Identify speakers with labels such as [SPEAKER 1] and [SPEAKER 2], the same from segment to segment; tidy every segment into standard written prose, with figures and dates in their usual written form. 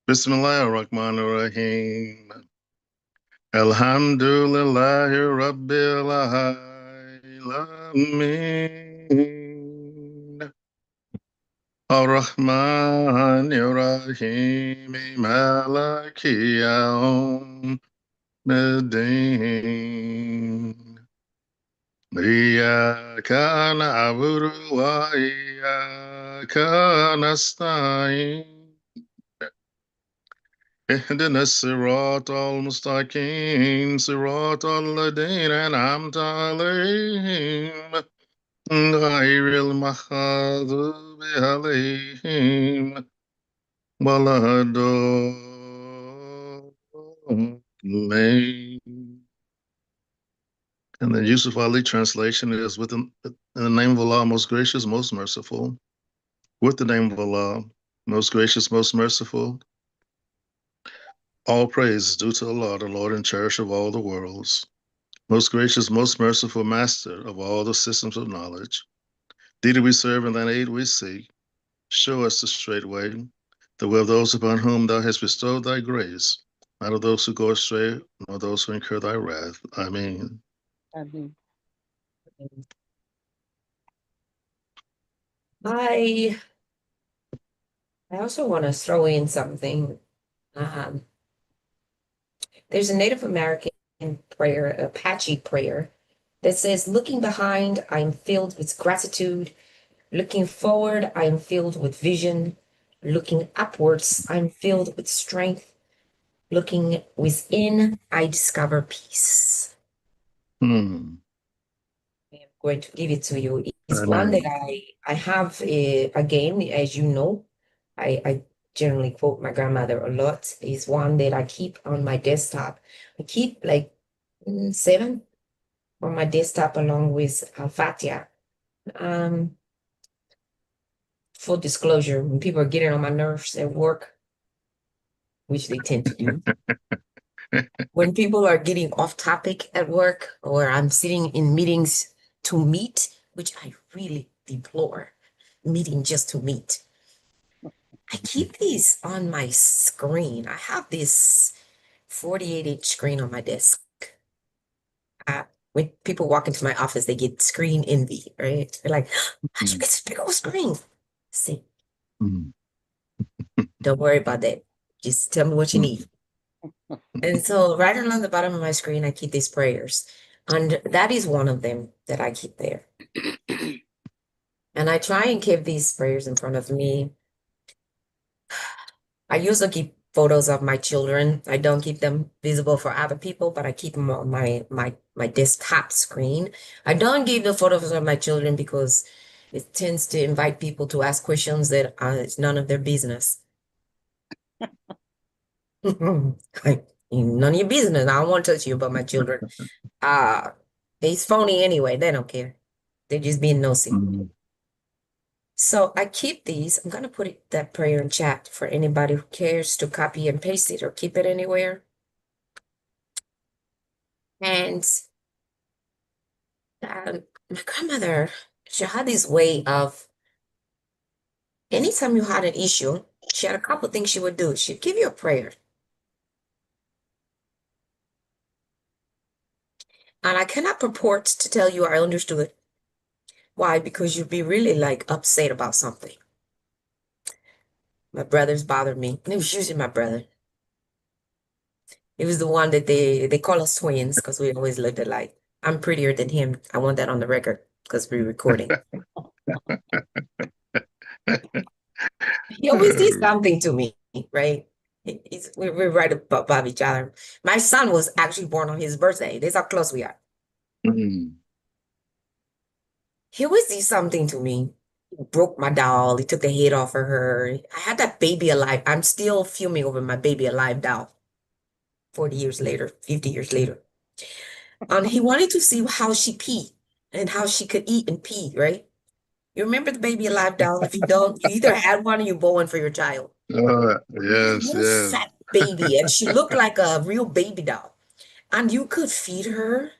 [SPEAKER 1] Bismillahirrahmanirrahim. Alhamdulillahi Rabbil Alamin. Ar-Rahmanir-Rahim. Maliki Yawmiddin. Iyyaka na'budu wa iyyaka nasta'in. اهدنا الصراط المستقيم صراط الذين أنعمت عليهم غير المغضوب عليهم ولا الضالين. And the Yusuf Ali translation is in the name of Allah, most gracious, most merciful. With the name of Allah, most gracious, most merciful. All praise is due to Allah, the Lord and cherisher of all the worlds. Most gracious, most merciful Master of all the systems of knowledge. Thee do we serve and thine aid we seek. Show us the straight way, the way of those upon whom thou hast bestowed thy grace, not of those who go astray, nor those who incur thy wrath. Amen.
[SPEAKER 2] Amen.
[SPEAKER 3] I also want to throw in something. There's a Native American prayer, Apache prayer, that says, looking behind, I am filled with gratitude. Looking forward, I am filled with vision. Looking upwards, I'm filled with strength. Looking within, I discover peace.
[SPEAKER 1] Hmm.
[SPEAKER 3] I'm going to give it to you. It's one that I have, again, as you know, I generally quote my grandmother a lot. It's one that I keep on my desktop. I keep like 7 on my desktop along with Fatia. Full disclosure, when people are getting on my nerves at work, which they tend to do, when people are getting off topic at work, or I'm sitting in meetings to meet, which I really deplore, meeting just to meet, I keep these on my screen. I have this 48-inch screen on my desk. When people walk into my office, they get screen envy, right? They're like, how'd you get this big old screen? See, don't worry about that. Just tell me what you need. And so right along the bottom of my screen, I keep these prayers. And that is one of them that I keep there. And I try and keep these prayers in front of me. I usually keep photos of my children. I don't keep them visible for other people, but I keep them on my desktop screen. I don't give the photos of my children because it tends to invite people to ask questions that it's none of their business. None of your business. I don't want to touch you about my children. It's phony anyway. They don't care. They're just being nosy. So I keep these. I'm gonna put that prayer in chat for anybody who cares to copy and paste it or keep it anywhere. And my grandmother, she had this way of, anytime you had an issue, she had a couple things she would do. She'd give you a prayer. And I cannot purport to tell you I understood. Why? Because you'd be really like upset about something. My brothers bothered me. And it was usually my brother. It was the one that they call us twins because we always looked alike. I'm prettier than him. I want that on the record because we're recording. He always did something to me, right? We're right above each other. My son was actually born on his birthday. That's how close we are. He always did something to me. He broke my doll. He took the head off of her. I had that baby alive. I'm still fuming over my baby alive doll. 40 years later, 50 years later. He wanted to see how she pee and how she could eat and pee, right? You remember the baby alive doll? If you don't, you either had one or you bought one for your child.
[SPEAKER 1] Yes, yes.
[SPEAKER 3] Fat baby, and she looked like a real baby doll. And you could feed her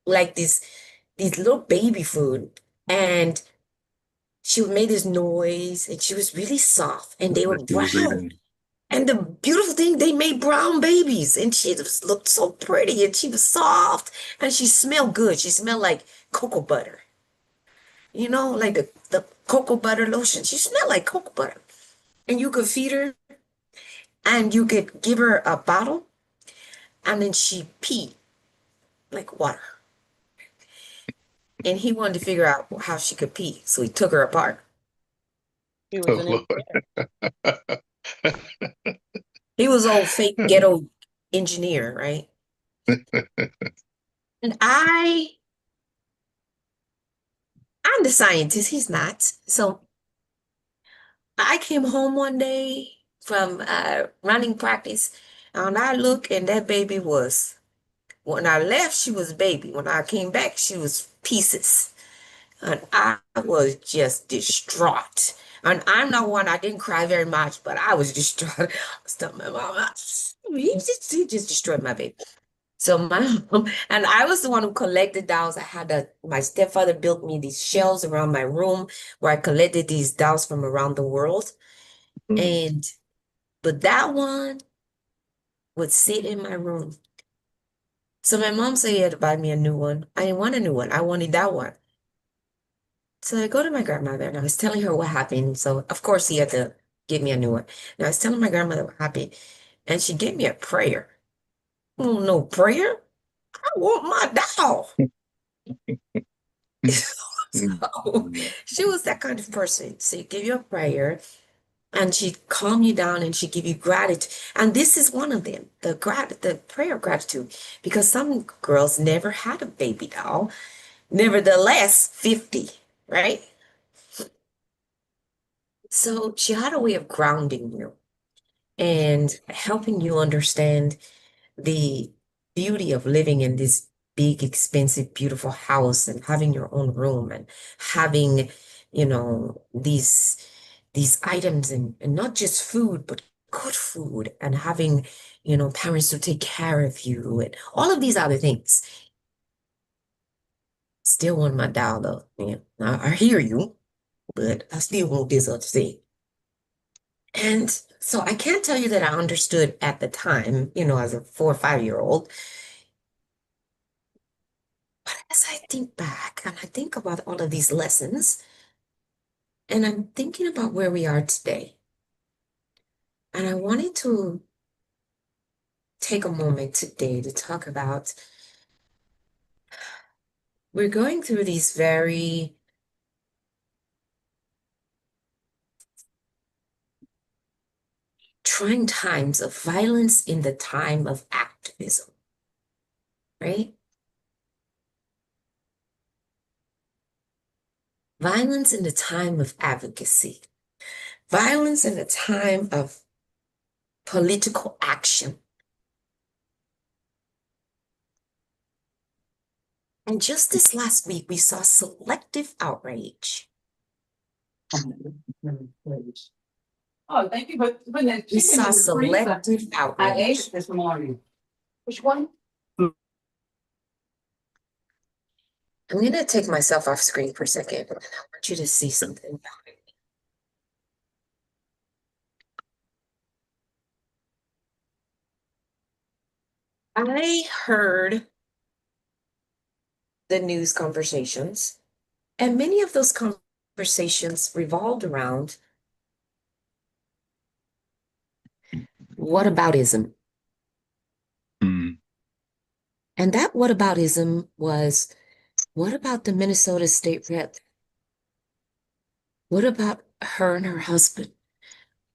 [SPEAKER 3] like these little baby food, and she would make this noise, and she was really soft, and they were brown. And the beautiful thing, they made brown babies, and she just looked so pretty, and she was soft, and she smelled good. She smelled like cocoa butter, like the cocoa butter lotion. She smelled like cocoa butter. And you could feed her, and you could give her a bottle, and then she pee like water. And he wanted to figure out how she could pee, so he took her apart. He was
[SPEAKER 1] Oh,
[SPEAKER 3] an
[SPEAKER 1] Lord.
[SPEAKER 3] engineer. He was old fake ghetto engineer, right? And I'm the scientist. He's not. So I came home one day from running practice, and I look, and that baby was. When I left, she was a baby. When I came back, she was pieces. And I was just distraught. And I'm not one, I didn't cry very much, but I was distraught. I was telling my mom, he just destroyed my baby. So my mom, and I was the one who collected dolls. My stepfather built me these shelves around my room where I collected these dolls from around the world.
[SPEAKER 1] Mm.
[SPEAKER 3] And, but that one would sit in my room. So my mom said he had to buy me a new one. I didn't want a new one. I wanted that one. So I go to my grandmother and I was telling her what happened. So of course he had to give me a new one. And I was telling my grandmother what happened, and she gave me a prayer. Oh, no prayer. I want my doll. So she was that kind of person. She'd give you a prayer, and she'd calm you down, and she'd give you gratitude. And this is one of them, the prayer of gratitude. Because some girls never had a baby doll. Nevertheless, 50, right? So she had a way of grounding you and helping you understand the beauty of living in this big, expensive, beautiful house and having your own room and having, these items and not just food, but good food and having, parents to take care of you and all of these other things. Still want my doll though, man. I hear you, but I still want this other thing. And so I can't tell you that I understood at the time, as a 4 or 5 year old. But as I think back and I think about all of these lessons, and I'm thinking about where we are today, and I wanted to take a moment today to talk about we're going through these very trying times of violence in the time of activism, right? Violence in the time of advocacy, violence in the time of political action. And just this last week, we saw selective outrage.
[SPEAKER 2] Oh, thank you for putting that
[SPEAKER 3] We
[SPEAKER 2] chicken
[SPEAKER 3] saw
[SPEAKER 2] in the freezer.
[SPEAKER 3] selective
[SPEAKER 2] I
[SPEAKER 3] outrage.
[SPEAKER 2] ate it this morning. Which one?
[SPEAKER 3] I'm going to take myself off screen for a second, and I want you to see something. I heard the news conversations, and many of those conversations revolved around whataboutism.
[SPEAKER 1] Mm.
[SPEAKER 3] And that whataboutism was, what about the Minnesota state rep? What about her and her husband?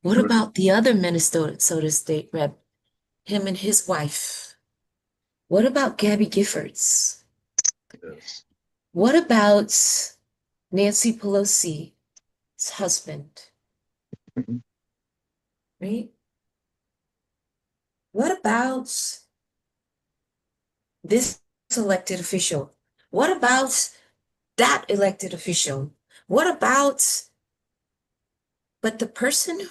[SPEAKER 3] What
[SPEAKER 1] Right.
[SPEAKER 3] about the other Minnesota state rep, him and his wife? What about Gabby Giffords?
[SPEAKER 1] Yes.
[SPEAKER 3] What about Nancy Pelosi's husband,
[SPEAKER 1] Mhm.
[SPEAKER 3] right? What about this elected official? What about that elected official? What about, but the person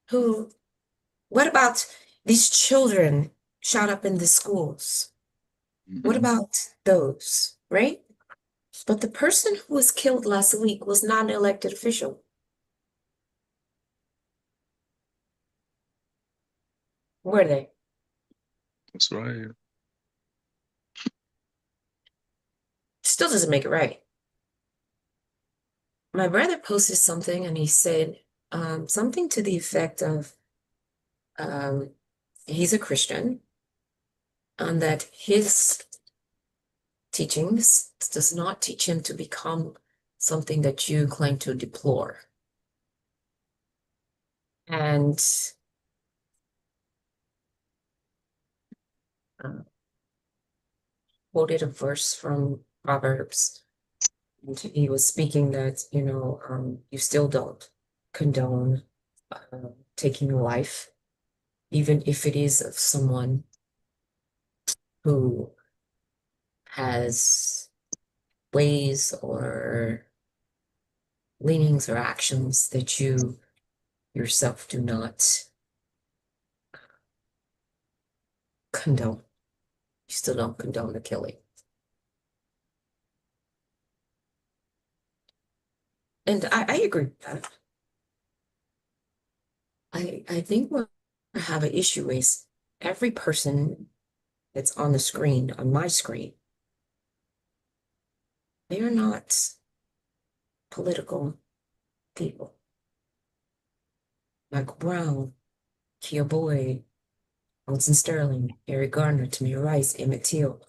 [SPEAKER 3] who, what about these children shot up in the schools? What
[SPEAKER 1] Mhm.
[SPEAKER 3] about those, right? But the person who was killed last week was not an elected official. Were they?
[SPEAKER 1] That's right.
[SPEAKER 3] Still doesn't make it right. My brother posted something and he said something to the effect of um, he's a Christian and that his teachings does not teach him to become something that you claim to deplore. And uh, quoted a verse from Proverbs. And he was speaking that, you still don't condone taking a life, even if it is of someone who has ways or leanings or actions that you yourself do not condone. You still don't condone the killing. And I agree with that. I think what I have an issue is every person that's on the screen, on my screen, they are not political people. Michael Brown, Kia Boyd, Alton Sterling, Eric Garner, Tamir Rice, Emmett Till,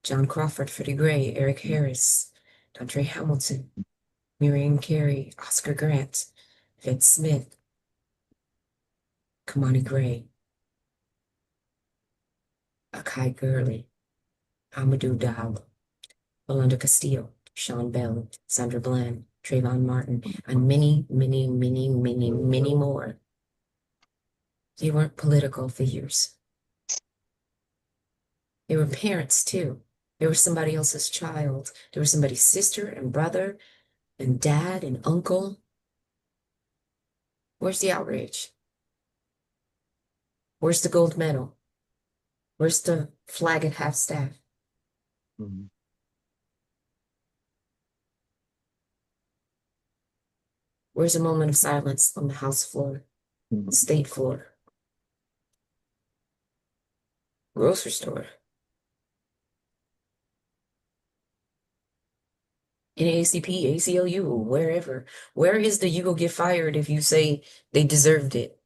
[SPEAKER 3] John Crawford, Freddie Gray, Eric Harris, Dontre Hamilton, Miriam Carey, Oscar Grant, Ed Smith, Kamani Gray, Akai Gurley, Amadou Diallo, Belinda Castillo, Sean Bell, Sandra Bland, Trayvon Martin, and many, many, many, many, many more. They weren't political figures. They were parents too. They were somebody else's child. They were somebody's sister and brother and dad and uncle. Where's the outrage? Where's the gold medal? Where's the flag at half-staff?
[SPEAKER 1] Mhm.
[SPEAKER 3] Where's a moment of silence on the House floor,
[SPEAKER 1] Mhm.
[SPEAKER 3] the state floor, grocery store, NAACP, ACLU, wherever? Where is the you go get fired if you say they deserved it?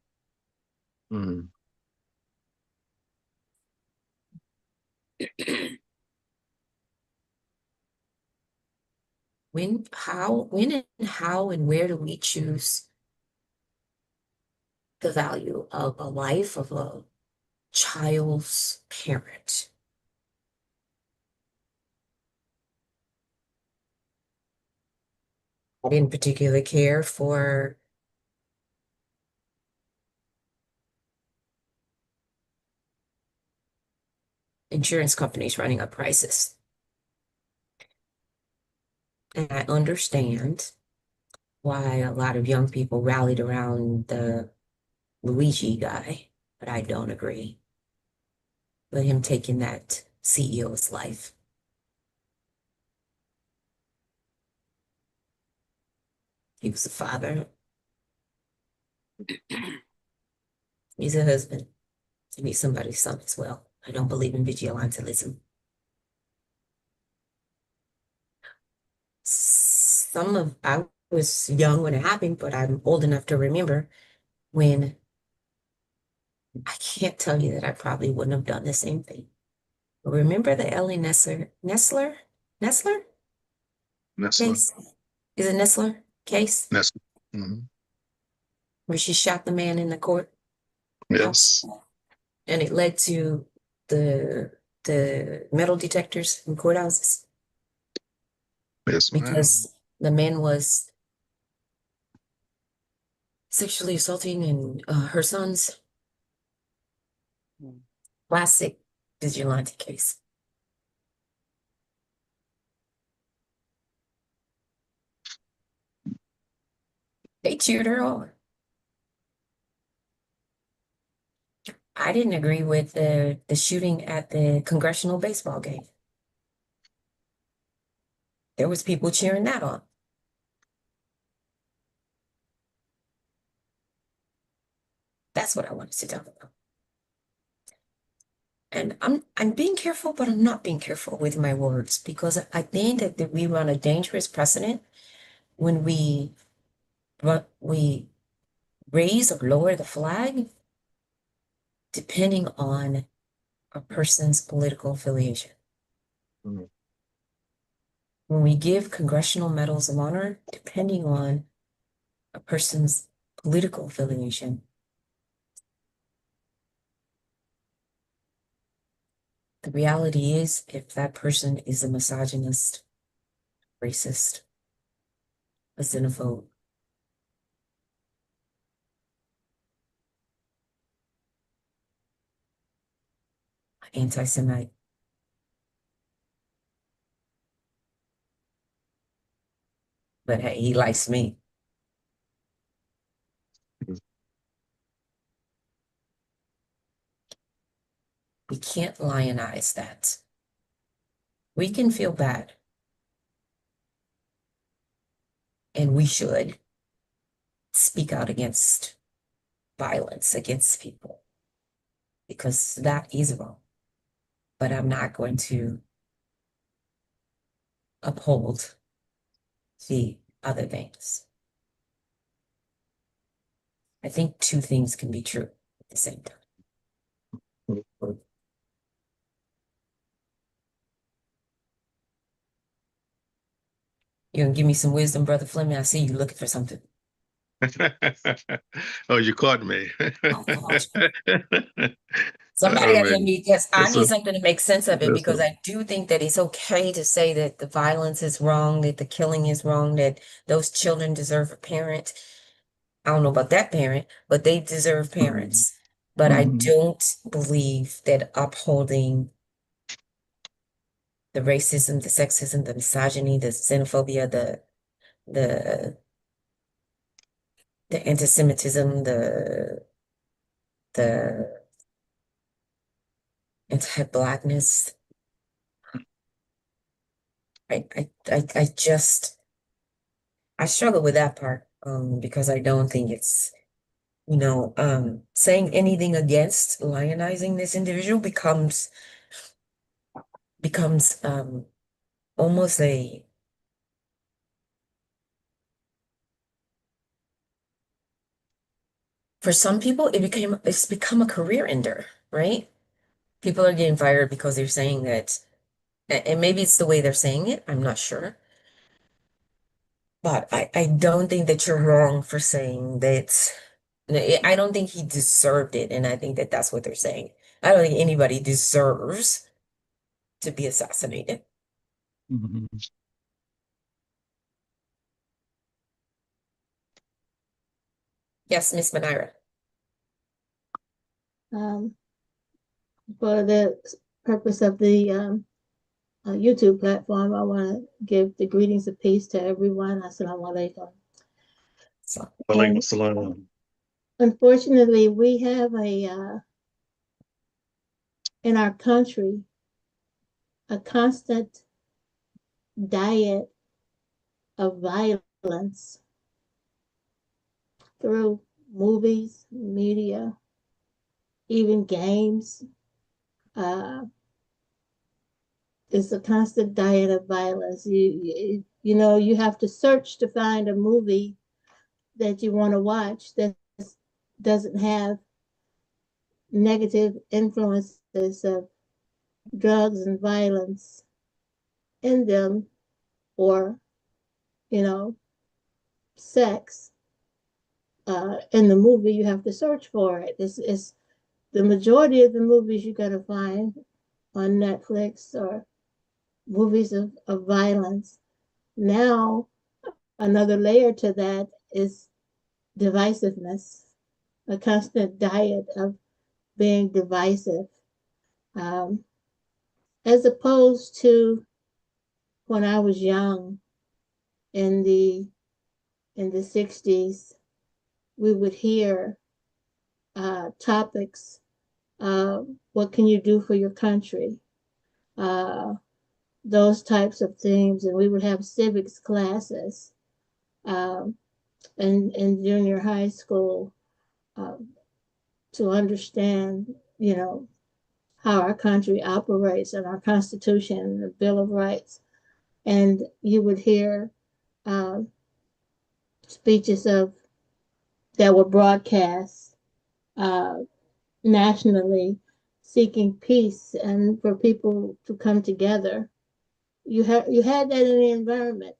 [SPEAKER 1] Mhm.
[SPEAKER 3] When, and how, and where do we choose the value of a life of a child's parent? I didn't particularly care for insurance companies running up prices. And I understand why a lot of young people rallied around the Luigi guy, but I don't agree with him taking that CEO's life. He was a father, he's a husband, and he's somebody's son as well. I don't believe in vigilantism. I was young when it happened, but I'm old enough to remember when I can't tell you that I probably wouldn't have done the same thing. But remember the Ellie Nessler
[SPEAKER 1] Nestler.
[SPEAKER 3] case? Is it Nessler case
[SPEAKER 1] Nestler. Mhm.
[SPEAKER 3] where she shot the man in the court house?
[SPEAKER 1] Yes.
[SPEAKER 3] And it led to the metal detectors in courthouses
[SPEAKER 1] Yes, ma'am.
[SPEAKER 3] because the man was sexually assaulting and her sons. Classic vigilante case. They cheered her on. I didn't agree with the shooting at the congressional baseball game. There was people cheering that on. That's what I wanted to talk about. And I'm being careful, but I'm not being careful with my words because I think that we run a dangerous precedent when we raise or lower the flag depending on a person's political affiliation.
[SPEAKER 1] Mhm.
[SPEAKER 3] When we give congressional medals of honor depending on a person's political affiliation, the reality is if that person is a misogynist, racist, a xenophobe, anti-Semite, but hey, he likes me. We can't lionize that. We can feel bad, and we should speak out against violence against people because that is wrong. But I'm not going to uphold the other things. I think two things can be true at the same time. You gonna give me some wisdom, Brother Fleming? I see you looking for something.
[SPEAKER 1] Oh, you caught me.
[SPEAKER 3] Oh, gosh. Somebody
[SPEAKER 1] Oh
[SPEAKER 3] gotta
[SPEAKER 1] man,
[SPEAKER 3] let me guess. I
[SPEAKER 1] that's
[SPEAKER 3] need
[SPEAKER 1] a
[SPEAKER 3] something to make sense of it
[SPEAKER 1] that's
[SPEAKER 3] because
[SPEAKER 1] a
[SPEAKER 3] I do think that it's okay to say that the violence is wrong, that the killing is wrong, that those children deserve a parent. I don't know about that parent, but they deserve
[SPEAKER 1] Mhm.
[SPEAKER 3] parents. But I
[SPEAKER 1] Mhm.
[SPEAKER 3] don't believe that upholding the racism, the sexism, the misogyny, the xenophobia, the the anti-Semitism, the anti-Blackness. I just I struggle with that part because I don't think it's saying anything against lionizing this individual becomes almost a for some people it's become a career ender, right? People are getting fired because they're saying that, and maybe it's the way they're saying it, I'm not sure. But I don't think that you're wrong for saying that. I don't think he deserved it, and I think that that's what they're saying. I don't think anybody deserves to be assassinated.
[SPEAKER 1] Mhm.
[SPEAKER 3] Yes, Miss Manira.
[SPEAKER 4] um, for the purpose of the YouTube platform, I want to give the greetings of peace to everyone. Assalamu alaikum.
[SPEAKER 3] So,
[SPEAKER 1] Walaikum
[SPEAKER 4] And
[SPEAKER 1] salam.
[SPEAKER 4] unfortunately, we have in our country a constant diet of violence through movies, media, even games. Uh, it's a constant diet of violence. You know, you have to search to find a movie that you want to watch that doesn't have negative influences of drugs and violence in them, or you know, sex in the movie. You have to search for it. It's the majority of the movies you're going to find on Netflix or movies of violence. Now another layer to that is divisiveness, a constant diet of being divisive, um, as opposed to when I was young in the 60s. We would hear topics. What can you do for your country? Uh, those types of things, and we would have civics classes um, in junior high school, um, to understand, you know, how our country operates and our Constitution and the Bill of Rights. And you would hear uh, speeches of that were broadcast uh, nationally, seeking peace and for people to come together. You had that in the environment.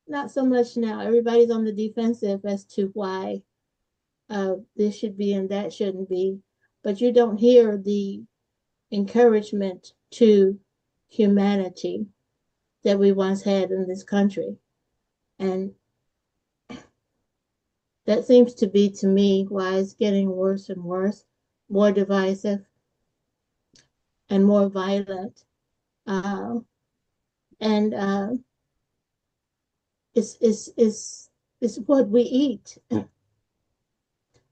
[SPEAKER 4] Not so much now. Everybody's on the defensive as to why this should be and that shouldn't be, but you don't hear the encouragement to humanity that we once had in this country. And that seems to be, to me, why it's getting worse and worse, more divisive and more violent. Uh, and it's what we eat.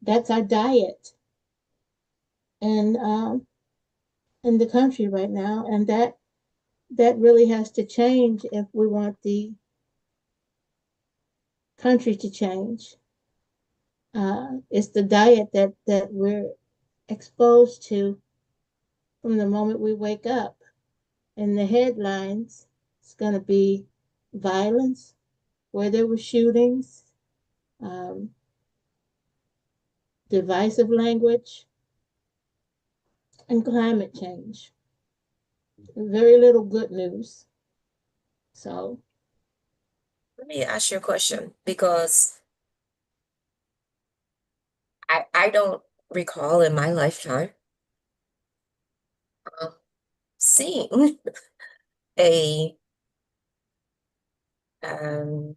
[SPEAKER 4] That's our diet. And in the country right now, and that really has to change if we want the country to change. It's the diet that we're exposed to from the moment we wake up. In the headlines, it's going to be violence, where there were shootings, um, divisive language, and climate change. Very little good news. So,
[SPEAKER 3] Let me ask you a question because I don't recall in my lifetime um, seeing a um,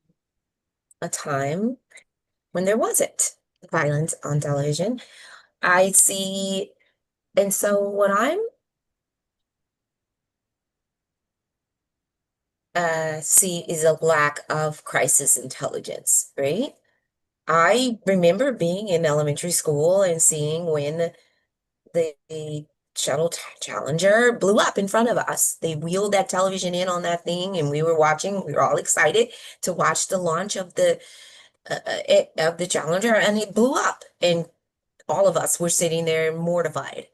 [SPEAKER 3] a time when there wasn't violence on television. I see, and so what I'm see is a lack of crisis intelligence, right? I remember being in elementary school and seeing when the Challenger blew up in front of us. They wheeled that television in on that thing, and we were watching. We were all excited to watch the launch of the Challenger, and it blew up, and all of us were sitting there mortified.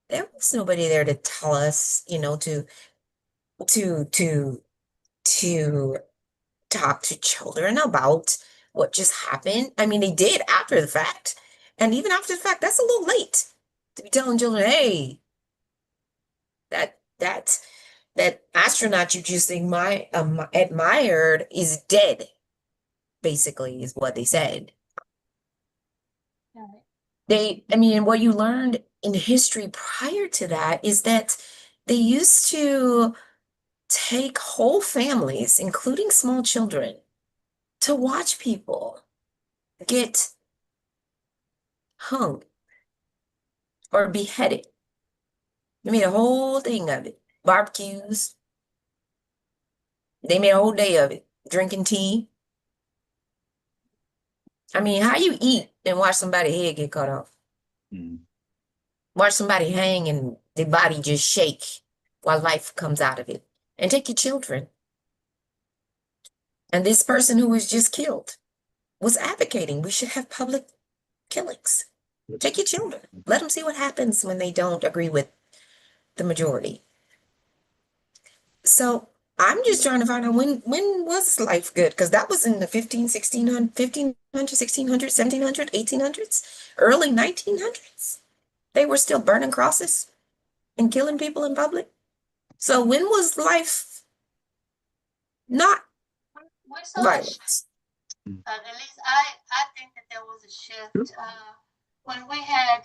[SPEAKER 3] There was nobody there to tell us, to to to talk to children about what just happened. I mean, they did after the fact. And even after the fact, that's a little late to be telling children, hey, that that that astronaut you just admired is dead, basically, is what they said. I mean, what you learned in history prior to that is that they used to take whole families, including small children, to watch people get hung or beheaded. They made a whole thing of it. Barbecues. They made a whole day of it. Drinking tea. I mean, how you eat and watch somebody's head get cut off?
[SPEAKER 1] Mm.
[SPEAKER 3] Watch somebody hang and their body just shake while life comes out of it. And take your children. And this person who was just killed was advocating we should have public killings. Take your children. Let them see what happens when they don't agree with the majority. So I'm just trying to find out when was life good? Because that was in the 1600, 1700, 1800s, early 1900s. They were still burning crosses and killing people in public. So when was life not
[SPEAKER 4] we saw
[SPEAKER 3] violence?
[SPEAKER 4] at least I think that there was a shift when we had,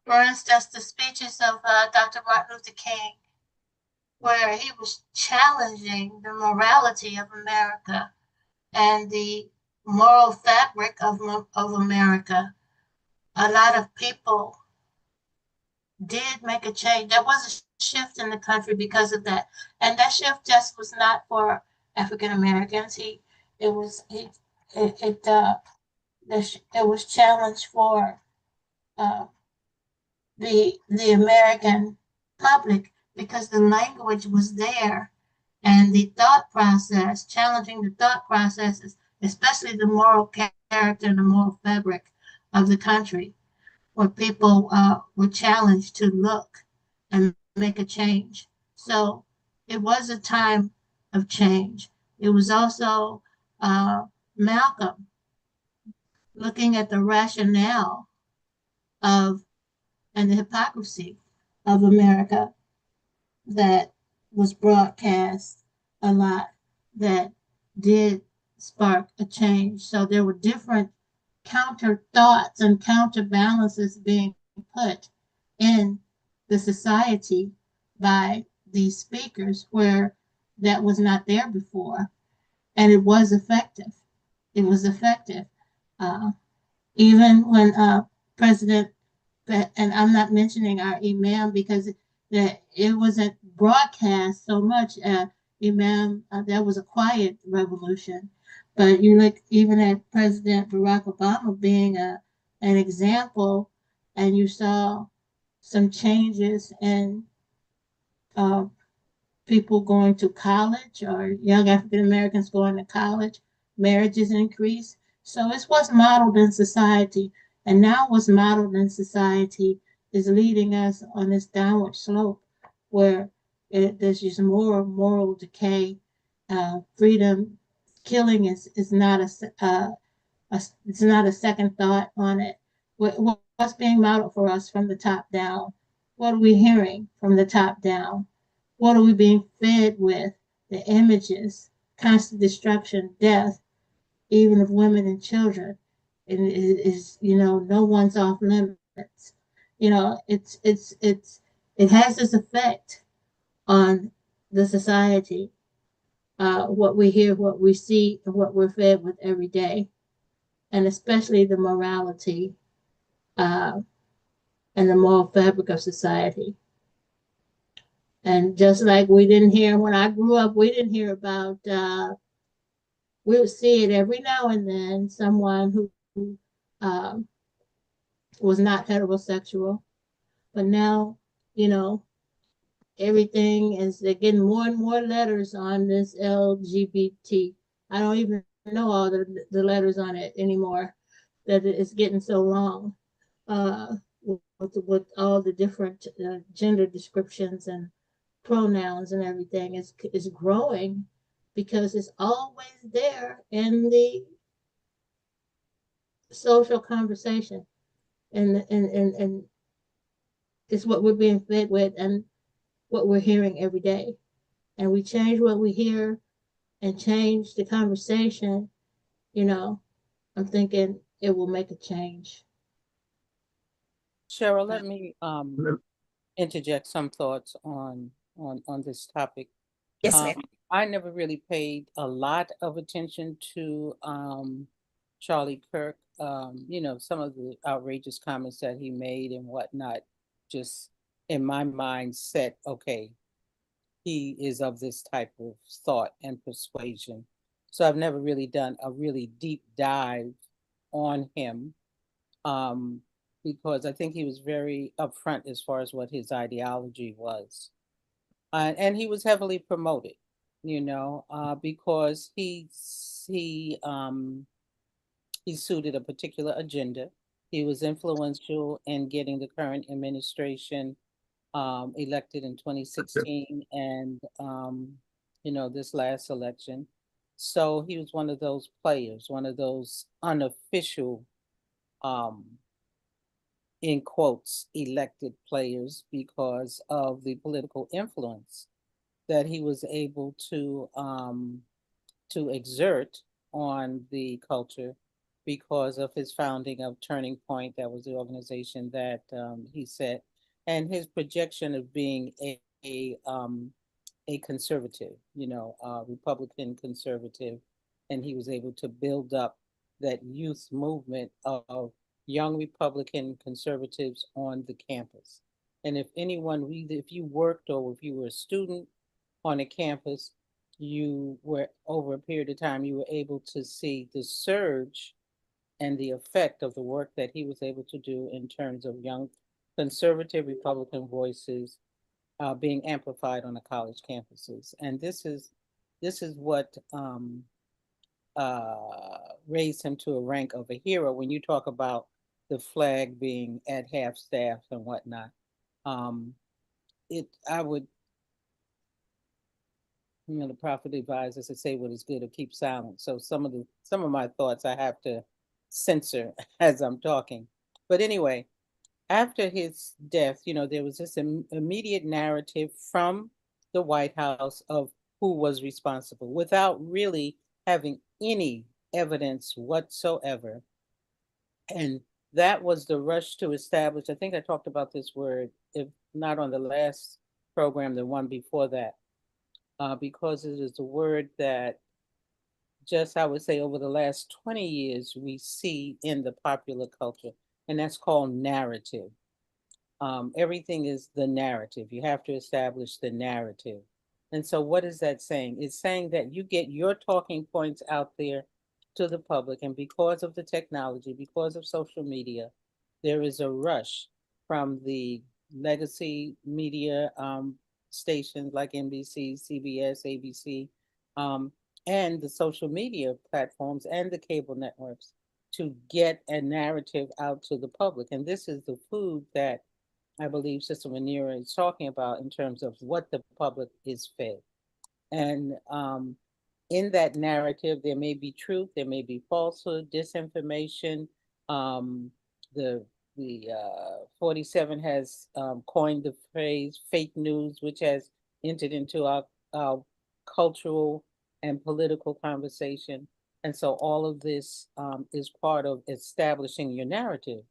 [SPEAKER 4] for instance, the speeches of Dr. Martin Luther King, where he was challenging the morality of America and the moral fabric of America. A lot of people did make a change. There was a shift in the country because of that, and that shift just was not for African Americans. It was he it it was challenged for uh, the American public because the language was there and the thought process, challenging the thought processes, especially the moral character and the moral fabric of the country. where people were challenged to look and make a change. So it was a time of change. It was also Malcolm looking at the rationale of and the hypocrisy of America that was broadcast a lot that did spark a change. So there were different counter thoughts and counterbalances being put in the society by these speakers where that was not there before. And it was effective. It was effective. Uh, Even when President, and I'm not mentioning our imam because it wasn't broadcast so much. Imam, that was a quiet revolution. But you look even at President Barack Obama being an example, and you saw some changes in uh, people going to college or young African Americans going to college, marriages increase. So it's what's modeled in society. And now what's modeled in society is leading us on this downward slope where there's just more moral decay. Freedom killing is not it's not a second thought on it. What's being modeled for us from the top down? What are we hearing from the top down? What are we being fed with? The images, constant destruction, death, even of women and children. And it is, no one's off limits. It has this effect on the society, what we hear, what we see, and what we're fed with every day, and especially the morality uh, and the moral fabric of society. And just like we didn't hear when I grew up, we didn't hear about, we would see it every now and then, someone who uh, was not heterosexual. But now, you know, everything is, they're getting more and more letters on this LGBT. I don't even know all the letters on it anymore, that it's getting so long. With all the different gender descriptions and pronouns and everything is growing because it's always there in the social conversation, and it's what we're being fed with and what we're hearing every day. And we change what we hear and change the conversation, you know, I'm thinking it will make a change.
[SPEAKER 5] Cheryl, let me interject some thoughts on this topic.
[SPEAKER 3] Yes,
[SPEAKER 5] Um,
[SPEAKER 3] ma'am.
[SPEAKER 5] I never really paid a lot of attention to Charlie Kirk. Some of the outrageous comments that he made and whatnot, just in my mind set, okay, he is of this type of thought and persuasion. So I've never really done a really deep dive on him, um, because I think he was very upfront as far as what his ideology was. And he was heavily promoted, because he suited a particular agenda. He was influential in getting the current administration elected in 2016 and this last election. So he was one of those players, one of those unofficial, um, in quotes, elected players because of the political influence that he was able to exert on the culture because of his founding of Turning Point. That was the organization that he set, and his projection of being a conservative, Republican conservative, and he was able to build up that youth movement of young Republican conservatives on the campus. And if anyone, if you worked or if you were a student on a campus, you were over a period of time, you were able to see the surge and the effect of the work that he was able to do in terms of young conservative Republican voices being amplified on the college campuses. And this is what raised him to a rank of a hero. When you talk about the flag being at half staff and whatnot. I would, the prophet advises to say what is good or keep silent. So some of my thoughts I have to censor as I'm talking. But anyway, after his death, there was this immediate narrative from the White House of who was responsible without really having any evidence whatsoever. And that was the rush to establish. I think I talked about this word, if not on the last program, the one before that, because it is a word that just, I would say, over the last 20 years, we see in the popular culture, and that's called narrative. Everything is the narrative. You have to establish the narrative. And so, what is that saying? It's saying that you get your talking points out there to the public, and because of the technology, because of social media, there is a rush from the legacy media stations like NBC, CBS, ABC, um, and the social media platforms and the cable networks to get a narrative out to the public. And this is the food that I believe Sister Manira is talking about in terms of what the public is fed. And in that narrative, there may be truth, there may be falsehood, disinformation. Um, the 47 has coined the phrase fake news, which has entered into our cultural and political conversation. And so all of this is part of establishing your narrative.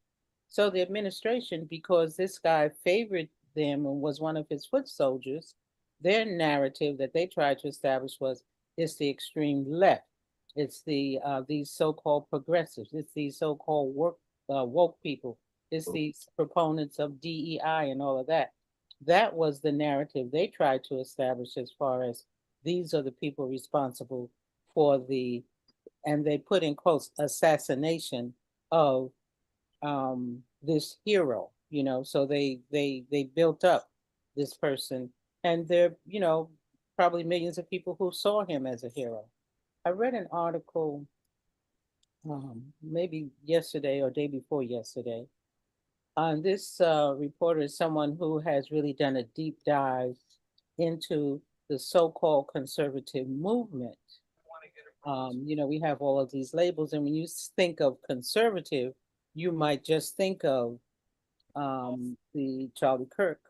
[SPEAKER 5] So the administration, because this guy favored them and was one of his foot soldiers, their narrative that they tried to establish was it's the extreme left. It's these so-called progressives. It's these so-called woke people. It's these proponents of DEI and all of that. That was the narrative they tried to establish as far as these are the people responsible for and they put in quotes, assassination of this hero, so they built up this person, and there, probably millions of people who saw him as a hero. I read an article maybe yesterday or day before yesterday. This reporter is someone who has really done a deep dive into the so-called conservative movement. We have all of these labels, and when you think of conservative, you might just think of the Charlie Kirk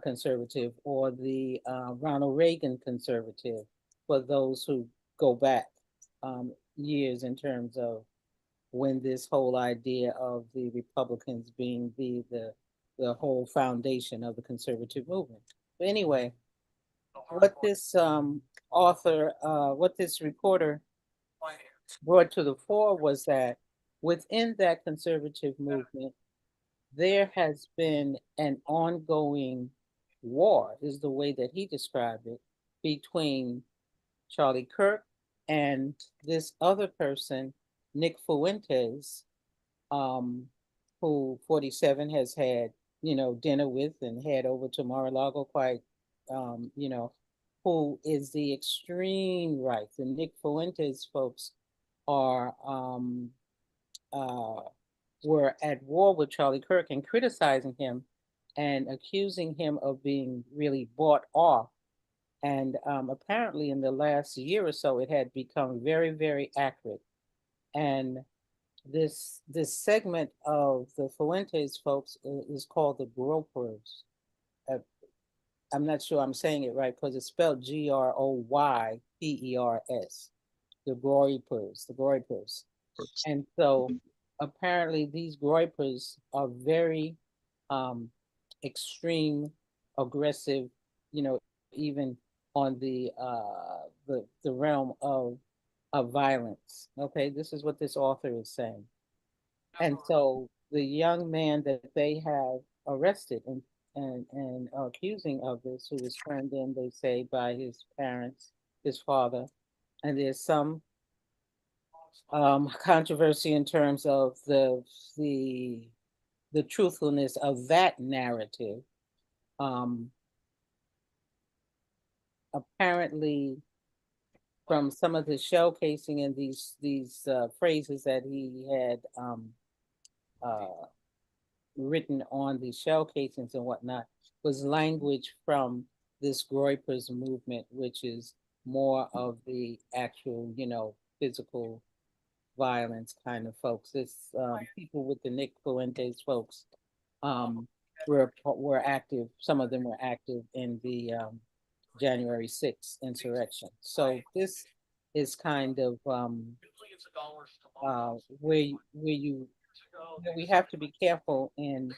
[SPEAKER 5] conservative or the Ronald Reagan conservative, for those who go back years in terms of when this whole idea of the Republicans being the whole foundation of the conservative movement. But anyway, what this what this reporter brought to the fore was that within that conservative movement, there has been an ongoing war, is the way that he described it, between Charlie Kirk and this other person, Nick Fuentes, who 47 has had, dinner with and had over to Mar-a-Lago quite, who is the extreme right. The Nick Fuentes folks are were at war with Charlie Kirk and criticizing him and accusing him of being really bought off. And apparently, in the last year or so, it had become very, very accurate. And this segment of the Fuentes folks is called the Gropers. Uh, I'm not sure I'm saying it right because it's spelled Groypers, the Groypers. And so apparently these Groypers are very extreme, aggressive, even on the realm of violence. Okay, this is what this author is saying. And so the young man that they have arrested and are accusing of this, who was turned in, they say, by his parents, his father, and there's some controversy in terms of the truthfulness of that narrative. Apparently, from some of the showcasing and these phrases that he had written on the shell casings and whatnot was language from this Groypers movement, which is more of the actual, physical violence kind of folks. It's people with the Nick Fuentes folks were active. Some of them were active in the January 6th insurrection. So this is kind of where we have to be careful in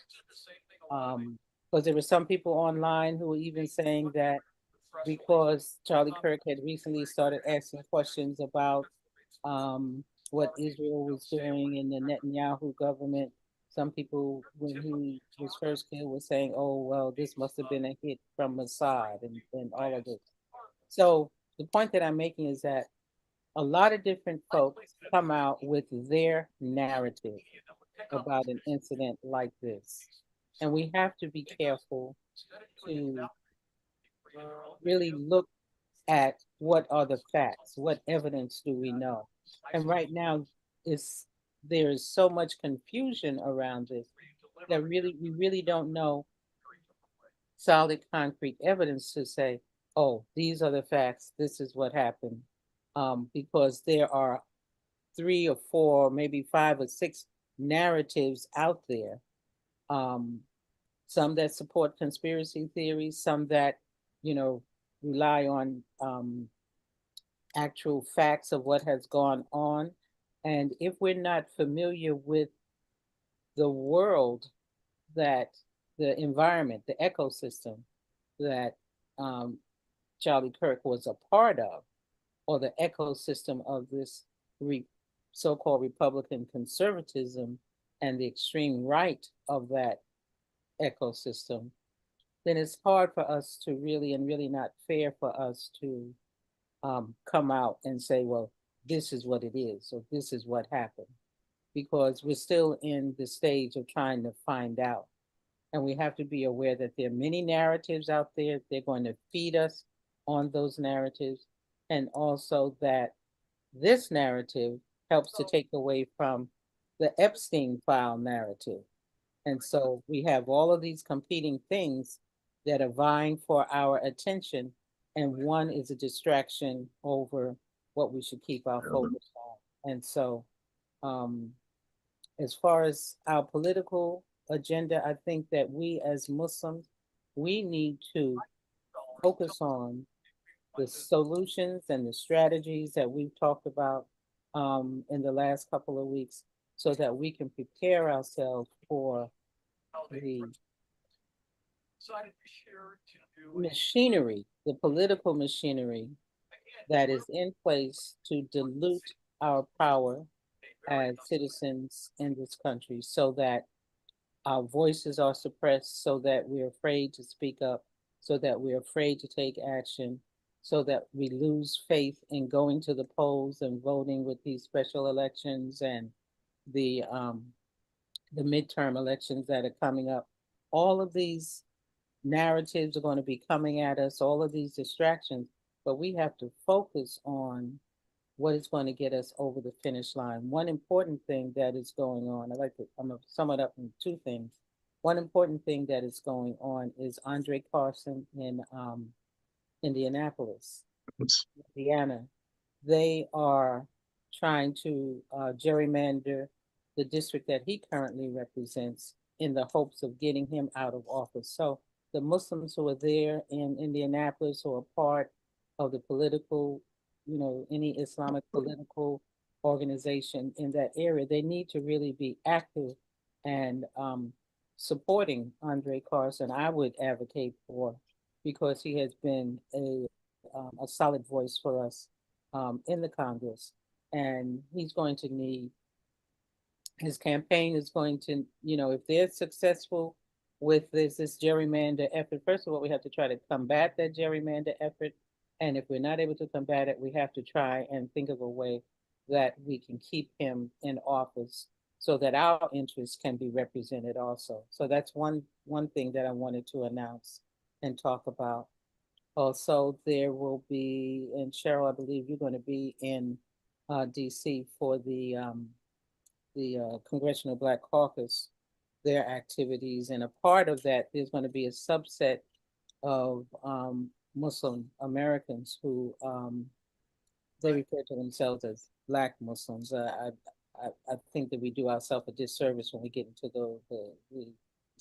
[SPEAKER 5] because there were some people online who were even saying that because Charlie Kirk had recently started asking questions about what Israel was doing in the Netanyahu government. Some people, when he was first killed, were saying, "Oh, well, this must have been a hit from Mossad and all of this." So the point that I'm making is that a lot of different folks come out with their narrative about an incident like this. And we have to be careful to really look at what are the facts, what evidence do we know. And right now, is there is so much confusion around this that we really don't know solid concrete evidence to say, oh, these are the facts, this is what happened. Because there are 3 or 4, maybe 5 or 6 narratives out there. Some that support conspiracy theories, some that, rely on actual facts of what has gone on. And if we're not familiar with the world that the environment, the ecosystem that Charlie Kirk was a part of, or the ecosystem of this so-called Republican conservatism and the extreme right of that ecosystem, then it's hard for us to really not fair for us to come out and say, well, this is what it is, or this is what happened, because we're still in the stage of trying to find out. And we have to be aware that there are many narratives out there. They're going to feed us on those narratives. And also that this narrative helps to take away from the Epstein file narrative. And so we have all of these competing things that are vying for our attention. And one is a distraction over what we should keep our focus on. And so, as far as our political agenda, I think that we as Muslims, we need to focus on the solutions and the strategies that we've talked about in the last couple of weeks so that we can prepare ourselves for the machinery, the political machinery that is in place to dilute our power as citizens in this country so that our voices are suppressed, so that we're afraid to speak up, so that we're afraid to take action, so that we lose faith in going to the polls and voting with these special elections and the midterm elections that are coming up. All of these narratives are going to be coming at us, all of these distractions, but we have to focus on what is going to get us over the finish line. One important thing that is going on, I'm going to sum it up in 2 things. One important thing that is going on is Andre Carson in Indianapolis, Indiana. They are trying to gerrymander the district that he currently represents in the hopes of getting him out of office. So the Muslims who are there in Indianapolis, who are part of the political, any Islamic political organization in that area, they need to really be active and supporting Andre Carson. I would advocate for, because he has been a solid voice for us in the Congress, and he's going to need, his campaign is going to, if they're successful with this gerrymander effort, first of all, we have to try to combat that gerrymander effort. And if we're not able to combat it, we have to try and think of a way that we can keep him in office so that our interests can be represented also. So that's one thing that I wanted to announce and talk about. Also, there will be, and Cheryl, I believe you're going to be in DC for the the Congressional Black Caucus, their activities, and a part of that, there's going to be a subset of Muslim Americans who they refer to themselves as Black Muslims. I think that we do ourselves a disservice when we get into the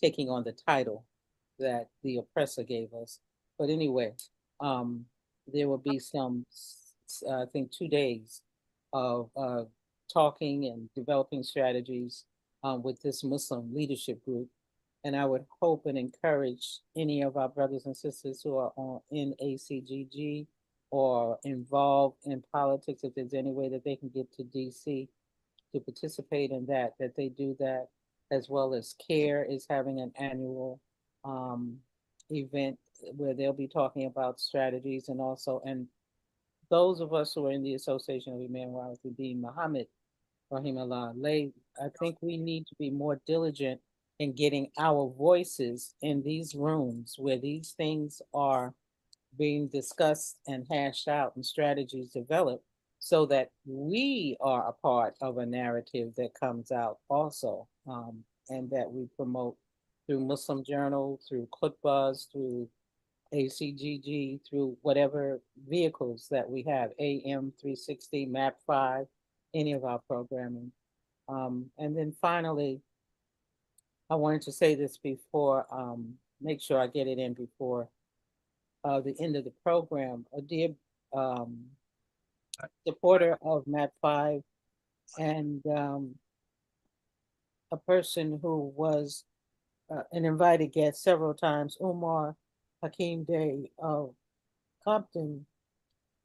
[SPEAKER 5] taking on the title that the oppressor gave us. But anyway, there will be some, I think, 2 days of talking and developing strategies with this Muslim leadership group. And I would hope and encourage any of our brothers and sisters who are in ACGG or involved in politics, if there's any way that they can get to DC to participate in that, that they do that, as well as CARE is having an annual event where they'll be talking about strategies, and also, and those of us who are in the Association of Imam Wahiduddin Muhammad Rahimahullah, I think we need to be more diligent in getting our voices in these rooms where these things are being discussed and hashed out and strategies developed, so that we are a part of a narrative that comes out also, and that we promote through Muslim Journal, through Khutbahs, through ACGG, through whatever vehicles that we have, AM360 MAP5, any of our programming. And then finally, I wanted to say this before, make sure I get it in before the end of the program. A dear supporter of MAP5 and a person who was an invited guest several times, Umar Hakeem Day of Compton,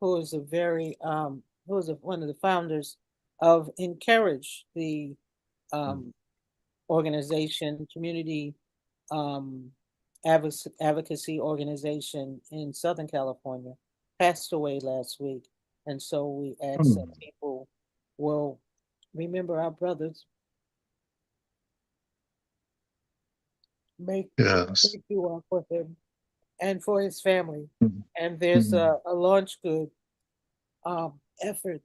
[SPEAKER 5] who is a very, who is one of the founders of Encourage, the organization, community advocacy organization in Southern California, passed away last week. And so we ask that people will remember our brothers. Make dua for him and for his family. And there's a launch good effort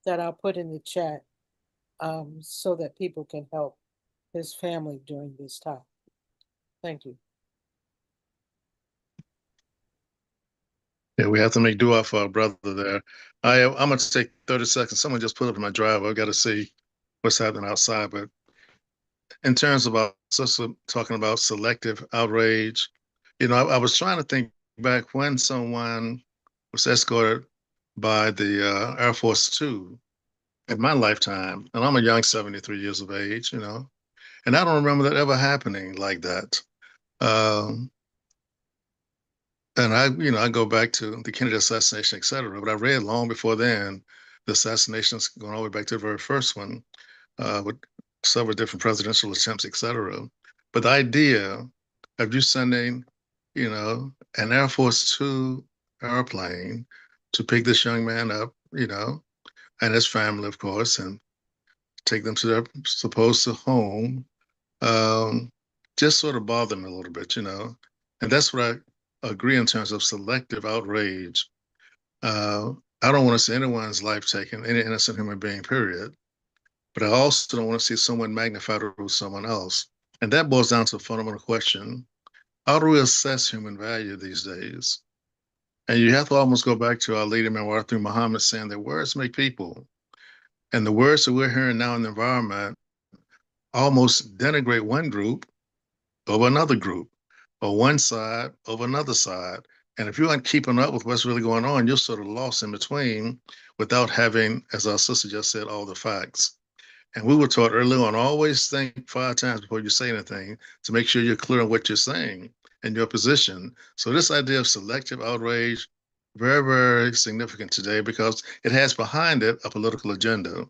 [SPEAKER 5] that I'll put in the chat so that people can help his family during this time. Thank you.
[SPEAKER 1] Yeah, we have to make dua for our brother there. I'm going to take 30 seconds. Someone just put up in my driveway. I've got to see what's happening outside. But in terms of our sister talking about selective outrage, I was trying to think back when someone was escorted by the Air Force Two in my lifetime, and I'm a young 73 years of age, and I don't remember that ever happening like that. And I go back to the Kennedy assassination, et cetera, but I read long before then the assassinations going all the way back to the very first one, with several different presidential attempts, et cetera. But the idea of you sending, an Air Force Two airplane to pick this young man up, and his family, of course, and take them to their supposed home, just sort of bothered me a little bit, And that's what I agree in terms of selective outrage. I don't want to see anyone's life taken, any innocent human being, period. But I also don't want to see someone magnified over someone else. And that boils down to a fundamental question. How do we assess human value these days? And you have to almost go back to our leader, Mahathir Muhammad, saying that words make people. And the words that we're hearing now in the environment almost denigrate one group over another group, or one side over another side. And if you aren't keeping up with what's really going on, you're sort of lost in between without having, as our sister just said, all the facts. And we were taught early on, always think 5 times before you say anything to make sure you're clear on what you're saying and your position. So this idea of selective outrage, very, very significant today because it has behind it a political agenda.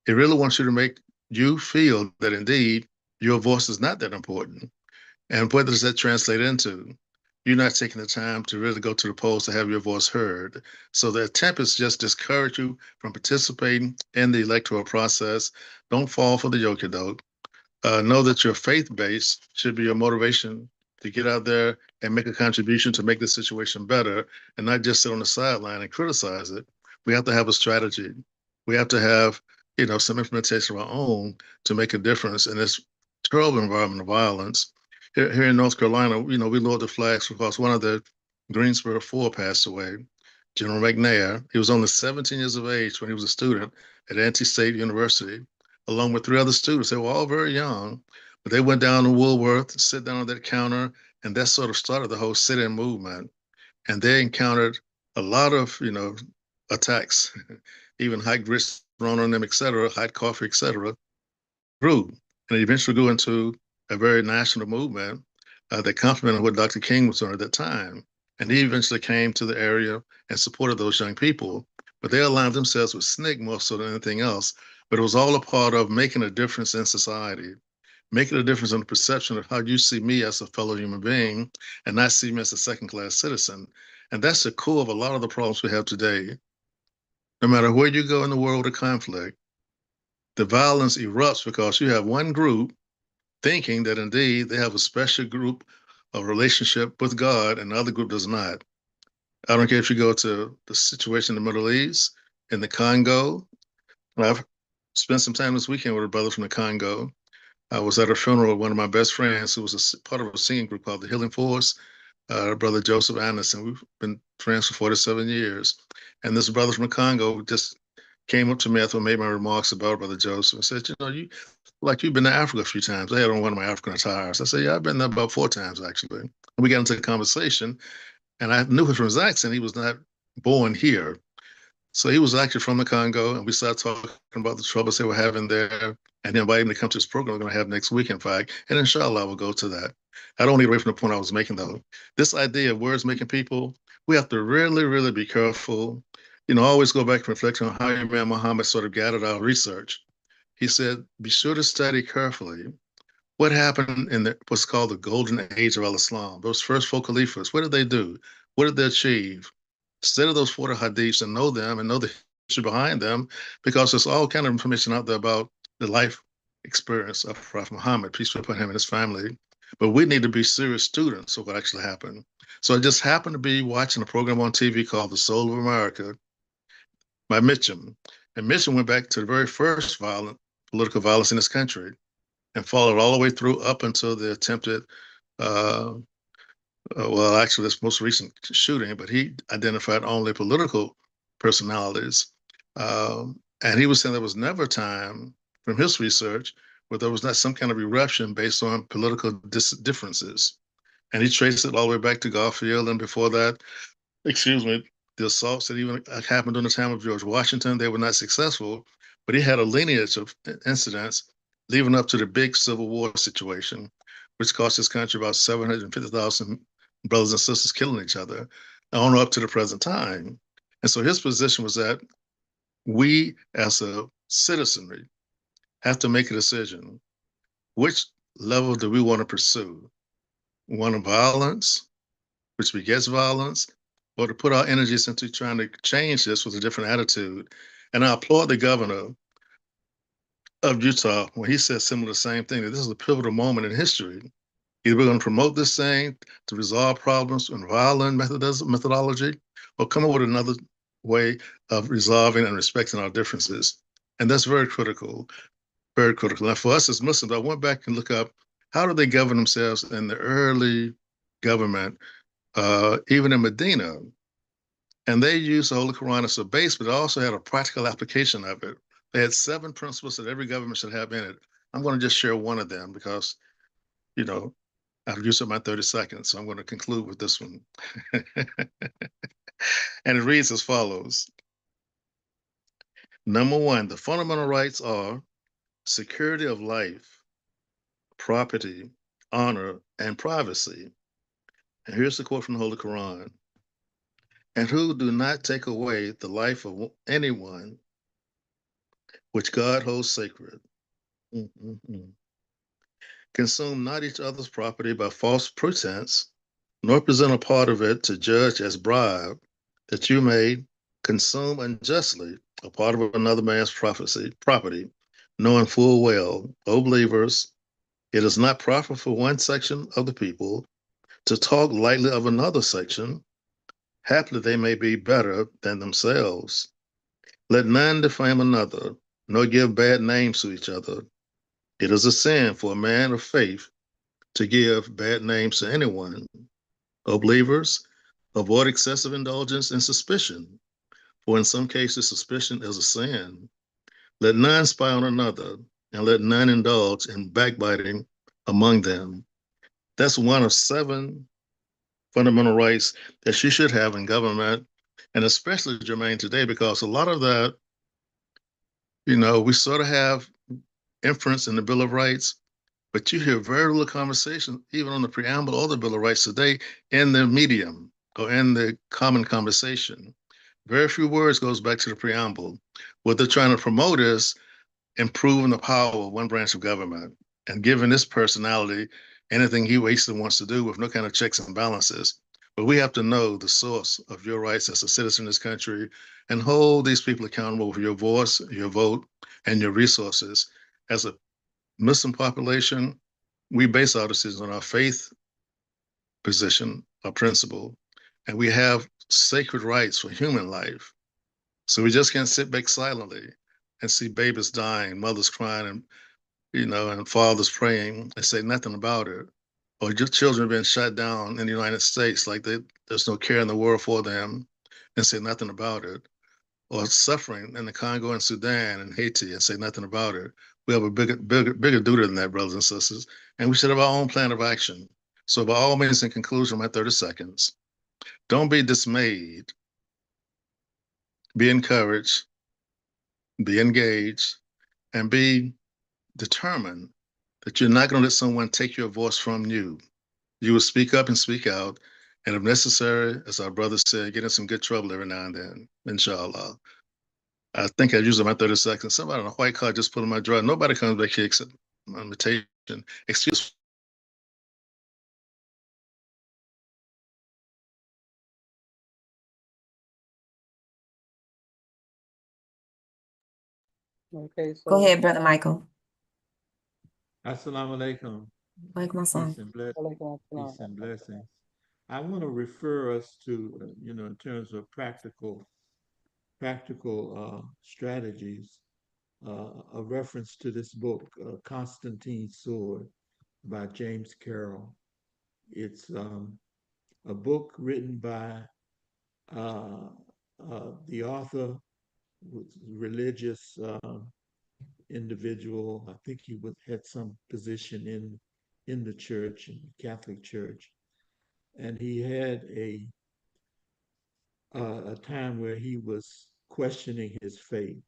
[SPEAKER 1] It really wants you to make you feel that indeed your voice is not that important. And what does that translate into? You're not taking the time to really go to the polls to have your voice heard. So the attempt is just discourage you from participating in the electoral process. Don't fall for the yoke doke. Know that your faith base should be your motivation to get out there and make a contribution to make the situation better and not just sit on the sideline and criticize it. We have to have a strategy. We have to have some implementation of our own to make a difference in this terrible environment of violence. Here in North Carolina, we lowered the flags because one of the Greensboro Four passed away, General McNair. He was only 17 years of age when he was a student at NC State University, along with 3 other students. They were all very young, but they went down to Woolworth, sit down on that counter, and that sort of started the whole sit-in movement. And they encountered a lot of, attacks, even hot grits thrown on them, et cetera, hot coffee, et cetera, grew. And it eventually grew into a very national movement that complemented what Dr. King was doing at that time. And he eventually came to the area and supported those young people. But they aligned themselves with SNCC more so than anything else. But it was all a part of making a difference in society, making a difference in the perception of how you see me as a fellow human being and not see me as a second-class citizen. And that's the core of a lot of the problems we have today. No matter where you go in the world of conflict, the violence erupts because you have one group thinking that indeed they have a special group of relationship with God and the other group does not. I don't care if you go to the situation in the Middle East, in the Congo. I've spent some time this weekend with a brother from the Congo. I was at a funeral of one of my best friends who was part of a singing group called the Healing Force, brother Joseph Anderson. We've been friends for 47 years. And this brother from the Congo just came up to me after I made my remarks about Brother Joseph and said, you've been to Africa a few times. I had on one of my African attires. I said, yeah, I've been there about 4 times, actually. And we got into a conversation, and I knew from his accent he was not born here. So he was actually from the Congo, and we started talking about the troubles they were having there, and he invited me to come to this program we're going to have next week, in fact. And inshallah, I will go to that. I don't get away from the point I was making, though. This idea of words making people, we have to really, really be careful. Always go back and reflect on how Imam Muhammad sort of gathered our research. He said, be sure to study carefully what happened in what's called the golden age of al-Islam. Those first 4 caliphs, what did they do? What did they achieve? Study those 40 hadiths and know them and know the history behind them, because there's all kind of information out there about the life experience of Prophet Muhammad, peace be upon him and his family. But we need to be serious students of what actually happened. So I just happened to be watching a program on TV called The Soul of America by Mitchum. And Mitchum went back to the very first political violence in this country and followed all the way through up until the attempted well, actually, this most recent shooting, but he identified only political personalities. And he was saying there was never a time from his research where there was not some kind of eruption based on political differences. And he traced it all the way back to Garfield. And before that, the assaults that even happened during the time of George Washington, they were not successful. But he had a lineage of incidents leading up to the big Civil War situation, which cost this country about 750,000 brothers and sisters killing each other, on up to the present time. And so his position was that we as a citizenry have to make a decision. Which level do we want to pursue? One of violence, which begets violence, or to put our energies into trying to change this with a different attitude? And I applaud the governor of Utah when he said similar the same thing, that this is a pivotal moment in history. Either we're going to promote this thing to resolve problems in violent methodology, or come up with another way of resolving and respecting our differences. And that's very critical, very critical. And for us as Muslims, I went back and look up how did they govern themselves in the early government, even in Medina. And they used the Holy Quran as a base, but it also had a practical application of it. They had 7 principles that every government should have in it. I'm going to just share one of them because, I've used up my 30 seconds, so I'm going to conclude with this one. And it reads as follows. Number 1, the fundamental rights are security of life, property, honor, and privacy. And here's the quote from the Holy Quran. And who do not take away the life of anyone which God holds sacred. Mm-hmm. Consume not each other's property by false pretense, nor present a part of it to judge as bribe, that you may consume unjustly a part of another man's property, knowing full well, O believers, it is not proper for one section of the people to talk lightly of another section, haply they may be better than themselves. Let none defame another, nor give bad names to each other. It is a sin for a man of faith to give bad names to anyone. O believers, avoid excessive indulgence in suspicion, for in some cases suspicion is a sin. Let none spy on another, and let none indulge in backbiting among them. That's one of 7 fundamental rights that you should have in government, and especially germane today, because a lot of that, we sort of have inference in the Bill of Rights, but you hear very little conversation, even on the preamble or the Bill of Rights today, in the medium or in the common conversation. Very few words goes back to the preamble. What they're trying to promote is improving the power of one branch of government and giving this personality anything he wasted wants to do with no kind of checks and balances. But we have to know the source of your rights as a citizen of this country and hold these people accountable for your voice, your vote, and your resources. As a Muslim population, we base our decisions on our faith position, our principle, and we have sacred rights for human life. So we just can't sit back silently and see babies dying, mothers crying, and fathers praying and say nothing about it. Or just children being shot down in the United States like there's no care in the world for them and say nothing about it. Or suffering in the Congo and Sudan and Haiti and say nothing about it. We have a bigger duty than that, brothers and sisters, and we should have our own plan of action. So by all means, in conclusion, my 30 seconds, don't be dismayed, be encouraged, be engaged, and be determined that you're not going to let someone take your voice from you. You will speak up and speak out, and if necessary, as our brother said, get in some good trouble every now and then, inshallah. I think I used my 30 seconds. Somebody in a white car just put in my drive. Nobody comes back here except my invitation. Excuse.
[SPEAKER 5] Okay, so.
[SPEAKER 3] Go ahead, Brother Michael.
[SPEAKER 6] Assalamu alaikum.
[SPEAKER 3] Walaikum assalam.
[SPEAKER 6] Peace and blessings.
[SPEAKER 5] Walaikum assalam.
[SPEAKER 6] Peace and blessings. I want to refer us to, in terms of practical strategies, a reference to this book, Constantine's Sword by James Carroll. It's a book written by the author, was religious individual. I think he had some position in the church, in the Catholic Church, and he had a time where he was questioning his faith.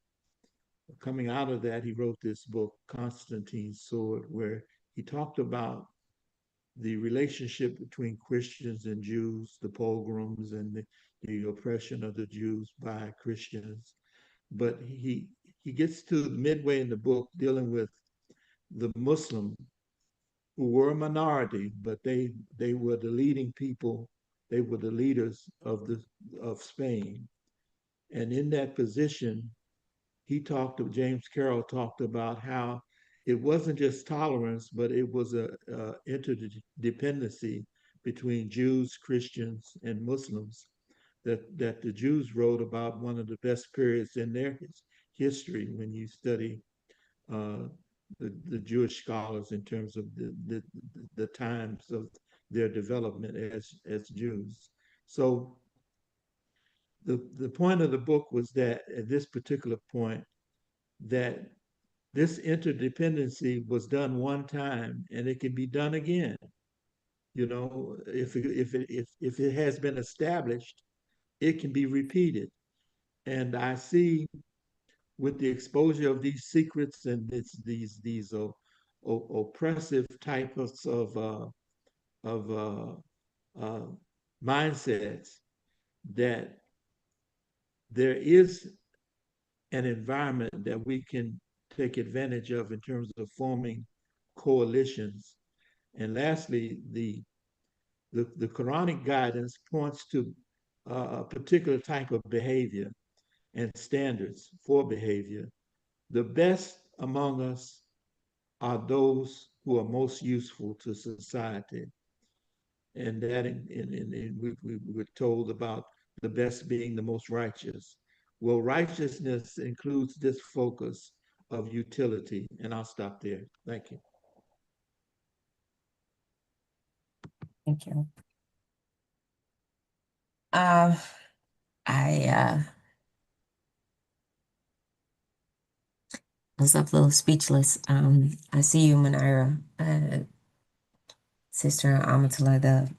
[SPEAKER 6] Coming out of that, he wrote this book, Constantine's Sword, where he talked about the relationship between Christians and Jews, the pogroms and the oppression of the Jews by Christians. But he gets to midway in the book dealing with the Muslim who were a minority, but they were the leading people. They were the leaders of Spain. And in that position, James Carroll talked about how it wasn't just tolerance, but it was a interdependency between Jews, Christians, and Muslims. That the Jews wrote about one of the best periods in their history when you study uh, the Jewish scholars in terms of the times of their development as Jews. So the point of the book was that at this particular point, that this interdependency was done one time and it can be done again. If it has been established, it can be repeated. And I see with the exposure of these secrets and these oppressive types of uh, mindsets, that there is an environment that we can take advantage of in terms of forming coalitions. And lastly, the Quranic guidance points to a particular type of behavior and standards for behavior. The best among us are those who are most useful to society. And that we were told about the best being the most righteous. Well, righteousness includes this focus of utility. And I'll stop there. Thank you.
[SPEAKER 3] Thank you. Um, I was a little speechless. I see you, Manira, Sister Amatullah, the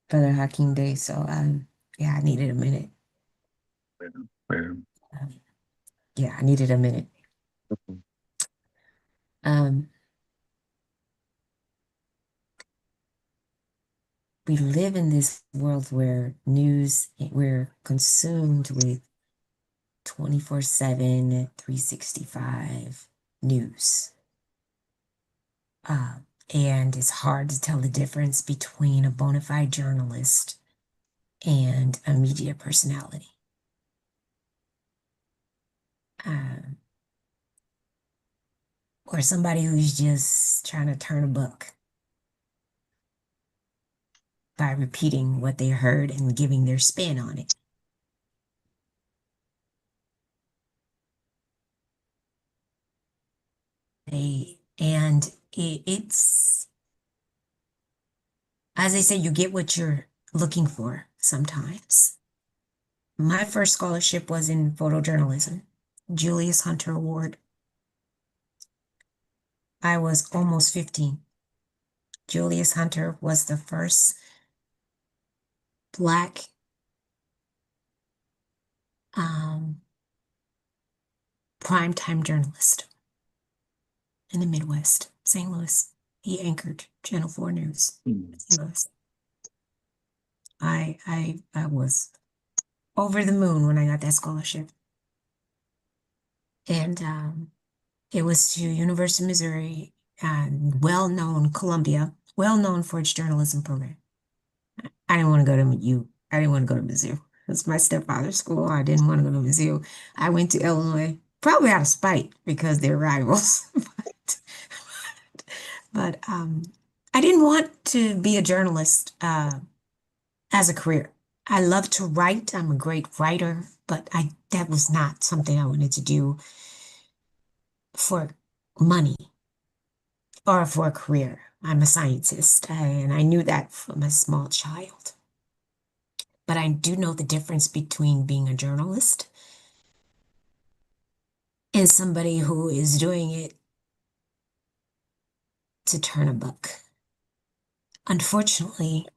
[SPEAKER 3] Brother Hakeem Day. So yeah, I needed a minute.
[SPEAKER 1] Yeah.
[SPEAKER 3] Yeah, I needed a minute. Um, we live in this world where we're consumed with 24/7, 365 news. Uh, and it's hard to tell the difference between a bona fide journalist and a media personality. Um, or somebody who's just trying to turn a buck by repeating what they heard and giving their spin on it. It's, as they say, you get what you're looking for sometimes. My first scholarship was in photojournalism, Julius Hunter Award. I was almost 15. Julius Hunter was the first Black primetime journalist in the Midwest, St. Louis. He anchored Channel 4 News, St. Louis. I was over the moon when I got that scholarship. And it was to University of Missouri, well-known Columbia, well-known for its journalism program. I didn't want to go to U. I didn't want to go to Mizzou. It's my stepfather's school. I didn't want to go to Mizzou. I went to Illinois, probably out of spite because they're rivals. but I didn't want to be a journalist as a career. I love to write. I'm a great writer, but that was not something I wanted to do for money or for a career. I'm a scientist, and I knew that from a small child. But I do know the difference between being a journalist and somebody who is doing it to turn a buck. Unfortunately,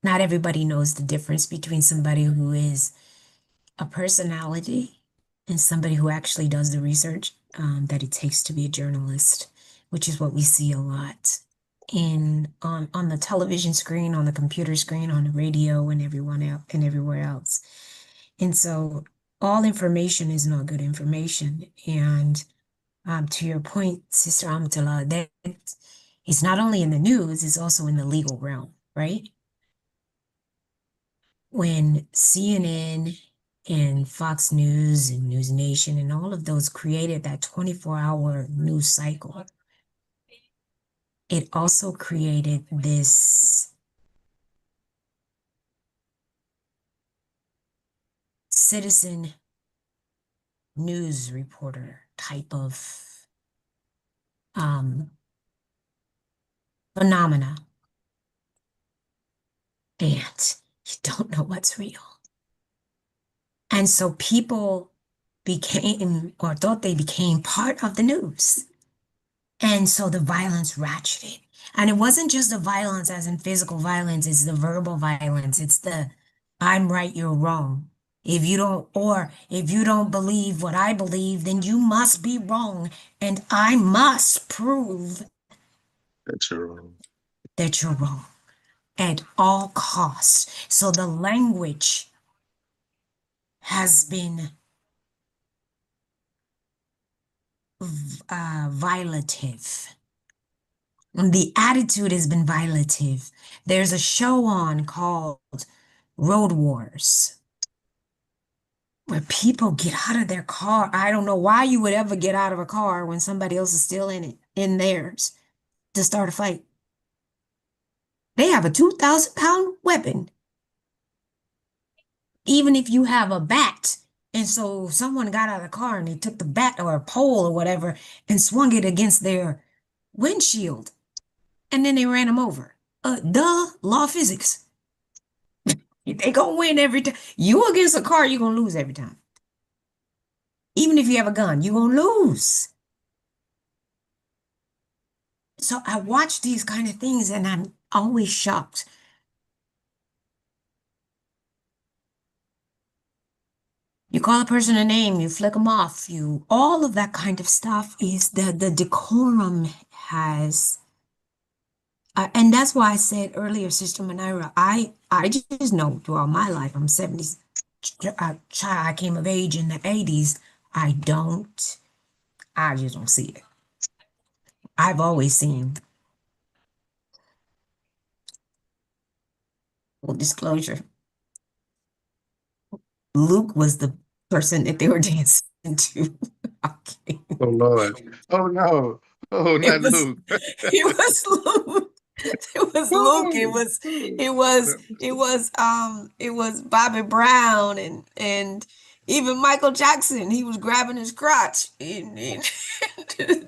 [SPEAKER 3] not everybody knows the difference between somebody who is a personality and somebody who actually does the research that it takes to be a journalist, which is what we see a lot on the television screen, on the computer screen, on the radio, and everywhere else. And so all information is not good information. And to your point, Sister Amatullah, that it's not only in the news, it's also in the legal realm, right? When CNN and Fox News and News Nation and all of those created that 24-hour news cycle, it also created this citizen news reporter type of phenomena. And you don't know what's real. And so people became or thought they became part of the news. And so the violence ratcheted. And it wasn't just the violence as in physical violence, it's the verbal violence. It's the I'm right, you're wrong. If you don't believe what I believe, then you must be wrong. And I must prove
[SPEAKER 1] That's your
[SPEAKER 3] that you're wrong at all costs. So the language has been violative. The attitude has been violative. There's a show on called Road Wars where people get out of their car. I don't know why you would ever get out of a car when somebody else is still in it, in theirs, to start a fight. They have a 2,000-pound weapon even if you have a bat, and so someone got out of the car and they took the bat or a pole or whatever and swung it against their windshield, and then they ran them over. Law of physics. They gonna win every time. You against a car, you're gonna lose every time. Even if you have a gun, you're gonna lose. So I watch these kind of things and I'm always shocked. You call a person a name, you flick them off, all of that kind of stuff is the decorum has. And that's why I said earlier, Sister Manira, I just know throughout my life, I'm 70s, I came of age in the 80s. I just don't see it. I've always seen, full disclosure, Luke was the person that they were dancing to. Okay.
[SPEAKER 1] Oh Lord. Oh no. Oh,
[SPEAKER 3] It
[SPEAKER 1] not
[SPEAKER 3] was,
[SPEAKER 1] Luke.
[SPEAKER 3] it was Luke. It was Luke. It was Bobby Brown and even Michael Jackson. He was grabbing his crotch and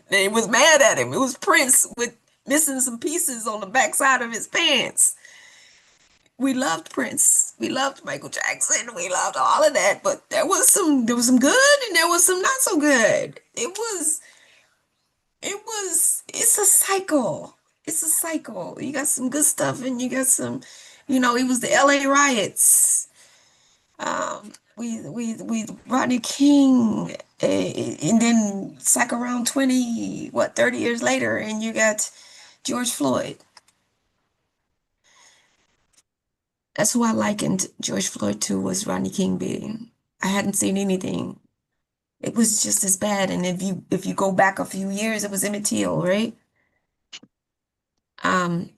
[SPEAKER 3] they was mad at him. It was Prince with missing some pieces on the backside of his pants. We loved Prince. We loved Michael Jackson. We loved all of that. But there was some good and there was some not so good. It's a cycle. It's a cycle. You got some good stuff and you got some, it was the LA riots. We Rodney King, and then it's like around 30 years later, and you got George Floyd. That's who I likened George Floyd to, was Rodney King being. I hadn't seen anything. It was just as bad. And if you go back a few years, it was Emmett Till, right? Um,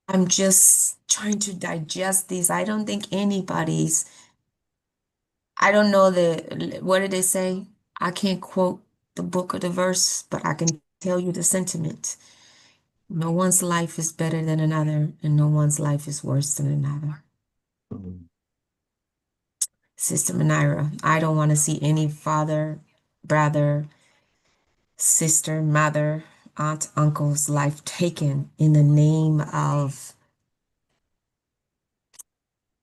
[SPEAKER 3] I'm just trying to digest these. I don't know what did they say? I can't quote the book or the verse, but I can tell you the sentiment. No one's life is better than another, and no one's life is worse than another. Sister Manira, I don't want to see any father, brother, sister, mother, aunt, uncle's life taken in the name of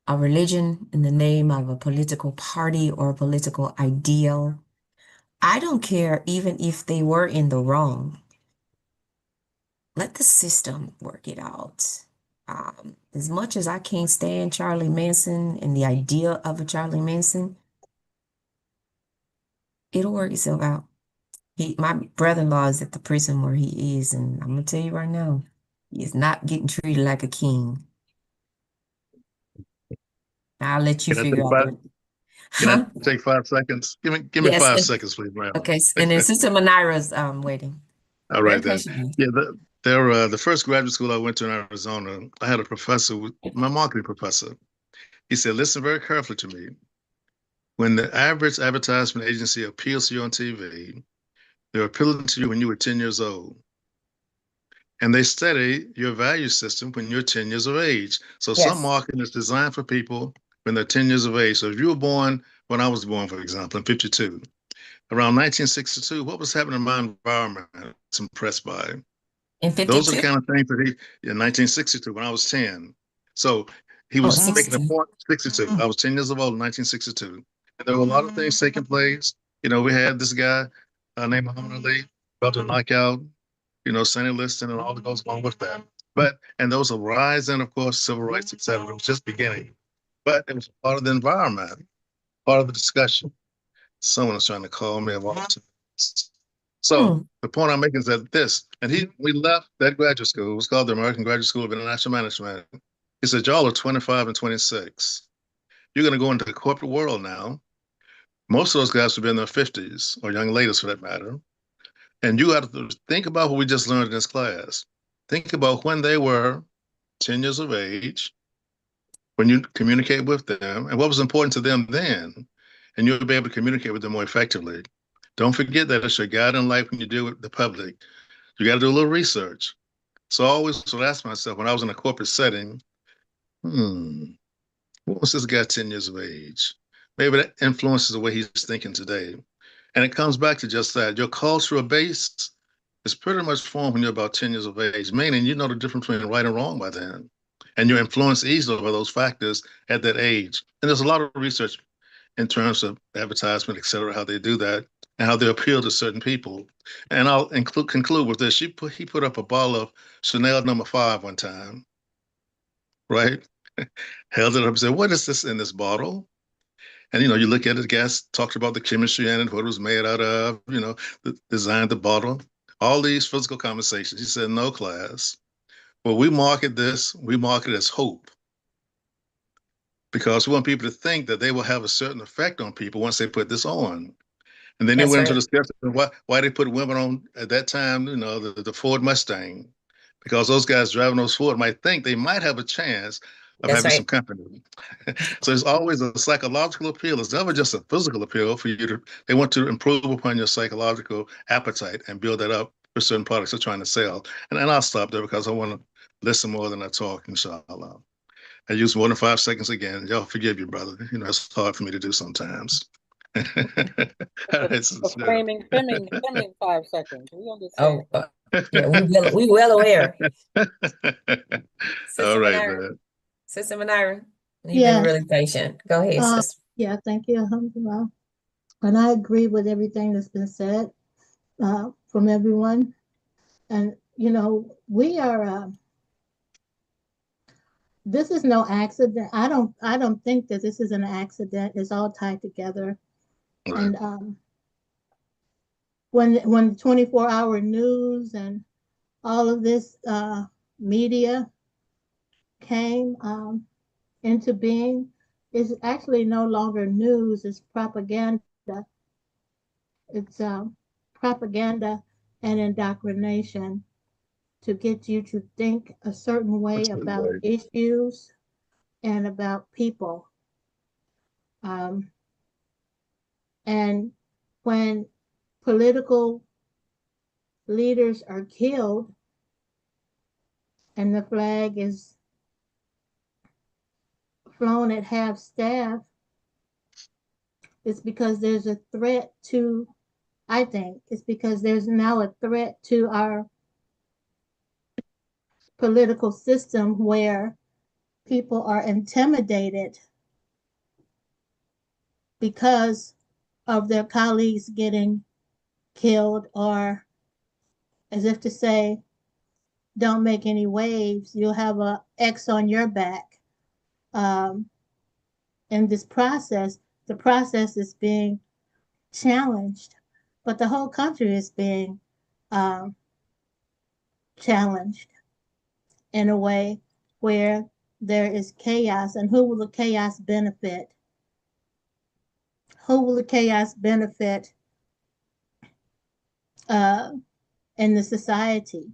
[SPEAKER 3] a religion, in the name of a political party or a political ideal. I don't care even if they were in the wrong. Let the system work it out. As much as I can't stand Charlie Manson and the idea of a Charlie Manson, it'll work itself out. My brother-in-law is at the prison where he is, and I'm gonna tell you right now, he is not getting treated like a king. I'll let you
[SPEAKER 1] Can I
[SPEAKER 3] figure
[SPEAKER 1] take
[SPEAKER 3] out
[SPEAKER 1] five?
[SPEAKER 3] what.
[SPEAKER 1] Can I
[SPEAKER 3] Huh?
[SPEAKER 1] take 5 seconds? Give me
[SPEAKER 3] Yes.
[SPEAKER 1] 5 seconds, please, ma'am.
[SPEAKER 3] Okay. And then Sister Manira's waiting
[SPEAKER 1] All
[SPEAKER 3] very
[SPEAKER 1] right then.
[SPEAKER 3] patiently.
[SPEAKER 1] Yeah, the first graduate school I went to in Arizona, I had a professor, my marketing professor. He said, "Listen very carefully to me. When the average advertisement agency appeals to you on TV, they're appealing to you when you were 10 years old. And they study your value system when you're 10 years of age. So some
[SPEAKER 3] Yes.
[SPEAKER 1] marketing is designed for people when they're 10 years of age. So if you were born when I was born, for example, in 52, around 1962, what was happening in my environment? I was impressed by.
[SPEAKER 3] In
[SPEAKER 1] Those are the
[SPEAKER 3] 52?
[SPEAKER 1] kind of things that in 1962, when I was 10. So he
[SPEAKER 3] Oh,
[SPEAKER 1] was making a
[SPEAKER 3] 62.
[SPEAKER 1] point, 62. I was 10 years old in 1962. And there were a lot of things taking place. We had this guy named Muhammad Ali, about to knock out, Sonny Liston and all that goes along with that. And those are rising, of course, civil rights, et cetera. It was just beginning. But it was part of the environment, part of the discussion. Someone is trying to call me about it. So
[SPEAKER 3] Hmm.
[SPEAKER 1] the point I'm making is that we left that graduate school. It was called the American Graduate School of International Management. He said, y'all are 25 and 26. You're going to go into the corporate world now. Most of those guys will be in their 50s, or young ladies for that matter. And you got to think about what we just learned in this class. Think about when they were 10 years of age, when you communicate with them, and what was important to them then. And you'll be able to communicate with them more effectively. Don't forget that it's your guide in life when you deal with the public. You got to do a little research. So I always would ask myself when I was in a corporate setting, What was this guy 10 years of age? Maybe that influences the way he's thinking today. And it comes back to just that. Your cultural base is pretty much formed when you're about 10 years of age, meaning you know the difference between right and wrong by then. And you're influenced easily by those factors at that age. And there's a lot of research in terms of advertisement, et cetera, how they do that and how they appeal to certain people. And I'll conclude with this. He put up a bottle of Chanel number 5 one time, right? Held it up and said, "What is this in this bottle?" And you look at it, the gas talked about the chemistry in it, what it was made out of, designed the bottle, all these physical conversations. He said, "No, class. Well, we market it as hope because we want people to think that they will have a certain effect on people once they put this on." And then he
[SPEAKER 3] That's
[SPEAKER 1] went into
[SPEAKER 3] right.
[SPEAKER 1] the steps of why they put women on at that time, the Ford Mustang, because those guys driving those Ford might think they might have a chance of
[SPEAKER 3] That's
[SPEAKER 1] having some
[SPEAKER 3] right.
[SPEAKER 1] company. So it's always a psychological appeal. It's never just a physical appeal for you to, they want to improve upon your psychological appetite and build that up for certain products they're trying to sell. And I'll stop there because I want to listen more than I talk, inshallah. I use more than 5 seconds again. Y'all forgive you, brother. It's hard for me to do sometimes. All right,
[SPEAKER 5] For
[SPEAKER 1] sincere.
[SPEAKER 5] framing 5 seconds. We understand.
[SPEAKER 3] Oh, yeah, we well aware.
[SPEAKER 1] All
[SPEAKER 3] Sister
[SPEAKER 1] right,
[SPEAKER 3] Manira,
[SPEAKER 1] man.
[SPEAKER 3] Sister Manira, you've been
[SPEAKER 4] Yes,
[SPEAKER 3] really patient. Go ahead, sister.
[SPEAKER 4] yeah, thank you, alhamdulillah. And I agree with everything that's been said from everyone. And, we are, this is no accident. I don't think that this is an accident. It's all tied together.
[SPEAKER 1] All right.
[SPEAKER 4] And when the 24-hour news and all of this media came into being, it's actually no longer news, it's propaganda. It's propaganda and indoctrination to get you to think a certain way
[SPEAKER 1] That's good,
[SPEAKER 4] about
[SPEAKER 1] right.
[SPEAKER 4] issues and about people. Um, and when political leaders are killed and the flag is flown at half staff, it's because there's a threat to, I think, it's because there's now a threat to our political system where people are intimidated because of their colleagues getting killed, or as if to say, don't make any waves, you'll have a X on your back. In this process, the process is being challenged, but the whole country is being um, challenged in a way where there is chaos. And who will the chaos benefit? Who will the chaos benefit uh, in the society?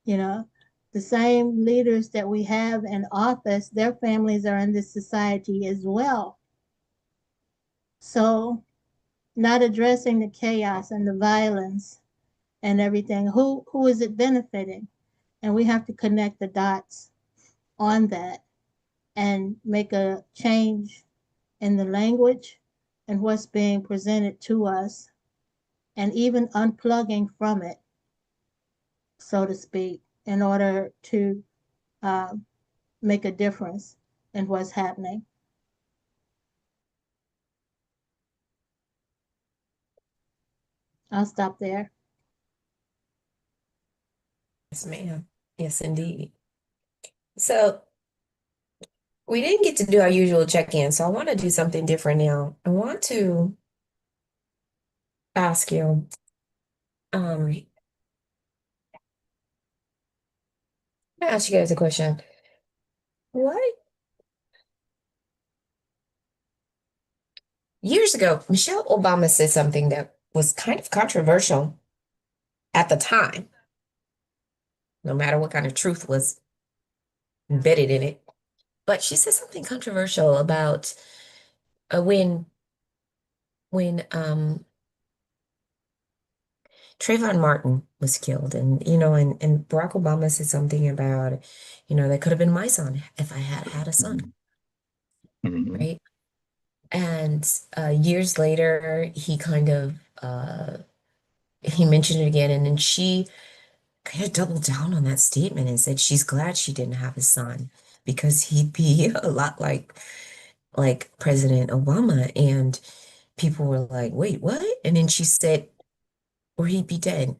[SPEAKER 4] You know, the same leaders that we have in office, their families are in this society as well. So, not addressing the chaos and the violence and everything, who is it benefiting? And we have to connect the dots on that and make a change in the language and what's being presented to us, and even unplugging from it, so to speak, in order to uh, make a difference in what's happening. I'll stop there.
[SPEAKER 3] Yes, ma'am. Yes, indeed. So we didn't get to do our usual check-in, so I want to do something different now. I want to ask you, I ask you guys a question. What years ago, Michelle Obama said something that was kind of controversial at the time, no matter what kind of truth was embedded in it. But she said something controversial about when Trayvon Martin was killed, and Barack Obama said something about, that could have been my son if I had had a son.
[SPEAKER 1] Mhm.
[SPEAKER 3] right? And years later, he kind of he mentioned it again, and then she kind of doubled down on that statement and said she's glad she didn't have a son because he'd be a lot like President Obama. And people were like, wait, what? And then she said, or he'd be dead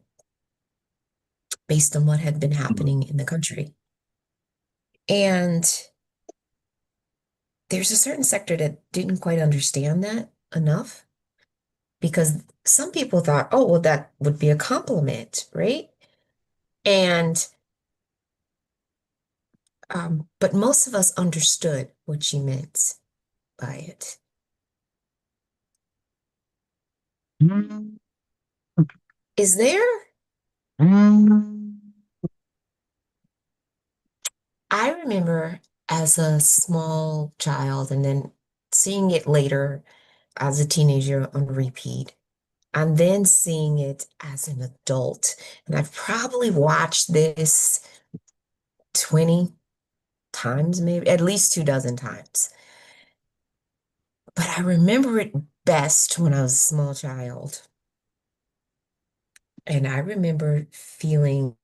[SPEAKER 3] based on what had been
[SPEAKER 1] Mhm.
[SPEAKER 3] happening in the country. And there's a certain sector that didn't quite understand that enough because some people thought, oh, well, that would be a compliment, right? And but most of us understood what she meant by it. Is there? I remember as a small child and then seeing it later as a teenager on repeat, and then seeing it as an adult. And I've probably watched this 20 times, maybe at least 2 dozen times. But I remember it best when I was a small child. And I remember feeling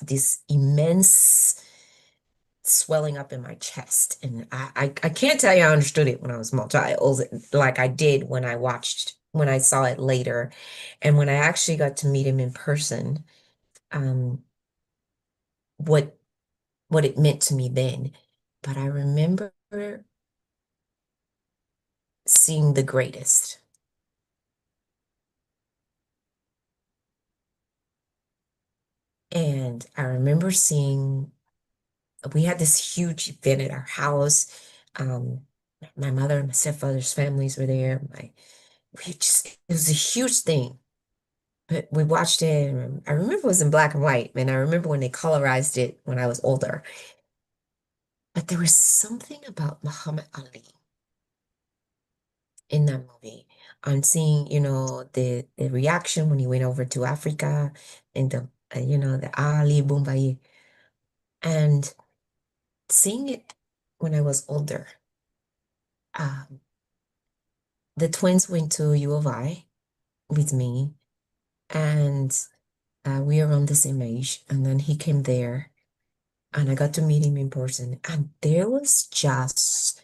[SPEAKER 3] this immense swelling up in my chest. And I can't tell you I understood it when I was a small child, like I did when I saw it later. And when I actually got to meet him in person, um, what what it meant to me then. But I remember seeing the greatest. And I remember seeing, we had this huge event at our house. Um, my mother and my stepfather's families were there. It was a huge thing. But we watched it, and I remember it was in black and white, and I remember when they colorized it when I was older. But there was something about Muhammad Ali in that movie. On seeing, the reaction when he went over to Africa and the Ali Boumbaye, and seeing it when I was older. Um, the twins went to U of I with me, and we are around the same age. And then he came there, and I got to meet him in person. And there was just,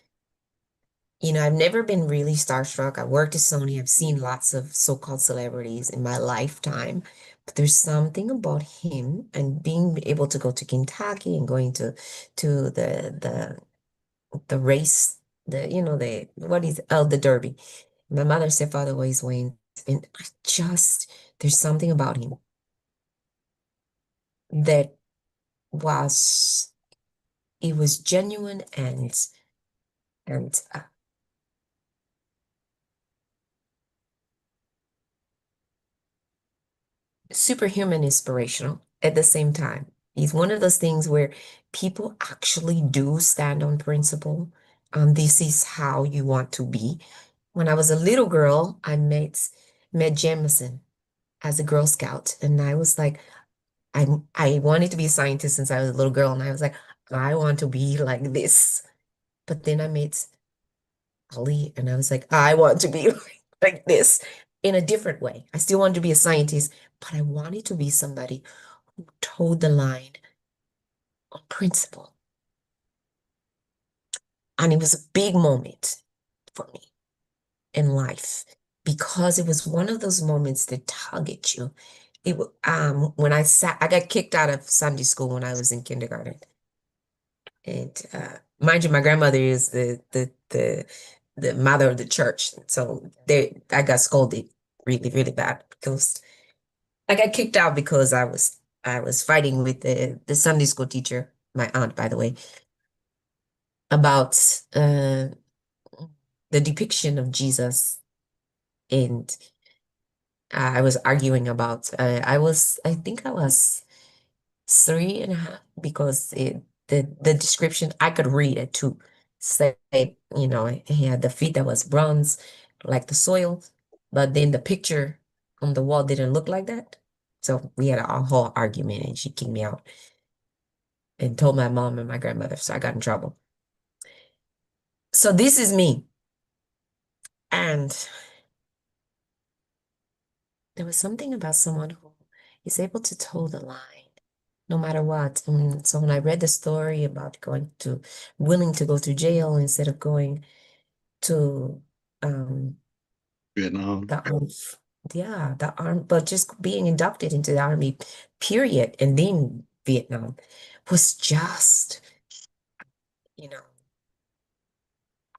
[SPEAKER 3] I've never been really starstruck. I worked at Sony. I've seen lots of so-called celebrities in my lifetime, but there's something about him and being able to go to Kentucky and going to the race, the what is the Derby. My mother and stepfather always went, and there's something about him that was it was genuine and superhuman inspirational at the same time. He's one of those things where people actually do stand on principle. This is how you want to be. When I was a little girl, I met Jameson as a Girl Scout, and I was like, I wanted to be a scientist since I was a little girl, and I was like, I want to be like this. But then I met Ali, and I was like, I want to be like this in a different way. I still wanted to be a scientist, but I wanted to be somebody who towed the line on principle. And it was a big moment for me in life because it was one of those moments that tug at you. When I got kicked out of Sunday school when I was in kindergarten. And mind you, my grandmother is the mother of the church. So I got scolded really, really bad because I got kicked out because I was fighting with the Sunday school teacher, my aunt, by the way, about the depiction of Jesus. And I was arguing about, I think I was 3.5 because the description, I could read it too. Say, he had the feet that was bronze, like the soil, but then the picture on the wall didn't look like that. So we had a whole argument and she kicked me out and told my mom and my grandmother, so I got in trouble. So this is me. And there was something about someone who is able to toe the line no matter what. And so when I read the story about willing to go to jail instead of going to
[SPEAKER 1] Vietnam.
[SPEAKER 3] the but just being inducted into the army, period, and then Vietnam was just, you know,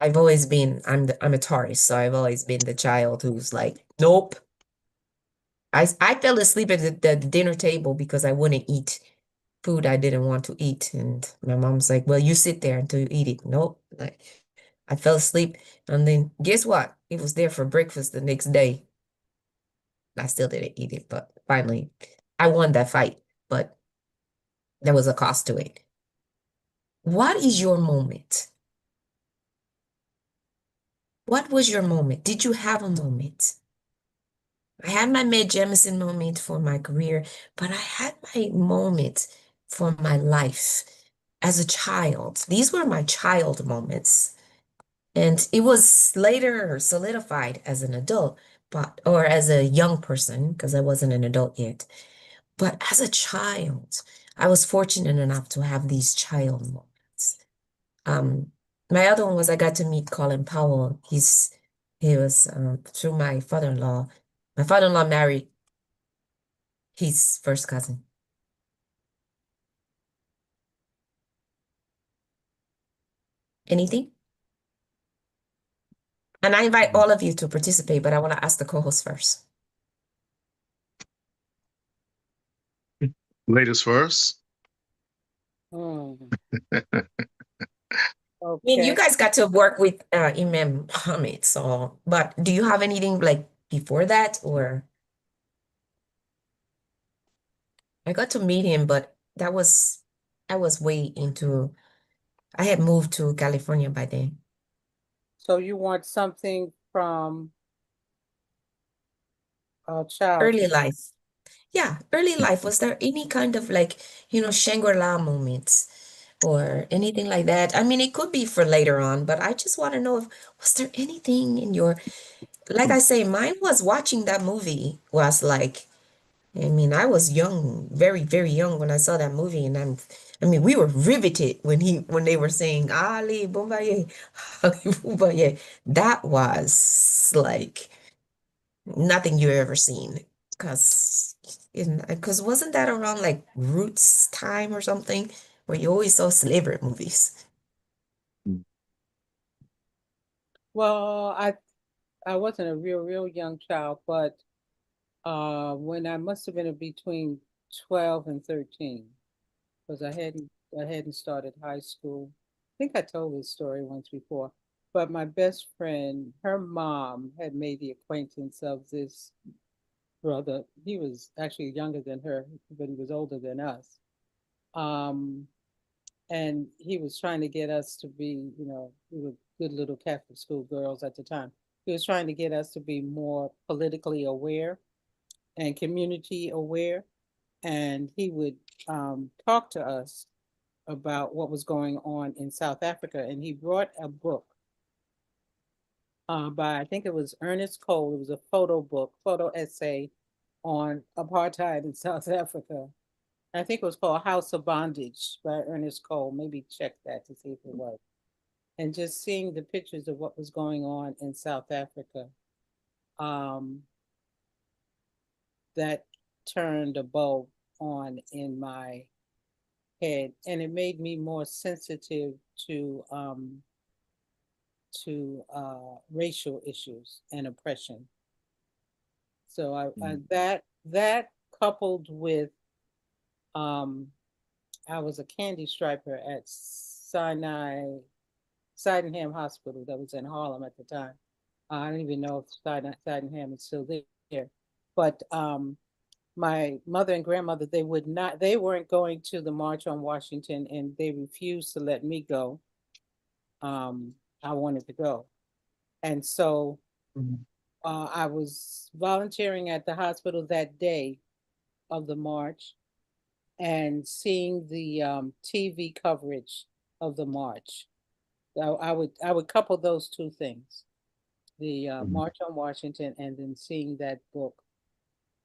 [SPEAKER 3] I'm a Taurus, so I've always been the child who's like, nope. I fell asleep at the dinner table because I wouldn't eat food I didn't want to eat. And my mom's like, well, you sit there until you eat it. Nope. Like, I fell asleep. And then guess what? It was there for breakfast the next day. I still didn't eat it, but finally I won that fight. But there was a cost to it. What is your moment? What was your moment? Did you have a moment? I had my Mae Jemison moment for my career, but I had my moment for my life as a child. These were my child moments. And it was later solidified as an adult, or as a young person, because I wasn't an adult yet. But as a child, I was fortunate enough to have these child moments. Um, my other one was I got to meet Colin Powell. He was through my father-in-law. My father-in-law married his first cousin. Anything? And I invite all of you to participate, but I want to ask the co-host first.
[SPEAKER 1] Ladies first.
[SPEAKER 5] Hmm,
[SPEAKER 3] I mean, you
[SPEAKER 5] okay.
[SPEAKER 3] guys got to work with Imam Hamid, so, but do you have anything like before that, or? I got to meet him, but I was way into, I had moved to California by then.
[SPEAKER 5] So you want something from
[SPEAKER 3] Early
[SPEAKER 5] childhood?
[SPEAKER 3] life. Yeah, early life. Was there any kind of like, Shangri-La moments or anything like that? I mean, it could be for later on, but I just want to know if was there anything in like I say, mine was watching that movie was like, I mean, I was young, very, very young when I saw that movie, and I mean, we were riveted when they were saying Ali Bombaye, Ali Bombaye. That was like nothing you ever seen, because wasn't that around like Roots time or something, where you always saw slavery movies?
[SPEAKER 5] Well, I wasn't a real young child, but when I must have been between 12 and 13, because I hadn't started high school. I think I told this story once before, but my best friend, her mom had made the acquaintance of this brother. He was actually younger than her, but he was older than us. Um, and he was trying to get us to be, we were good little Catholic school girls at the time. He was trying to get us to be more politically aware and community aware. And he would talk to us about what was going on in South Africa. And he brought a book by, I think it was Ernest Cole. It was a photo essay on apartheid in South Africa. I think it was called House of Bondage by Ernest Cole. Maybe check that to see if it was. And just seeing the pictures of what was going on in South Africa, um, that turned a bulb on in my head, and it made me more sensitive to racial issues and oppression. So that coupled with um, I was a candy striper at Sydenham Hospital that was in Harlem at the time. I don't even know if Sydenham is still there, but my mother and grandmother, they weren't going to the March on Washington, and they refused to let me go. I wanted to go, and so
[SPEAKER 3] Mhm.
[SPEAKER 5] I was volunteering at the hospital that day of the march and seeing the TV coverage of the march. I would couple those two things. The
[SPEAKER 1] Mhm.
[SPEAKER 5] March on Washington, and then seeing that book,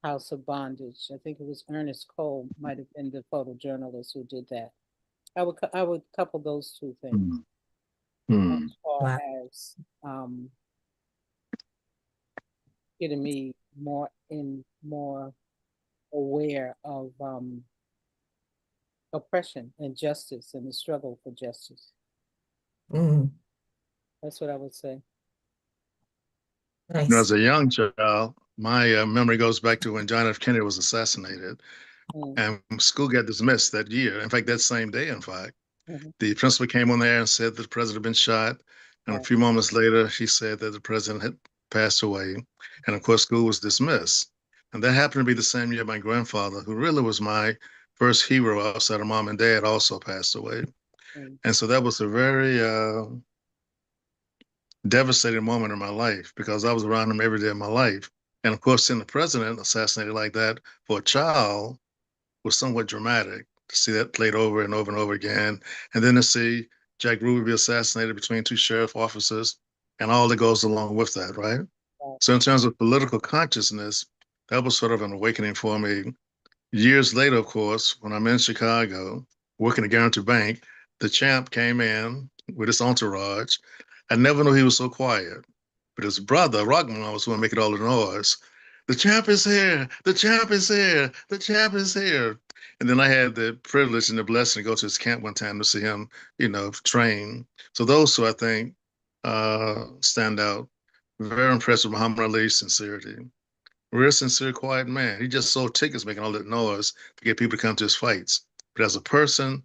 [SPEAKER 5] House of Bondage. I think it was Ernest Cole, might have been the photojournalist who did that. I would couple those two things
[SPEAKER 1] Mhm. Mhm.
[SPEAKER 5] as far
[SPEAKER 3] Wow.
[SPEAKER 5] as um, getting me more aware of oppression and justice and the struggle for justice.
[SPEAKER 3] Mm,
[SPEAKER 5] That's what I would say.
[SPEAKER 1] You know,
[SPEAKER 3] nice.
[SPEAKER 1] as a young child, my memory goes back to when John F. Kennedy was assassinated,
[SPEAKER 5] Mm,
[SPEAKER 1] and school got dismissed that year. In fact, that same day, in fact,
[SPEAKER 5] mhm,
[SPEAKER 1] the principal came on there and said that the president had been shot. And a
[SPEAKER 5] right,
[SPEAKER 1] few moments later, she said that the president had passed away. And of course, school was dismissed. And that happened to be the same year my grandfather, who really was my first hero outside of mom and dad, also passed away.
[SPEAKER 5] mm,
[SPEAKER 1] And so that was a very devastating moment in my life because I was around him every day of my life. And of course, seeing the president assassinated like that for a child was somewhat dramatic to see that played over and over and over again. And then to see Jack Ruby be assassinated between two sheriff officers and all that goes along with that, right?
[SPEAKER 5] right,
[SPEAKER 1] So, in terms of political consciousness, that was sort of an awakening for me. Years later, of course, when I'm in Chicago working at Guaranty Bank, the champ came in with his entourage. I never knew he was so quiet. But his brother, Rockman, was the one making all the noise. The champ is here. The champ is here. The champ is here. And then I had the privilege and the blessing to go to his camp one time to see him, train. So those two, I think, stand out. Very impressed with Muhammad Ali's sincerity. Real sincere, quiet man. He just sold tickets, making all that noise to get people to come to his fights. But as a person,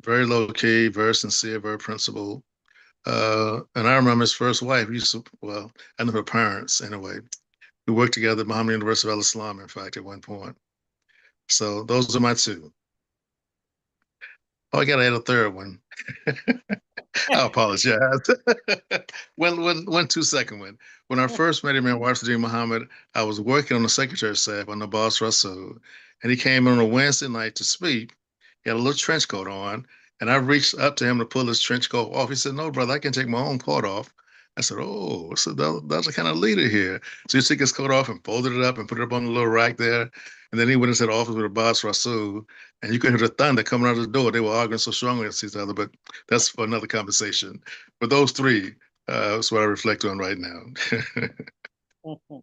[SPEAKER 1] very low key, very sincere, very principled. And I remember his first wife. He used to, well, I knew her parents anyway. We worked together at Muhammad University of Al Islam, in fact, at one point. So those are my two. Oh, I got to add a third one. I apologize. One 2 second one. When I first met him in Washington, Muhammad, I was working on the secretary staff on the boss Rasul, and he came on a Wednesday night to speak. He had a little trench coat on, and I reached up to him to pull his trench coat off. He said, "No, brother, I can take my own coat off." I said, "Oh, so that's the kind of leader here." So he took his coat off and folded it up and put it up on the little rack there. And then he went into the office with the boss Rasul, and you could hear the thunder coming out of the door. They were arguing so strongly against each other, but that's for another conversation. But those three is what I reflect on right now.
[SPEAKER 5] mhm.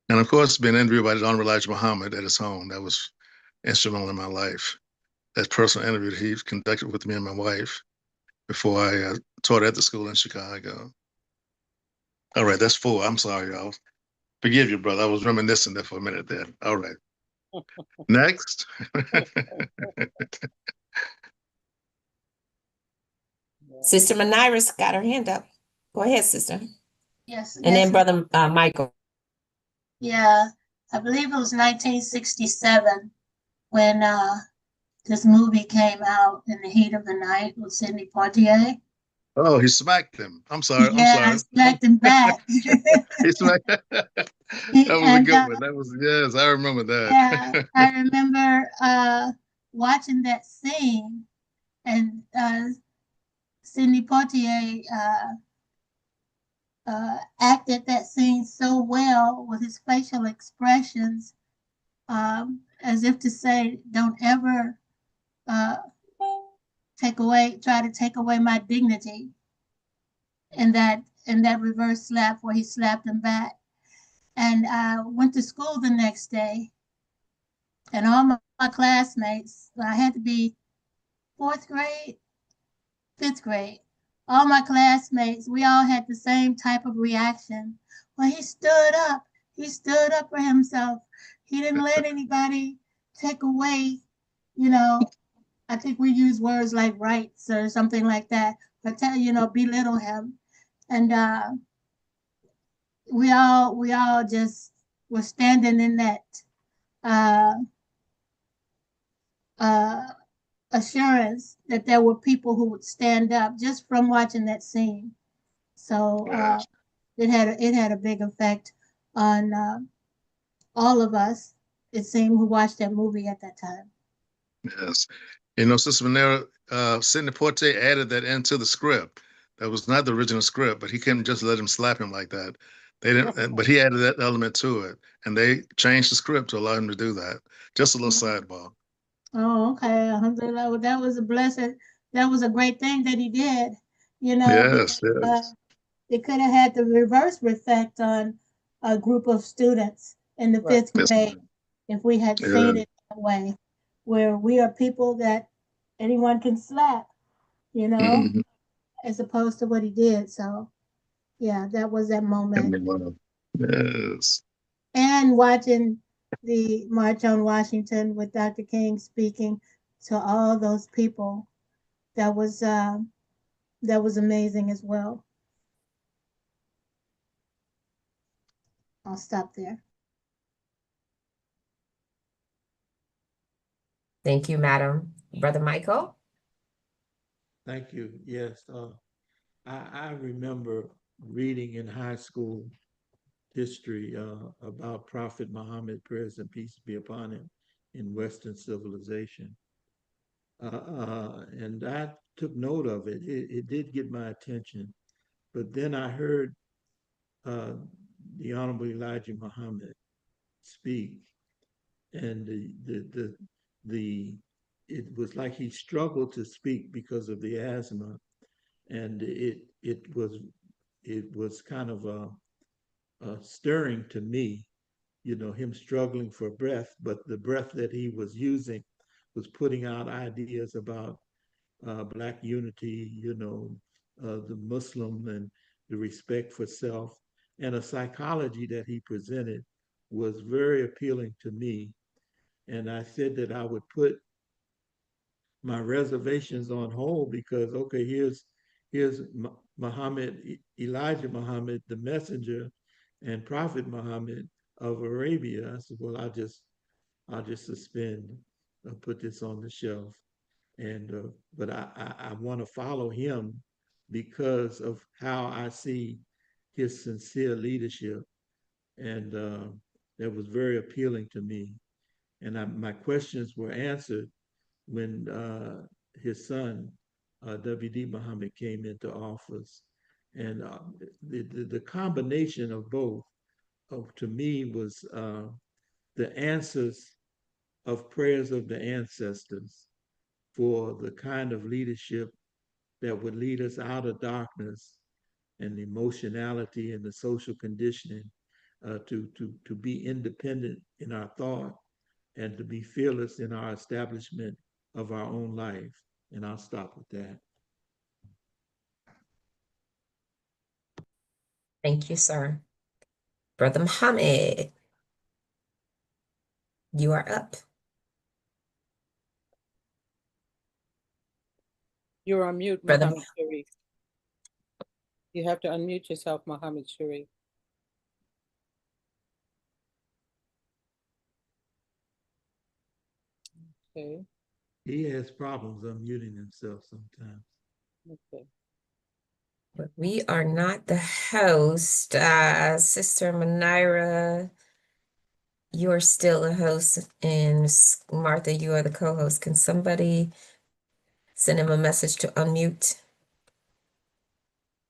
[SPEAKER 1] And of course, being interviewed by Honorable Elijah Muhammad at his home, that was instrumental in my life. That personal interview that he conducted with me and my wife before I taught at the school in Chicago. All right, that's four. I'm sorry, y'all. Forgive you, brother. I was reminiscing there for a minute there. All right. Next.
[SPEAKER 5] Yeah.
[SPEAKER 3] Sister Manira's got her hand up. Go ahead, sister.
[SPEAKER 4] Yes,
[SPEAKER 3] And then
[SPEAKER 4] next,
[SPEAKER 3] Brother Michael.
[SPEAKER 4] yeah, I believe it was 1967 when this movie came out, In the Heat of the Night, with Sidney Poitier.
[SPEAKER 1] Oh, he smacked him. I'm sorry. I'm
[SPEAKER 4] Yeah, I
[SPEAKER 1] sorry.
[SPEAKER 4] smacked him back.
[SPEAKER 1] He smacked. That was a
[SPEAKER 4] And
[SPEAKER 1] good one. That was, yes, I remember
[SPEAKER 4] yeah,
[SPEAKER 1] that.
[SPEAKER 4] I remember watching that scene, and Sidney Poitier acted that scene so well with his facial expressions, as if to say, "Don't ever uh, try to take away my dignity." In that reverse slap where he slapped him back, and I went to school the next day, and all my classmates, I had to be fourth grade, fifth grade. All my classmates, we all had the same type of reaction. Well, he stood up. He stood up for himself. He didn't let anybody take away, you know, I think we use words like rights or something like that, but belittle him. And we all just were standing in that uh, uh, assurance that there were people who would stand up just from watching that scene. So
[SPEAKER 1] Yes.
[SPEAKER 4] it had a big effect on all of us. it seemed, who watched that movie at that time.
[SPEAKER 1] Yes. You know, Sister Manera, Sidney Poitier added that into the script. That was not the original script, but he couldn't just let him slap him like that. They didn't, but he added that element to it, and they changed the script to allow him to do that. Just a little sidebar.
[SPEAKER 4] Oh, okay. Alhamdulillah. Well, that was a blessing. That was a great thing that he did, you know,
[SPEAKER 1] Yes,
[SPEAKER 4] because
[SPEAKER 1] yes.
[SPEAKER 4] it could have had the reverse effect on a group of students in the
[SPEAKER 5] Right.
[SPEAKER 4] fifth
[SPEAKER 1] Yes,
[SPEAKER 4] grade if we had
[SPEAKER 1] yeah.
[SPEAKER 4] seen it that way, where we are people that anyone can slap, you know,
[SPEAKER 1] Mhm.
[SPEAKER 4] as opposed to what he did. So, yeah, that was that moment.
[SPEAKER 1] Yes.
[SPEAKER 4] And watching the March on Washington with Dr. King speaking to all those people, that was uh, that was amazing as well. I'll stop there.
[SPEAKER 3] Thank you, Madam. Brother Michael?
[SPEAKER 6] Thank you. Yes, I remember reading in high school history about Prophet Muhammad, praise and peace be upon him, in Western civilization. And I took note of it. It did get my attention. But then I heard uh, the Honorable Elijah Muhammad speak, and the it was like he struggled to speak because of the asthma, and it was kind of stirring to me, him struggling for breath, but the breath that he was using was putting out ideas about Black unity, the Muslim and the respect for self, and a psychology that he presented was very appealing to me. And I said that I would put my reservations on hold because, okay, here's Muhammad, Elijah Muhammad, the messenger, and Prophet Muhammad of Arabia. I said, well, I'll just suspend, put this on the shelf, and but I want to follow him because of how I see his sincere leadership, and that was very appealing to me. And my questions were answered when his son, W.D. Muhammad, came into office. And the combination of both, to me, was the answers of prayers of the ancestors for the kind of leadership that would lead us out of darkness and the emotionality and the social conditioning, to be independent in our thought and to be fearless in our establishment of our own life. And I'll stop with that.
[SPEAKER 3] Thank you, sir. Brother Muhammad, you are up.
[SPEAKER 5] You're on mute,
[SPEAKER 3] Brother,
[SPEAKER 5] Muhammad Sharif. You have to unmute yourself, Muhammad Sharif. Okay,
[SPEAKER 6] He has problems unmuting himself sometimes.
[SPEAKER 5] okay.
[SPEAKER 3] but we are not the host. Sister Manira, you are still a host, and Martha, you are the co-host. Can somebody send him a message to unmute?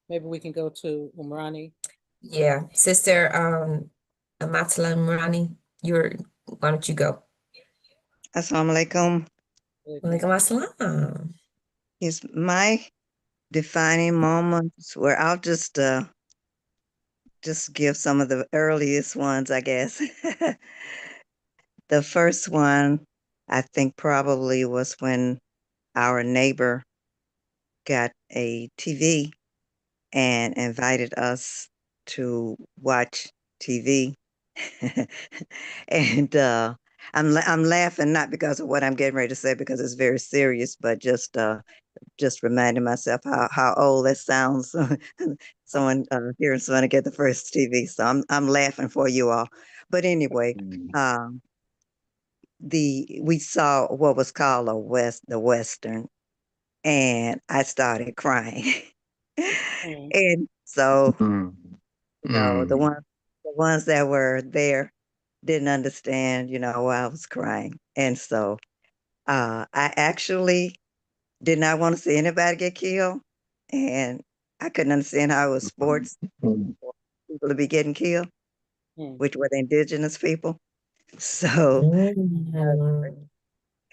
[SPEAKER 5] Maybe we can go to Umrani.
[SPEAKER 3] Yeah, Sister Amatullah Alaji-Sabrie, why don't you go?
[SPEAKER 7] Assalamu alaikum.
[SPEAKER 3] Walaikum assalam.
[SPEAKER 7] Is my defining moments where I'll just give some of the earliest ones, I guess. The first one I think probably was when our neighbor got a TV and invited us to watch TV. And I'm laughing not because of what I'm getting ready to say because it's very serious, but just reminding myself how old that sounds. Someone hearing someone get the first TV, so I'm laughing for you all. But anyway, um, we saw what was called the Western, and I started crying.
[SPEAKER 5] Mm.
[SPEAKER 7] And so
[SPEAKER 1] Mm.
[SPEAKER 7] the
[SPEAKER 1] Mm.
[SPEAKER 7] ones that were there, didn't understand, why I was crying. And so I actually did not want to see anybody get killed. And I couldn't understand how it was sports
[SPEAKER 1] Mhm.
[SPEAKER 7] for people to be getting killed,
[SPEAKER 5] Hmm.
[SPEAKER 7] which were the indigenous people. So,
[SPEAKER 3] Mm.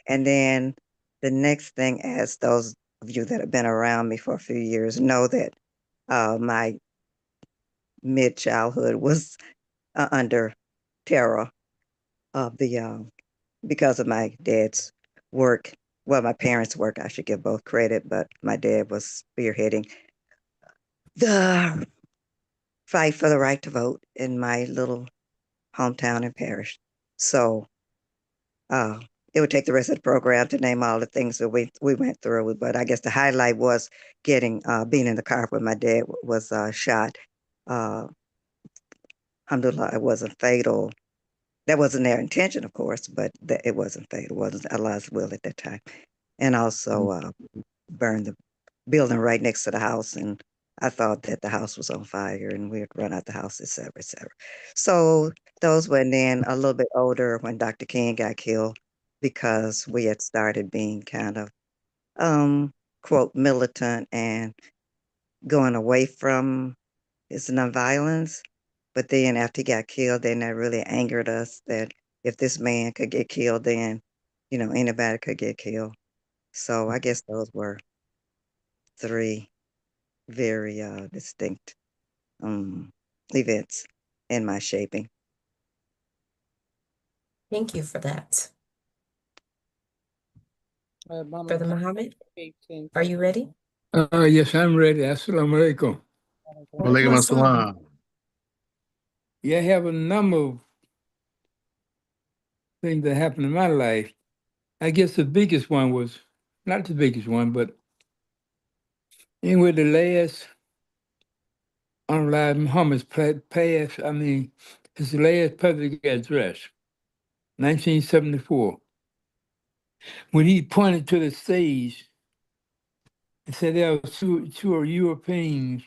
[SPEAKER 7] and then the next thing, as those of you that have been around me for a few years know that my mid childhood was under terror of the because of my dad's work. Well, my parents' work, I should give both credit, but my dad was spearheading the fight for the right to vote in my little hometown and parish. So uh, it would take the rest of the program to name all the things that we went through. But I guess the highlight was getting being in the car when my dad was shot. Uh, Alhamdulillah, it wasn't fatal. That wasn't their intention, of course, but it wasn't fatal. It wasn't Allah's will at that time. And also burned the building right next to the house. And I thought that the house was on fire and we had run out the house, et cetera, et cetera. So those were then a little bit older when Dr. King got killed because we had started being kind of, quote, militant and going away from his nonviolence. But then after he got killed, then that really angered us that if this man could get killed, then, anybody could get killed. So I guess those were three very distinct events in my shaping.
[SPEAKER 3] Thank you for that.
[SPEAKER 5] Mama
[SPEAKER 3] Brother Muhammad,
[SPEAKER 5] Khan,
[SPEAKER 3] are you ready?
[SPEAKER 8] Yes, I'm ready. Assalamu alaikum.
[SPEAKER 1] Walaikum assalam.
[SPEAKER 8] Yeah, I have a number of things that happened in my life. I guess the biggest one was, not the biggest one, but anyway, the last Honorable Muhammad's passed, his last public address, 1974, when he pointed to the stage and said there were two Europeans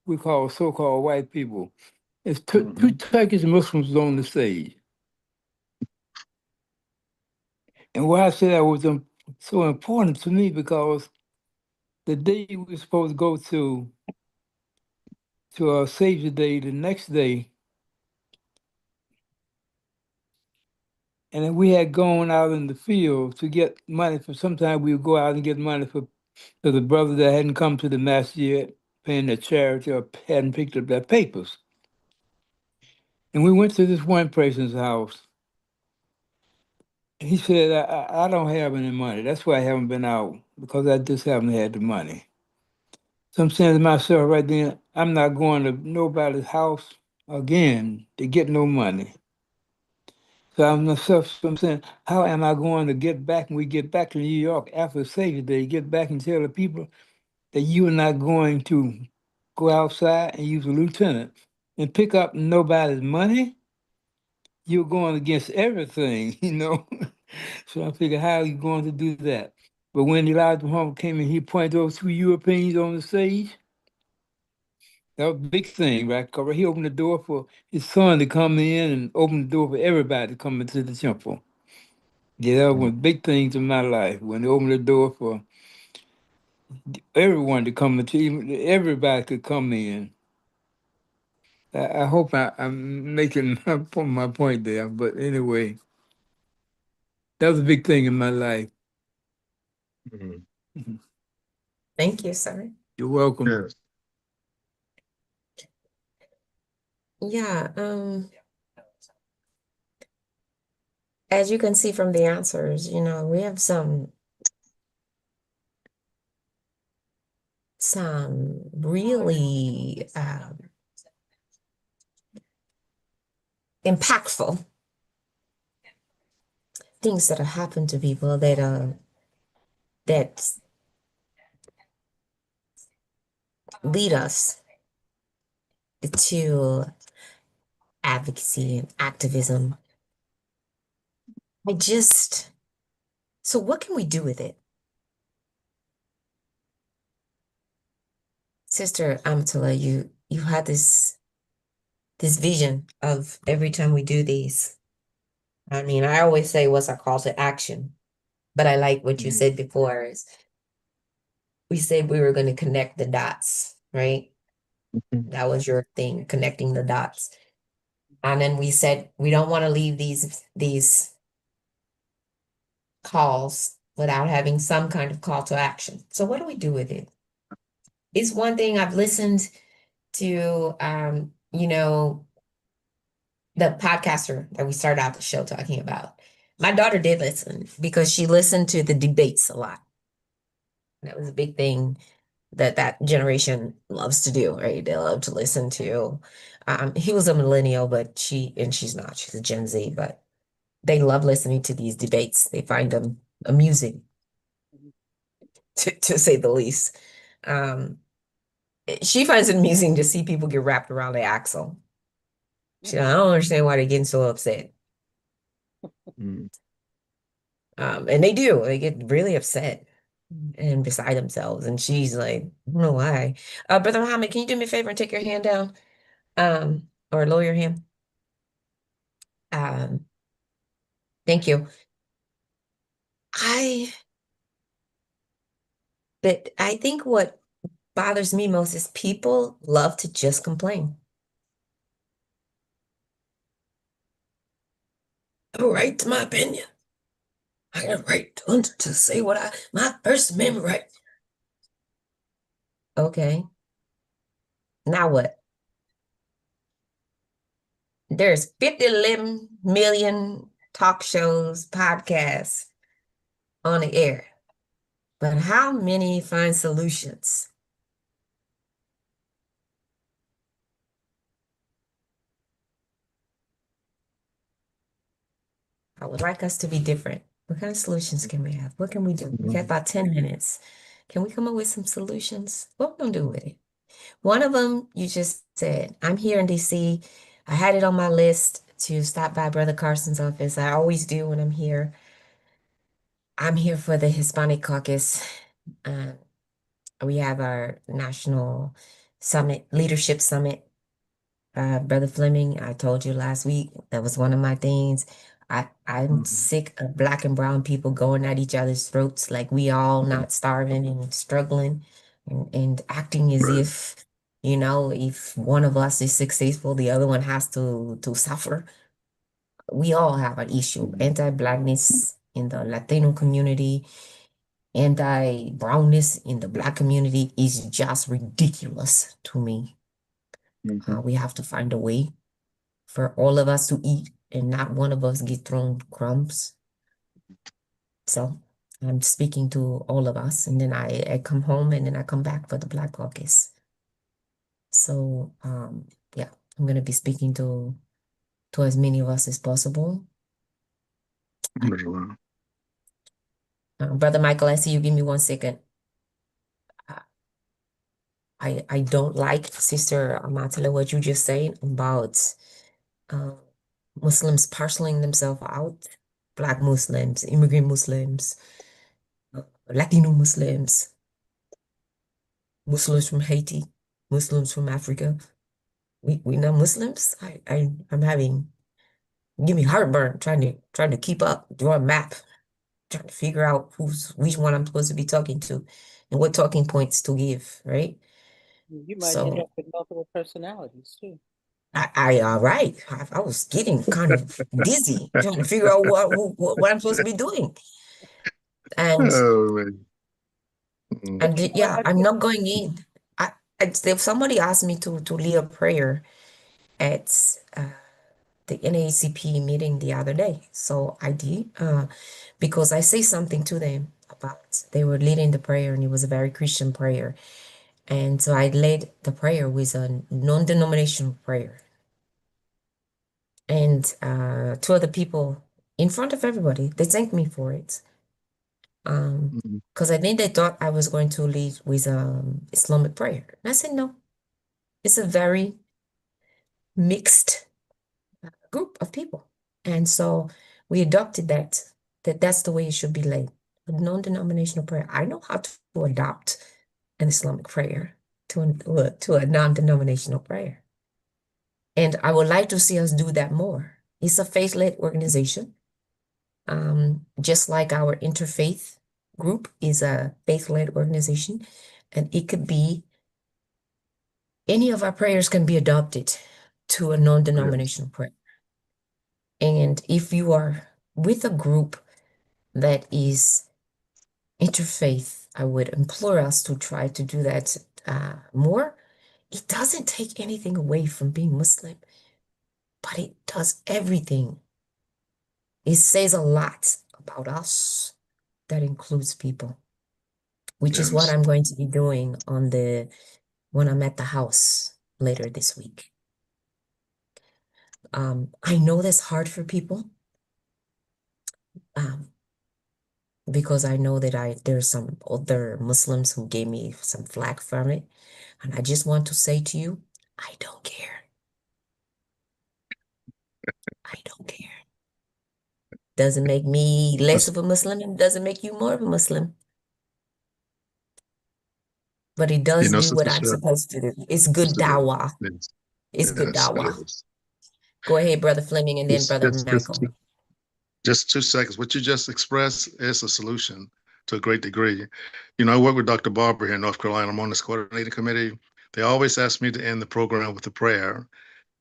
[SPEAKER 8] we call so-called white people. It's two Turkish Muslims on the stage. And why I say that was so important to me because the day we were supposed to go to our Savior Day, the next day, and then we had gone out in the field to get money for. Sometimes we would go out and get money for the brothers that hadn't come to the mass yet, paying their charity or hadn't picked up their papers. And we went to this one person's house. He said, I don't have any money. That's why I haven't been out, because I just haven't had the money. So I'm saying to myself right then, I'm not going to nobody's house again to get no money. So I'm saying, how am I going to get back when we get back to New York after Savior Day, get back and tell the people that you are not going to go outside and use a lieutenant and pick up nobody's money? You're going against everything, So I figured, how are you going to do that? But when Elijah Muhammad came in, he pointed those two Europeans on the stage. That was a big thing, right? Because he opened the door for his son to come in and open the door for everybody to come into the temple. Yeah, that was one of the big things in my life, when they opened the door for everyone to come into, even everybody could come in. I hope I'm making my point there, but anyway, that was a big thing in my life.
[SPEAKER 1] Mhm.
[SPEAKER 3] Thank you, sir.
[SPEAKER 8] You're welcome.
[SPEAKER 1] Yes.
[SPEAKER 3] Yeah, as you can see from the answers, we have some really impactful things that have happened to people that lead us to advocacy and activism. So what can we do with it? Sister Amatullah, you had this this vision of every time we do these. I mean, I always say what's our call to action, but I like what you
[SPEAKER 1] Mhm.
[SPEAKER 3] said before is we said we were going to connect the dots, right?
[SPEAKER 1] Mhm.
[SPEAKER 3] That was your thing, connecting the dots. And then we said we don't want to leave these calls without having some kind of call to action. So what do we do with it? It's one thing I've listened to the podcaster that we started out the show talking about. My daughter did listen because she listened to the debates a lot. That was a big thing that generation loves to do, right? They love to listen to. He was a millennial, but she's not. She's a Gen Z, but they love listening to these debates. They find them amusing, to say the least. Um, she finds it amusing to see people get wrapped around their axle. I don't understand why they're getting so upset.
[SPEAKER 1] Mhm.
[SPEAKER 3] And they do. They get really upset and beside themselves. And she's like, I don't know why. Brother Muhammad, can you do me a favor and take your hand down? Or lower your hand? Um, thank you. I I think what bothers me most is people love to just complain. I have a right to my opinion. I have a right to say my First Amendment right. Okay, now what? There's 11 million talk shows, podcasts on the air, but how many find solutions? I would like us to be different. What kind of solutions can we have? What can we do? We got about 10 minutes. Can we come up with some solutions? What we gonna do with it? One of them, you just said, I'm here in DC. I had it on my list to stop by Brother Carson's office. I always do when I'm here. I'm here for the Hispanic Caucus. Uh, we have our national summit, leadership summit. Brother Fleming, I told you last week, that was one of my things. I'm
[SPEAKER 1] Mhm.
[SPEAKER 3] sick of black and brown people going at each other's throats like we all not starving and struggling and acting as
[SPEAKER 1] Right.
[SPEAKER 3] if, if one of us is successful, the other one has to suffer. We all have an issue.
[SPEAKER 1] Mhm.
[SPEAKER 3] Anti-blackness in the Latino community, anti-brownness in the black community is just ridiculous to me.
[SPEAKER 1] Mhm.
[SPEAKER 3] We have to find a way for all of us to eat and not one of us get thrown crumbs. So I'm speaking to all of us, and then I come home and then I come back for the Black Caucus. So yeah, I'm gonna be speaking to as many of us as possible.
[SPEAKER 1] Very well.
[SPEAKER 3] Brother Michael, I see you. Give me 1 second. Uh, I don't like, Sister Amatullah, what you just said about um, Muslims parceling themselves out, Black Muslims, immigrant Muslims, Latino Muslims, Muslims from Haiti, Muslims from Africa. We not Muslims. I'm having give me heartburn trying to keep up, draw a map, trying to figure out which one I'm supposed to be talking to and what talking points to give, right?
[SPEAKER 5] You might end
[SPEAKER 3] So
[SPEAKER 5] up with multiple personalities too.
[SPEAKER 3] right. I was getting kind of dizzy trying to figure out what I'm supposed to be doing. And
[SPEAKER 1] Oh man. Mhm.
[SPEAKER 3] and
[SPEAKER 5] You know what?
[SPEAKER 3] yeah, I'm not going in. If somebody asked me to lead a prayer at the NAACP meeting the other day. So I did, because I say something to them about they were leading the prayer and it was a very Christian prayer. And so I led the prayer with a non-denominational prayer. And two other people in front of everybody, they thanked me for it.
[SPEAKER 1] Mhm.
[SPEAKER 3] Because I think they thought I was going to lead with Islamic prayer. And I said, no, it's a very mixed group of people. And so we adopted that's the way it should be led. A non-denominational prayer. I know how to adopt an Islamic prayer to a non-denominational prayer. And I would like to see us do that more. It's a faith-led organization. Just like our interfaith group is a faith-led organization, and it could be any of our prayers can be adopted to a non-denominational prayer. And if you are with a group that is interfaith, I would implore us to try to do that more. It doesn't take anything away from being Muslim, but it does everything. It says a lot about us that includes people, which is what
[SPEAKER 1] Yes.
[SPEAKER 3] I'm going to be doing when I'm at the house later this week. I know that's hard for people um, because I know that there's some other Muslims who gave me some flack from it. And I just want to say to you, I don't care. I don't care. Doesn't make me less of a Muslim and doesn't make you more of a Muslim. But it
[SPEAKER 1] You
[SPEAKER 3] does
[SPEAKER 1] know,
[SPEAKER 3] do what
[SPEAKER 1] Sister
[SPEAKER 3] I'm
[SPEAKER 1] Cheryl,
[SPEAKER 3] supposed to do. It's good
[SPEAKER 1] Sister Cheryl,
[SPEAKER 3] dawah.
[SPEAKER 1] yes,
[SPEAKER 3] It's good
[SPEAKER 1] yes, it
[SPEAKER 3] dawah.
[SPEAKER 1] is.
[SPEAKER 3] Go ahead, Brother Fleming, and then
[SPEAKER 1] Just,
[SPEAKER 3] Brother
[SPEAKER 1] just, just,
[SPEAKER 3] Michael.
[SPEAKER 1] just 2 seconds. What you just expressed is a solution to a great degree. You know, I work with Dr. Barber here in North Carolina. I'm on this coordinating committee. They always ask me to end the program with a prayer.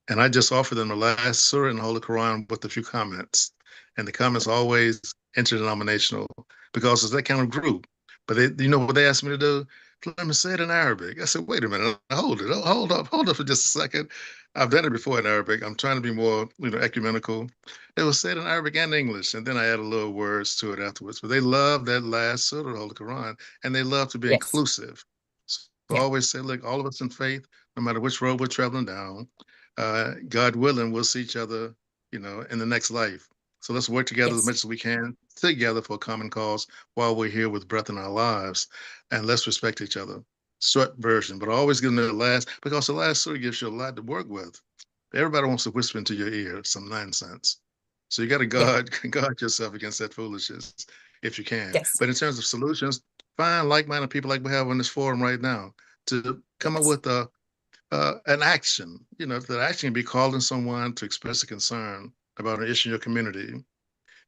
[SPEAKER 1] And I just offer them the last surah in the Holy Quran with a few comments. And the comments always interdenominational because it's that kind of group. But you know what they asked me to do? Let me say it in Arabic. I said, wait a minute, hold it, hold up for just a second. I've done it before in Arabic. I'm trying to be more, ecumenical. It was said in Arabic and English, and then I add a little words to it afterwards. But they love that last surah of the Holy Quran, and they love to be
[SPEAKER 3] Yes.
[SPEAKER 1] inclusive. So I
[SPEAKER 3] Yeah.
[SPEAKER 1] always say, look, all of us in faith, no matter which road we're traveling down, God willing, we'll see each other, in the next life. So let's work together as
[SPEAKER 3] Yes.
[SPEAKER 1] much as we can together for a common cause while we're here with breath in our lives. And let's respect each other. Short version, but always give them the last, because the last sort of gives you a lot to work with. Everybody wants to whisper into your ear some nonsense. So you got to
[SPEAKER 3] Yeah.
[SPEAKER 1] guard yourself against that foolishness if you can.
[SPEAKER 3] Yes.
[SPEAKER 1] But in terms of solutions, find like-minded people like we have on this forum right now to come up
[SPEAKER 3] Yes.
[SPEAKER 1] with an action. That action can be calling someone to express a concern about an issue in your community.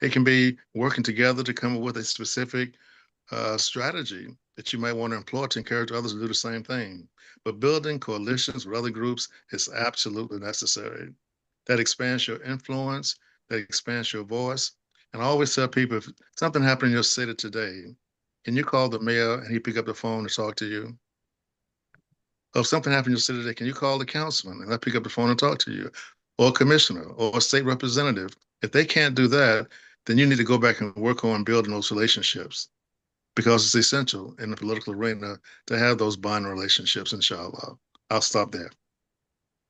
[SPEAKER 1] It can be working together to come up with a specific strategy that you might want to employ to encourage others to do the same thing. But building coalitions with other groups is absolutely necessary. That expands your influence, that expands your voice. And I always tell people, if something happened in your city today, can you call the mayor and he pick up the phone to talk to you? Or if something happened in your city today, can you call the councilman and I pick up the phone and talk to you? Or a commissioner or a state representative? If they can't do that, then you need to go back and work on building those relationships because it's essential in the political arena to have those bond relationships, inshallah. I'll stop there.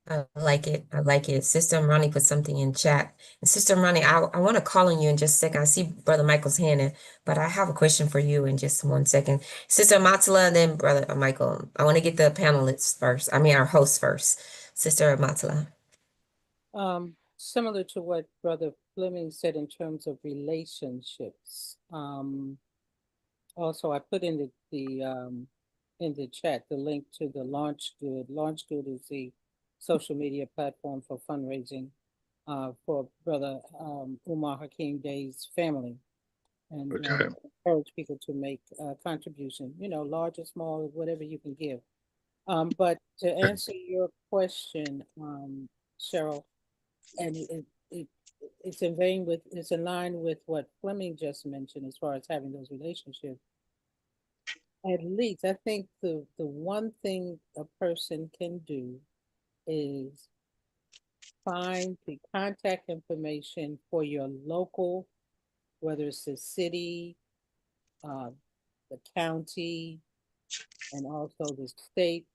[SPEAKER 3] I like it. I like it. Sister Ronnie put something in chat. And Sister Ronnie, I want to call on you in just a second. I see Brother Michael's hand in, but I have a question for you in just 1 second. Sister Amatullah and then Brother Michael. I want to get the panelists first. I mean, our hosts first. Sister Amatullah.
[SPEAKER 5] Similar to what Brother Fleming said in terms of relationships. Also, I put in the chat the link to the Launch Good. Launch Good is the social media platform for fundraising for Brother Umar Hakeem Day's family, and
[SPEAKER 1] Okay.
[SPEAKER 5] encourage people to make a contribution. Large or small, whatever you can give. But to answer your question, Cheryl, and it's it's in line with what Fleming just mentioned as far as having those relationships. At least I think the one thing a person can do is find the contact information for your local, whether it's the city, uh, the county, and also the state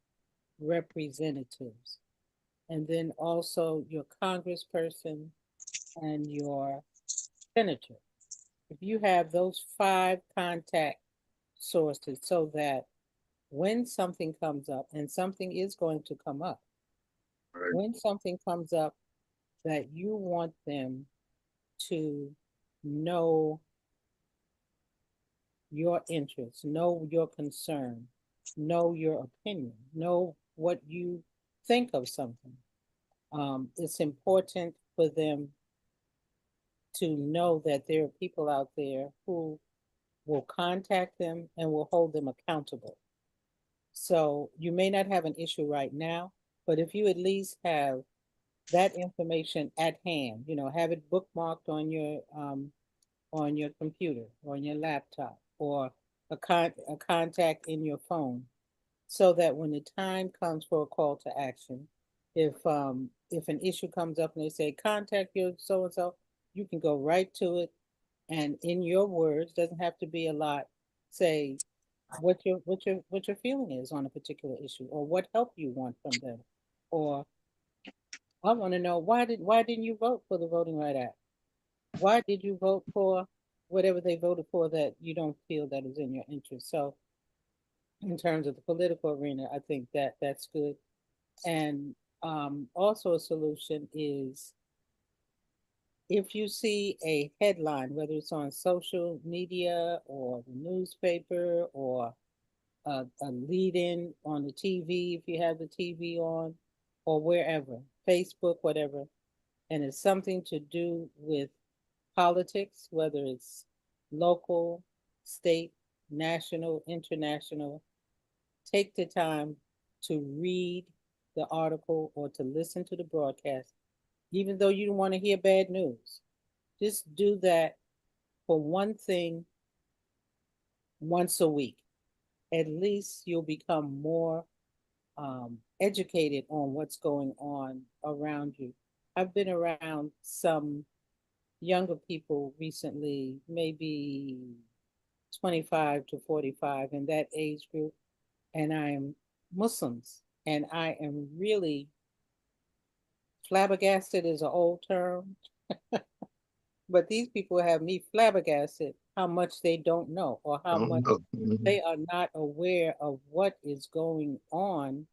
[SPEAKER 5] representatives, and then also your congressperson and your senator. If you have those 5 contact sources, so that when something comes up, and something is going to come up,
[SPEAKER 1] Right.
[SPEAKER 5] when something comes up that you want them to know your interests, know your concern, know your opinion, know what you think of something, It's important for them to know that there are people out there who will contact them and will hold them accountable. So you may not have an issue right now, but if you at least have that information at hand, have it bookmarked on your computer or on your laptop or a contact in your phone, so that when the time comes for a call to action, if an issue comes up and they say contact your so and so, you can go right to it, and in your words, doesn't have to be a lot, say what your feeling is on a particular issue, or what help you want from them, or I want to know why didn't you vote for the Voting Right Act? Why did you vote for whatever they voted for that you don't feel that is in your interest? So in terms of the political arena, I think that that's good. And also a solution is if you see a headline, whether it's on social media or the newspaper or a lead-in on the TV, if you have the TV on, or wherever, Facebook, whatever, and it's something to do with politics, whether it's local, state, national, international, take the time to read the article or to listen to the broadcast, even though you don't want to hear bad news. Just do that for one thing once a week. At least you'll become more educated on what's going on around you. I've been around some younger people recently, maybe 25 to 45 in that age group, and I am Muslims, and I am really flabbergasted is an old term, but these people have me flabbergasted how much they don't know or how much they are not aware of what is going on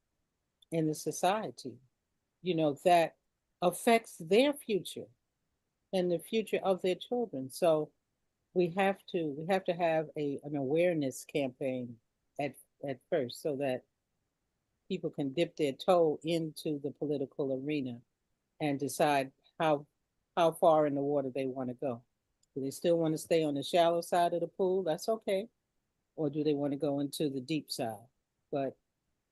[SPEAKER 5] in the society, that affects their future and the future of their children. So we have to have an awareness campaign at first, so that people can dip their toe into the political arena and decide how far in the water they want to go. Do they still want to stay on the shallow side of the pool? That's okay. Or do they want to go into the deep side? But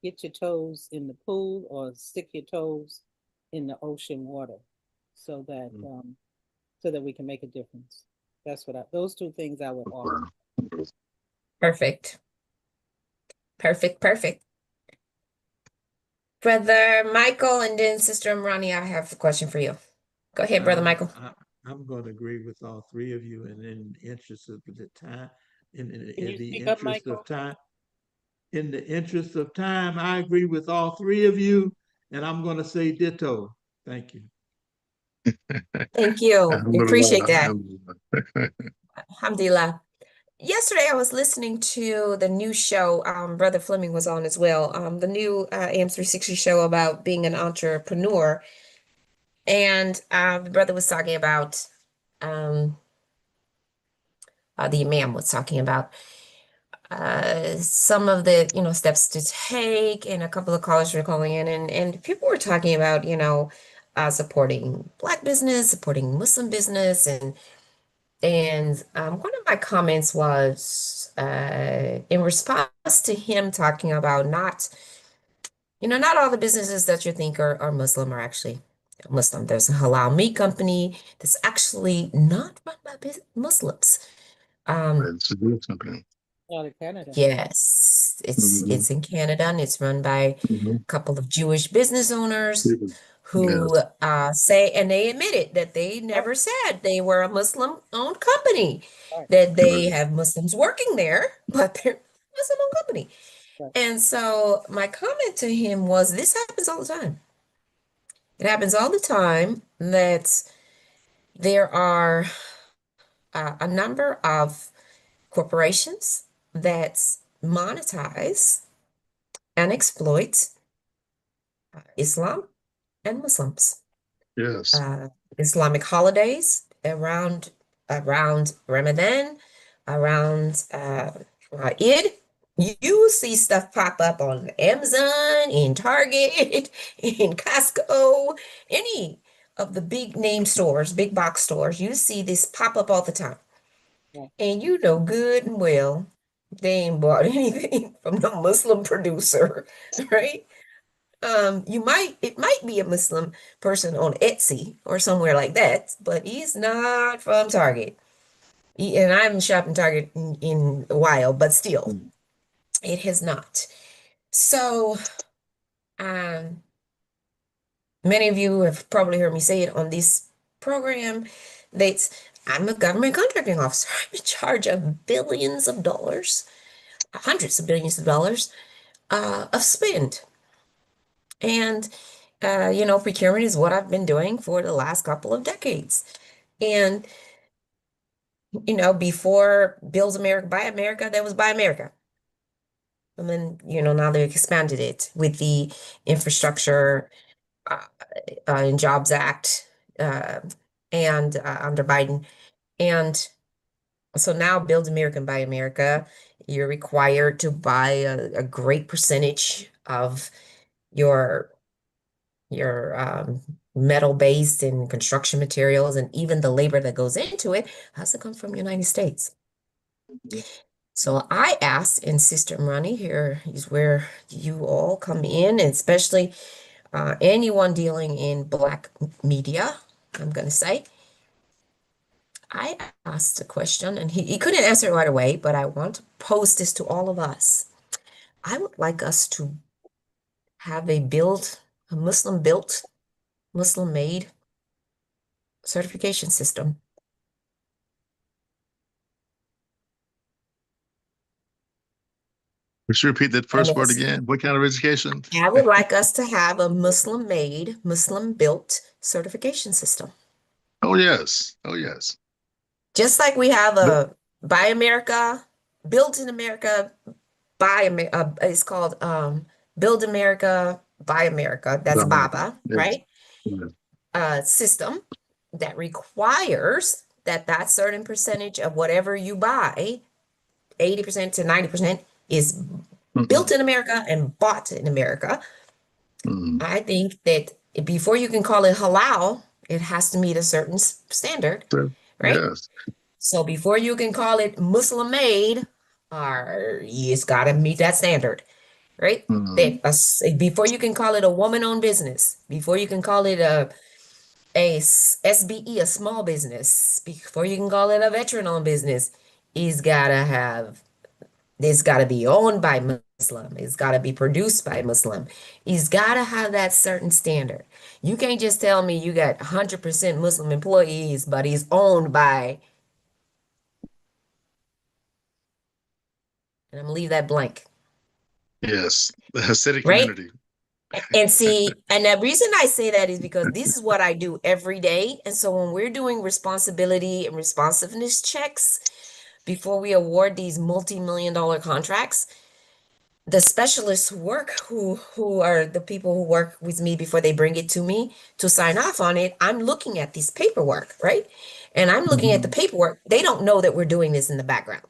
[SPEAKER 5] get your toes in the pool or stick your toes in the ocean water, so that we can make a difference. Those two things I would offer.
[SPEAKER 3] Perfect. Perfect. Brother Michael and then Sister Imrani, I have a question for you. Go ahead, Brother Michael.
[SPEAKER 6] I'm going to agree with all three of you, and in the interest of the time, in the interest of time, I agree with all three of you, and I'm going to say ditto. Thank you.
[SPEAKER 3] Thank you. We appreciate that. Alhamdulillah. Yesterday, I was listening to the new show. Brother Fleming was on as well. The new AM360 show about being an entrepreneur, and the brother was talking about the imam was talking about some of the steps to take, and a couple of callers were calling in, and people were talking about supporting Black business, supporting Muslim business, and one of my comments was in response to him talking about not all the businesses that you think are Muslim are actually Muslim. There's a halal meat company that's actually not run by Muslims.
[SPEAKER 1] It's a good company.
[SPEAKER 5] Out of Canada.
[SPEAKER 3] Yes, it's in Canada, and it's run by a couple of Jewish business owners who say, and they admitted that they never said they were a Muslim-owned company, that they have Muslims working there, but they're a Muslim-owned company. And so my comment to him was, this happens all the time. It happens all the time that there are a number of corporations that monetize and exploit Islam and Muslims.
[SPEAKER 1] Yes.
[SPEAKER 3] Islamic holidays around Ramadan, around Eid, You will see stuff pop up on Amazon, in Target, in Costco, any of the big name stores, big box stores. You see this pop up all the time.
[SPEAKER 5] Yeah.
[SPEAKER 3] And you know good and well they ain't bought anything from no Muslim producer, right? It might be a Muslim person on Etsy or somewhere like that, but he's not from Target. And I haven't shopped in Target in a while, but still, it has not. So, um, many of you have probably heard me say it on this program that I'm a government contracting officer. I'm in charge of billions of dollars, hundreds of billions of dollars of spend. And, procurement is what I've been doing for the last couple of decades. And, before Build America, Buy America, that was Buy America. And then, now they've expanded it with the Infrastructure uh, and Jobs Act uh, and under Biden. And so now Build America and Buy America, you're required to buy a great percentage of your metal-based and construction materials and even the labor that goes into it has to come from the United States. So I asked, and Sister Imrani, here is where you all come in, and especially anyone dealing in Black media, I'm going to say. I asked a question, and he couldn't answer it right away, but I want to pose this to all of us. I would like us to have a Muslim-built, Muslim-made certification system.
[SPEAKER 1] Would you repeat that
[SPEAKER 3] And
[SPEAKER 1] first word again? What kind of education?
[SPEAKER 3] I would like us to have a Muslim-made, Muslim-built certification system.
[SPEAKER 1] Oh, yes. Oh, yes.
[SPEAKER 3] Just like we have
[SPEAKER 1] But-
[SPEAKER 3] a Buy America, Built in America, it's called Build America, Buy America. That's BABA,
[SPEAKER 1] Yes.
[SPEAKER 3] right?
[SPEAKER 1] Yes.
[SPEAKER 3] System that requires that certain percentage of whatever you buy, 80% to 90%, is built in America and bought in America.
[SPEAKER 1] Mhm.
[SPEAKER 3] I think that before you can call it halal, it has to meet a certain standard, right?
[SPEAKER 1] Yes.
[SPEAKER 3] So before you can call it Muslim made, or it's got to meet that standard, right?
[SPEAKER 1] Mhm.
[SPEAKER 3] Before you can call it a woman-owned business, before you can call it a SBE, a small business, before you can call it a veteran-owned business, it's got to be owned by Muslim. It's got to be produced by Muslim. It's got to have that certain standard. You can't just tell me you got 100% Muslim employees, but he's owned by, and I'm gonna leave that blank,
[SPEAKER 1] Yes. The Hasidic
[SPEAKER 3] right?
[SPEAKER 1] community.
[SPEAKER 3] And see, and the reason I say that is because this is what I do every day. And so when we're doing responsibility and responsiveness checks before we award these multi-million dollar contracts, the specialists who are the people who work with me before they bring it to me to sign off on it, I'm looking at this paperwork, right? And I'm looking at the paperwork. They don't know that we're doing this in the background.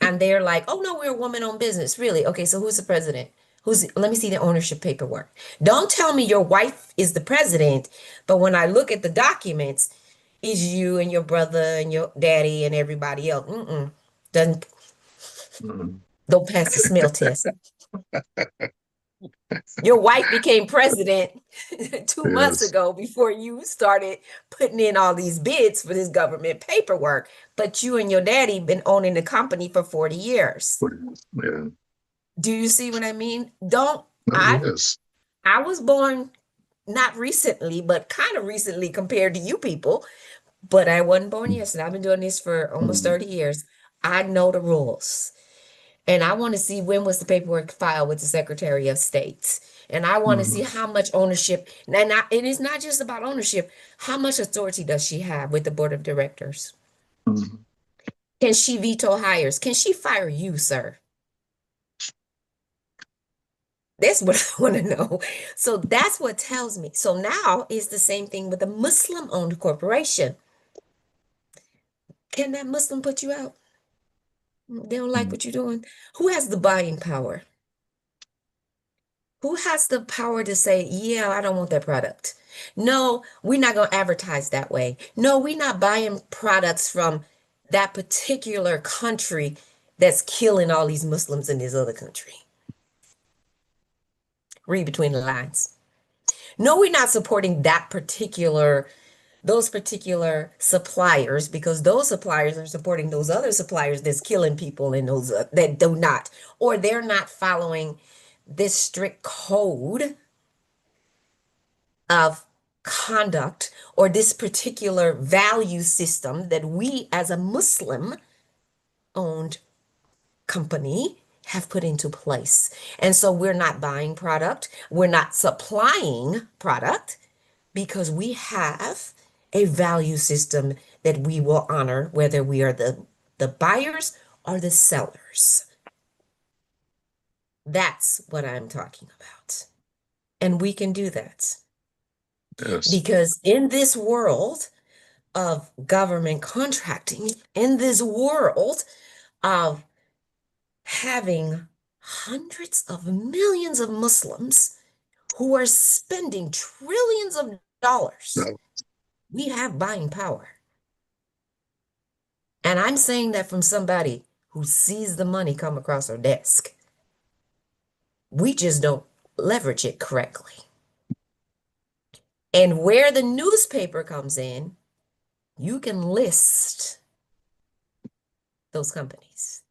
[SPEAKER 3] And they're like, oh no, we're a woman-owned business. Really? Okay, so who's the president? Let me see the ownership paperwork. Don't tell me your wife is the president, but when I look at the documents, it's you and your brother and your daddy and everybody else. Doesn't
[SPEAKER 1] Mhm.
[SPEAKER 3] don't pass the smell test. Your wife became president 2 months
[SPEAKER 1] Yes.
[SPEAKER 3] ago before you started putting in all these bids for this government paperwork. But you and your daddy been owning the company for 40 years.
[SPEAKER 1] Yeah.
[SPEAKER 3] Do you see what I mean? Don't
[SPEAKER 1] Oh,
[SPEAKER 3] I
[SPEAKER 1] yes.
[SPEAKER 3] I was born not recently, but kind of recently compared to you people, but I wasn't born yesterday. I've been doing this for almost
[SPEAKER 1] Mhm.
[SPEAKER 3] 30 years. I know the rules. And I want to see when was the paperwork filed with the Secretary of State. And I want to see
[SPEAKER 1] Mhm.
[SPEAKER 3] how much ownership, it is not just about ownership. How much authority does she have with the board of directors?
[SPEAKER 1] Mhm.
[SPEAKER 3] Can she veto hires? Can she fire you, sir? That's what I want to know. So that's what tells me. So now it's the same thing with a Muslim-owned corporation. Can that Muslim put you out? They don't like what you're doing. Who has the buying power? Who has the power to say, yeah, I don't want that product? No, we're not going to advertise that way. No, we're not buying products from that particular country that's killing all these Muslims in this other country. Read between the lines. No, we're not supporting those particular suppliers, because those suppliers are supporting those other suppliers that's killing people and those that do not, or they're not following this strict code of conduct or this particular value system that we as a Muslim owned company have put into place. And so we're not buying product, we're not supplying product, because we have a value system that we will honor, whether we are the buyers or the sellers. That's what I'm talking about. And we can do that.
[SPEAKER 1] Yes.
[SPEAKER 3] Because in this world of government contracting, in this world of having hundreds of millions of Muslims who are spending trillions of dollars,
[SPEAKER 1] No.
[SPEAKER 3] we have buying power. And I'm saying that from somebody who sees the money come across our desk. We just don't leverage it correctly. And where the newspaper comes in, you can list those companies.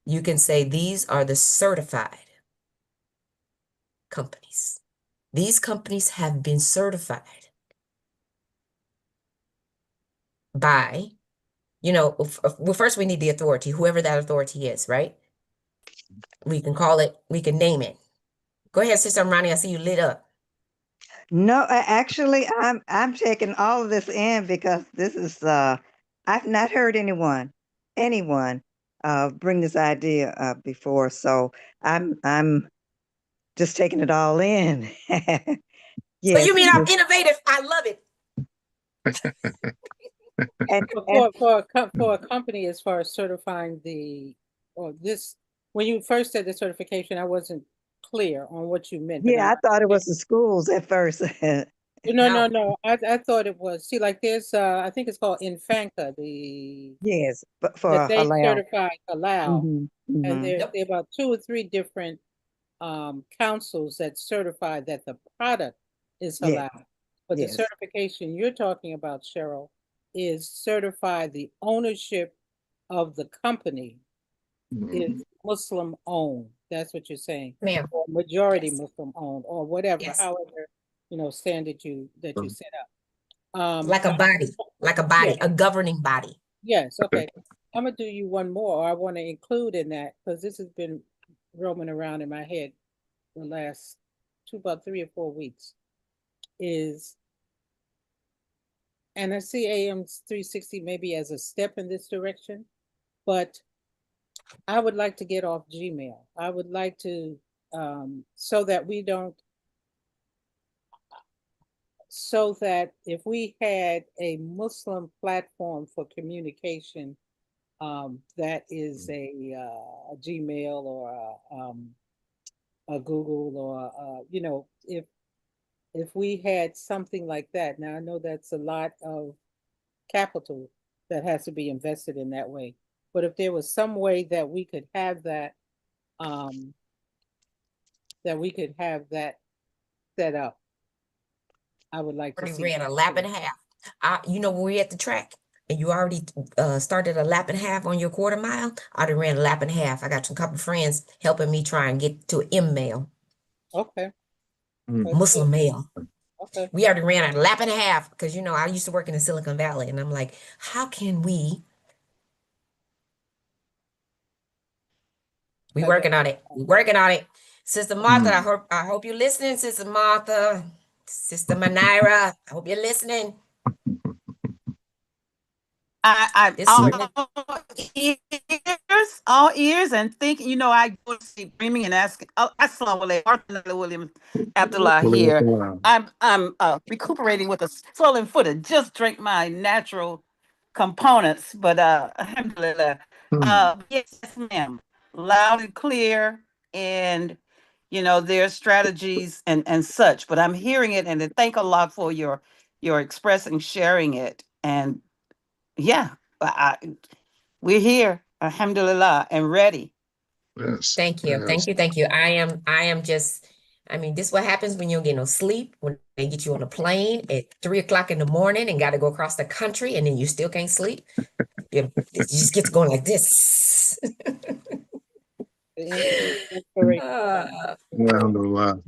[SPEAKER 3] You can say these are the certified companies. These companies have been certified by, well, first we need the authority, whoever that authority is, right? We can name it. Go ahead, Sister Ronnie, I see you lit up.
[SPEAKER 7] No, actually, I'm taking all of this in because this is I've not heard anyone bring this idea up before, so I'm just taking it all in.
[SPEAKER 3] So
[SPEAKER 7] Yes,
[SPEAKER 3] you mean I'm innovative? I love it.
[SPEAKER 7] and
[SPEAKER 5] For a company, as far as certifying when you first said the certification, I wasn't clear on what you meant. But
[SPEAKER 7] yeah, I thought it was the schools at first.
[SPEAKER 5] No. I thought it was. See, like there's, I think it's called Infanca,
[SPEAKER 7] Yes, but
[SPEAKER 5] that
[SPEAKER 7] for
[SPEAKER 5] they
[SPEAKER 7] allow.
[SPEAKER 5] certify halal,
[SPEAKER 7] Mhm,
[SPEAKER 5] and
[SPEAKER 7] mhm.
[SPEAKER 5] there are about 2 or 3 different councils that certify that the product is
[SPEAKER 7] Yes,
[SPEAKER 5] halal. But the
[SPEAKER 7] yes,
[SPEAKER 5] certification you're talking about, Cheryl, is certify the ownership of the company is Muslim owned. That's what you're saying.
[SPEAKER 3] Ma'am.
[SPEAKER 5] Or majority
[SPEAKER 3] Yes.
[SPEAKER 5] Muslim owned, or whatever,
[SPEAKER 3] Yes.
[SPEAKER 5] however, standard that you set up.
[SPEAKER 3] Like a
[SPEAKER 5] Yeah.
[SPEAKER 3] body, a governing body.
[SPEAKER 5] Yes, okay. I'm gonna do you one more. I want to include in that because this has been roaming around in my head the last about 3 or 4 weeks. And I see AM360 maybe as a step in this direction, but I would like to get off Gmail. I would like to, so that if we had a Muslim platform for communication, that is a Gmail or a Google, or if we had something like that. Now I know that's a lot of capital that has to be invested in that way, but if there was some way that we could have that, set up, I would like to
[SPEAKER 3] Already
[SPEAKER 5] see
[SPEAKER 3] ran
[SPEAKER 5] that
[SPEAKER 3] a lap
[SPEAKER 5] too.
[SPEAKER 3] and a half. When we at the track and you already started a lap and a half on your quarter mile, I already ran a lap and a half. I got a couple of friends helping me try and get to M-mail,
[SPEAKER 5] Okay, that's good.
[SPEAKER 3] Muslim mail.
[SPEAKER 5] Okay.
[SPEAKER 3] We already ran a lap and a half because, I used to work in the Silicon Valley and I'm like, how can we
[SPEAKER 5] I
[SPEAKER 3] working on it. We working on it. Sister Martha, I hope you're listening, Sister Martha. Sister Manira, I hope you're listening.
[SPEAKER 2] I'm
[SPEAKER 3] This certain
[SPEAKER 2] all ears, and thinking, I go to sleep dreaming and asking. Assalamu alaikum, William Abdullah here. I'm recuperating with a swollen foot and just drank my natural components, but alhamdulillah.
[SPEAKER 1] Hmm.
[SPEAKER 2] Yes, ma'am. Loud and clear, and their strategies and such. But I'm hearing it, and thank Allah for your expressing, sharing it, and yeah, we're here, alhamdulillah, and ready.
[SPEAKER 1] Yes.
[SPEAKER 3] Thank you.
[SPEAKER 1] Yes.
[SPEAKER 3] Thank you. Thank you. I am just, I mean, this is what happens when you don't get no sleep, when they get you on a plane at 3 o'clock in the morning and got to go across the country and then you still can't sleep. It just gets going like this.
[SPEAKER 5] The inspiration.
[SPEAKER 3] Uh,
[SPEAKER 1] Alhamdulillah.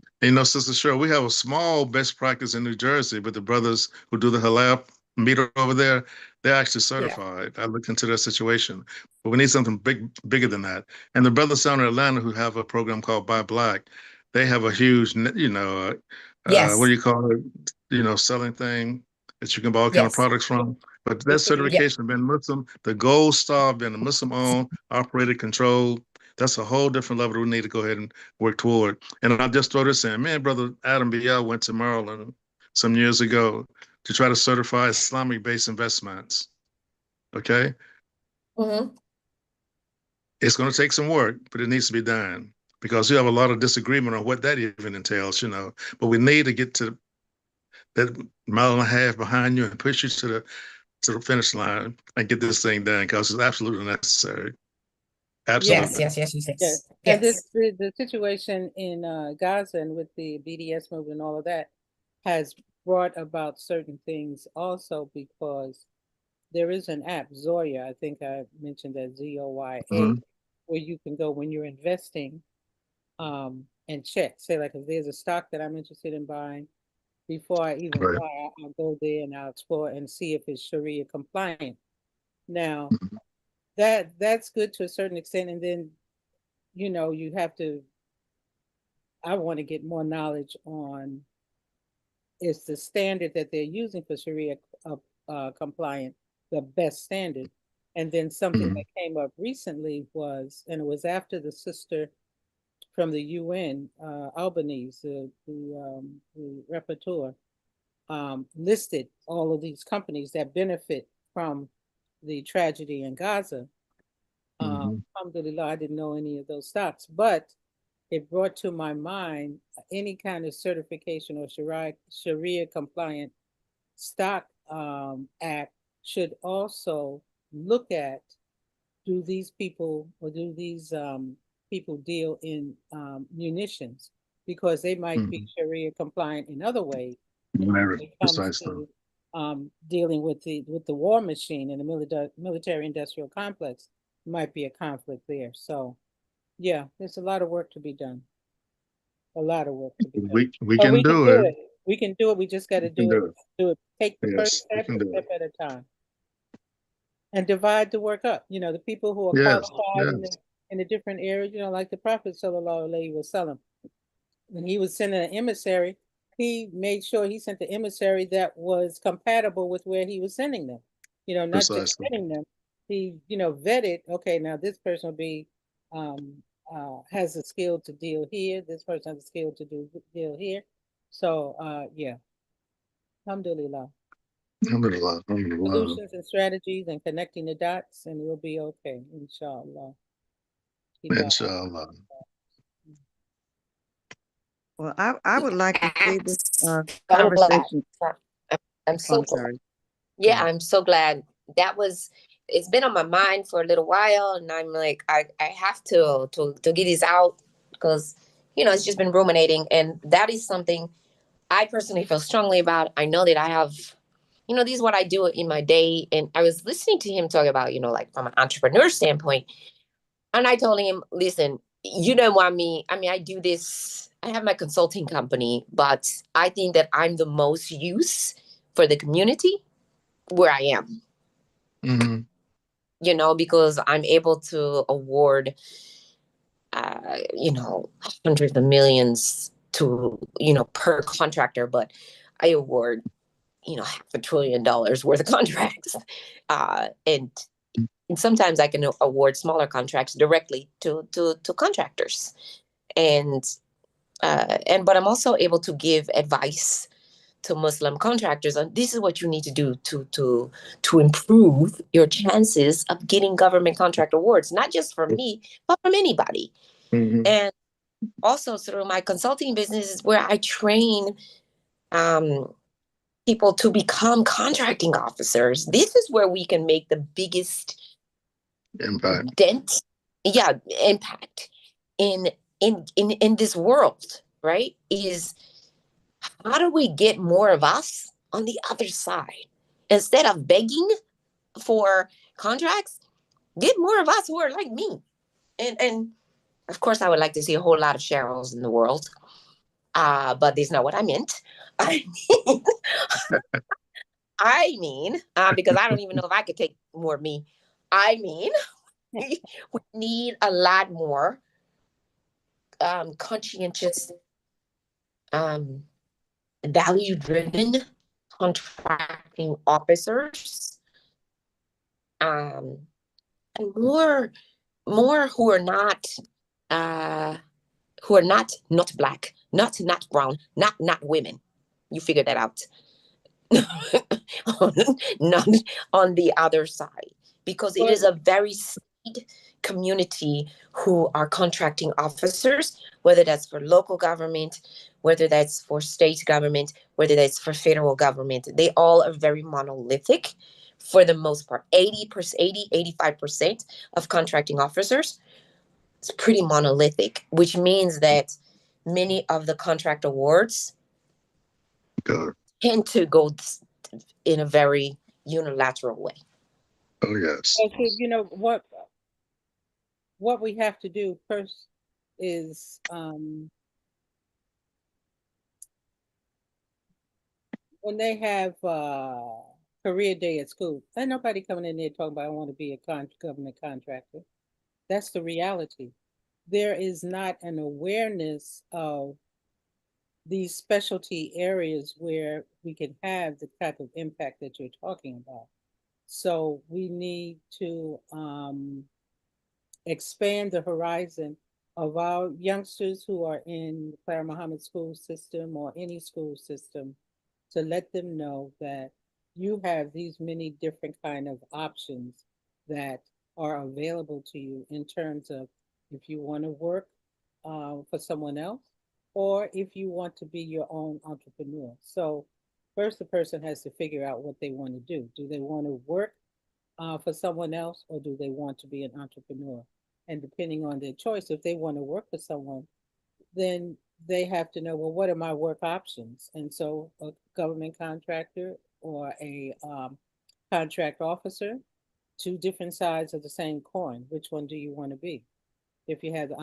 [SPEAKER 1] Sister Cheryl, we have a small best practice in New Jersey, but the brothers who do the halal meet over there, they're actually
[SPEAKER 3] yeah.
[SPEAKER 1] certified. I looked into their situation, but we need something bigger than that. And the brothers down in Atlanta who have a program called Buy Black, they have a huge, what do
[SPEAKER 3] Yes.
[SPEAKER 1] you call it? Selling thing that you can buy all kind of
[SPEAKER 3] Yes.
[SPEAKER 1] products from. But that
[SPEAKER 5] Distribution.
[SPEAKER 3] Yeah.
[SPEAKER 1] certification been Muslim, the gold star been a Muslim owned, operated, controlled. That's a whole different level that we need to go ahead and work toward. And I just throw this in. Me and brother Adam Biel went to Maryland some years ago to try to certify Islamic-based investments. Okay,
[SPEAKER 3] Hmm.
[SPEAKER 1] it's going to take some work, but it needs to be done because you have a lot of disagreement on what that even entails. But we need to get to that mile and a half behind you and push you to the finish line and get this thing done because it's absolutely necessary.
[SPEAKER 5] Yeah,
[SPEAKER 3] Yes.
[SPEAKER 1] Absolutely.
[SPEAKER 3] Yes. Yes. Yes.
[SPEAKER 5] yes.
[SPEAKER 3] Yes.
[SPEAKER 5] And
[SPEAKER 3] Yes.
[SPEAKER 5] the situation in Gaza and with the BDS movement and all of that has brought about certain things also because there is an app, Zoya, I think I mentioned that Zoya,
[SPEAKER 1] Mhm.
[SPEAKER 5] where you can go when you're investing and check. Say like if there's a stock that I'm interested in buying, before I even
[SPEAKER 1] Right.
[SPEAKER 5] buy, I'll go there and I'll explore and see if it's Sharia compliant. Now
[SPEAKER 1] Mhm.
[SPEAKER 5] that's good to a certain extent, and then you have to. I want to get more knowledge on is the standard that they're using for Sharia compliant the best standard. And then something
[SPEAKER 1] Mhm.
[SPEAKER 5] that came up recently was, and it was after the sister from the UN, Albanese, the rapporteur, listed all of these companies that benefit from the tragedy in Gaza.
[SPEAKER 1] Mhm.
[SPEAKER 5] Alhamdulillah, I didn't know any of those stocks, but it brought to my mind any kind of certification or Sharia compliant stock act should also look at do these people or do these people deal in munitions because they might be
[SPEAKER 1] Mhm.
[SPEAKER 5] Sharia compliant in other ways
[SPEAKER 1] Right.
[SPEAKER 5] when it comes
[SPEAKER 1] Precisely.
[SPEAKER 5] to dealing with the war machine and the military industrial complex. Might be a conflict there. So yeah, there's a lot of work to be done. A lot of work to be done.
[SPEAKER 1] We
[SPEAKER 5] But
[SPEAKER 1] can
[SPEAKER 5] we can
[SPEAKER 1] do
[SPEAKER 5] do
[SPEAKER 1] it.
[SPEAKER 5] it. We can do it. We just got to
[SPEAKER 1] We can
[SPEAKER 5] do it.
[SPEAKER 1] do it.
[SPEAKER 5] Do it. Take the first
[SPEAKER 1] Yes, we
[SPEAKER 5] step,
[SPEAKER 1] can
[SPEAKER 5] a
[SPEAKER 1] do
[SPEAKER 5] step
[SPEAKER 1] it.
[SPEAKER 5] at a time, and divide the work up. The people who are
[SPEAKER 1] Yes,
[SPEAKER 5] qualified in
[SPEAKER 1] yes,
[SPEAKER 5] the different areas. Like the Prophet sallallahu alaihi wasallam, when he was sending an emissary, he made sure he sent the emissary that was compatible with where he was sending them. Not just
[SPEAKER 1] precisely.
[SPEAKER 5] sending them. He vetted. Okay, now this person will be has a skill to deal here. This person has a skill to deal here. So yeah, alhamdulillah.
[SPEAKER 1] Alhamdulillah. Alhamdulillah.
[SPEAKER 5] Solutions and strategies and connecting the dots, and we'll be okay, inshallah.
[SPEAKER 1] Inshallah.
[SPEAKER 7] Well, I would like to see this
[SPEAKER 3] I'm glad.
[SPEAKER 7] conversation.
[SPEAKER 3] I'm I'm
[SPEAKER 7] Oh,
[SPEAKER 3] so
[SPEAKER 7] I'm
[SPEAKER 3] glad.
[SPEAKER 7] sorry. Go
[SPEAKER 3] Yeah,
[SPEAKER 7] ahead.
[SPEAKER 3] I'm so glad. It's been on my mind for a little while, and I'm like, I have to get this out because, it's just been ruminating. And that is something I personally feel strongly about. I know that I have, this is what I do in my day. And I was listening to him talk about, like from an entrepreneur standpoint. And I told him, listen, you don't want me. I mean, I do this, I have my consulting company, but I think that I'm the most use for the community where I am,
[SPEAKER 1] Hmm.
[SPEAKER 3] because I'm able to award, hundreds of millions to, per contractor, but I award, $500 billion worth of contracts. And sometimes I can award smaller contracts directly to contractors. And but I'm also able to give advice to Muslim contractors, and this is what you need to do to improve your chances of getting government contract awards, not just from me, but from anybody.
[SPEAKER 1] Mm-hmm.
[SPEAKER 3] And also through my consulting business is where I train people to become contracting officers. This is where we can make the biggest
[SPEAKER 1] Impact.
[SPEAKER 3] impact in this world, right? Is how do we get more of us on the other side? Instead of begging for contracts, get more of us who are like me. And of course, I would like to see a whole lot of Cheryls in the world. But that's not what I meant. I mean, because I don't even know if I could take more of me. I mean, we need a lot more conscientious, value-driven contracting officers, and more who are not not black, not brown, not women. You figure that out. Not on the other side, because it is a very seed community who are contracting officers, whether that's for local government, whether that's for state government, whether that's for federal government. They all are very monolithic for the most part. 85% of contracting officers, it's pretty monolithic, which means that many of the contract awards tend to go in a very unilateral way.
[SPEAKER 1] Oh, yes.
[SPEAKER 5] So, you know, what we have to do first is when they have career day at school, ain't nobody coming in there talking about I want to be a government contractor. That's the reality. There is not an awareness of these specialty areas where we can have the type of impact that you're talking about. So we need to expand the horizon of our youngsters who are in the Clara Muhammad school system or any school system, to let them know that you have these many different kind of options that are available to you in terms of if you want to work for someone else, or if you want to be your own entrepreneur. So first, the person has to figure out what they want to do. Do they want to work for someone else, or do they want to be an entrepreneur? And depending on their choice, if they want to work for someone, then they have to know, well, what are my work options? And so a government contractor or a contract officer, two different sides of the same coin. Which one do you want to be? If you have the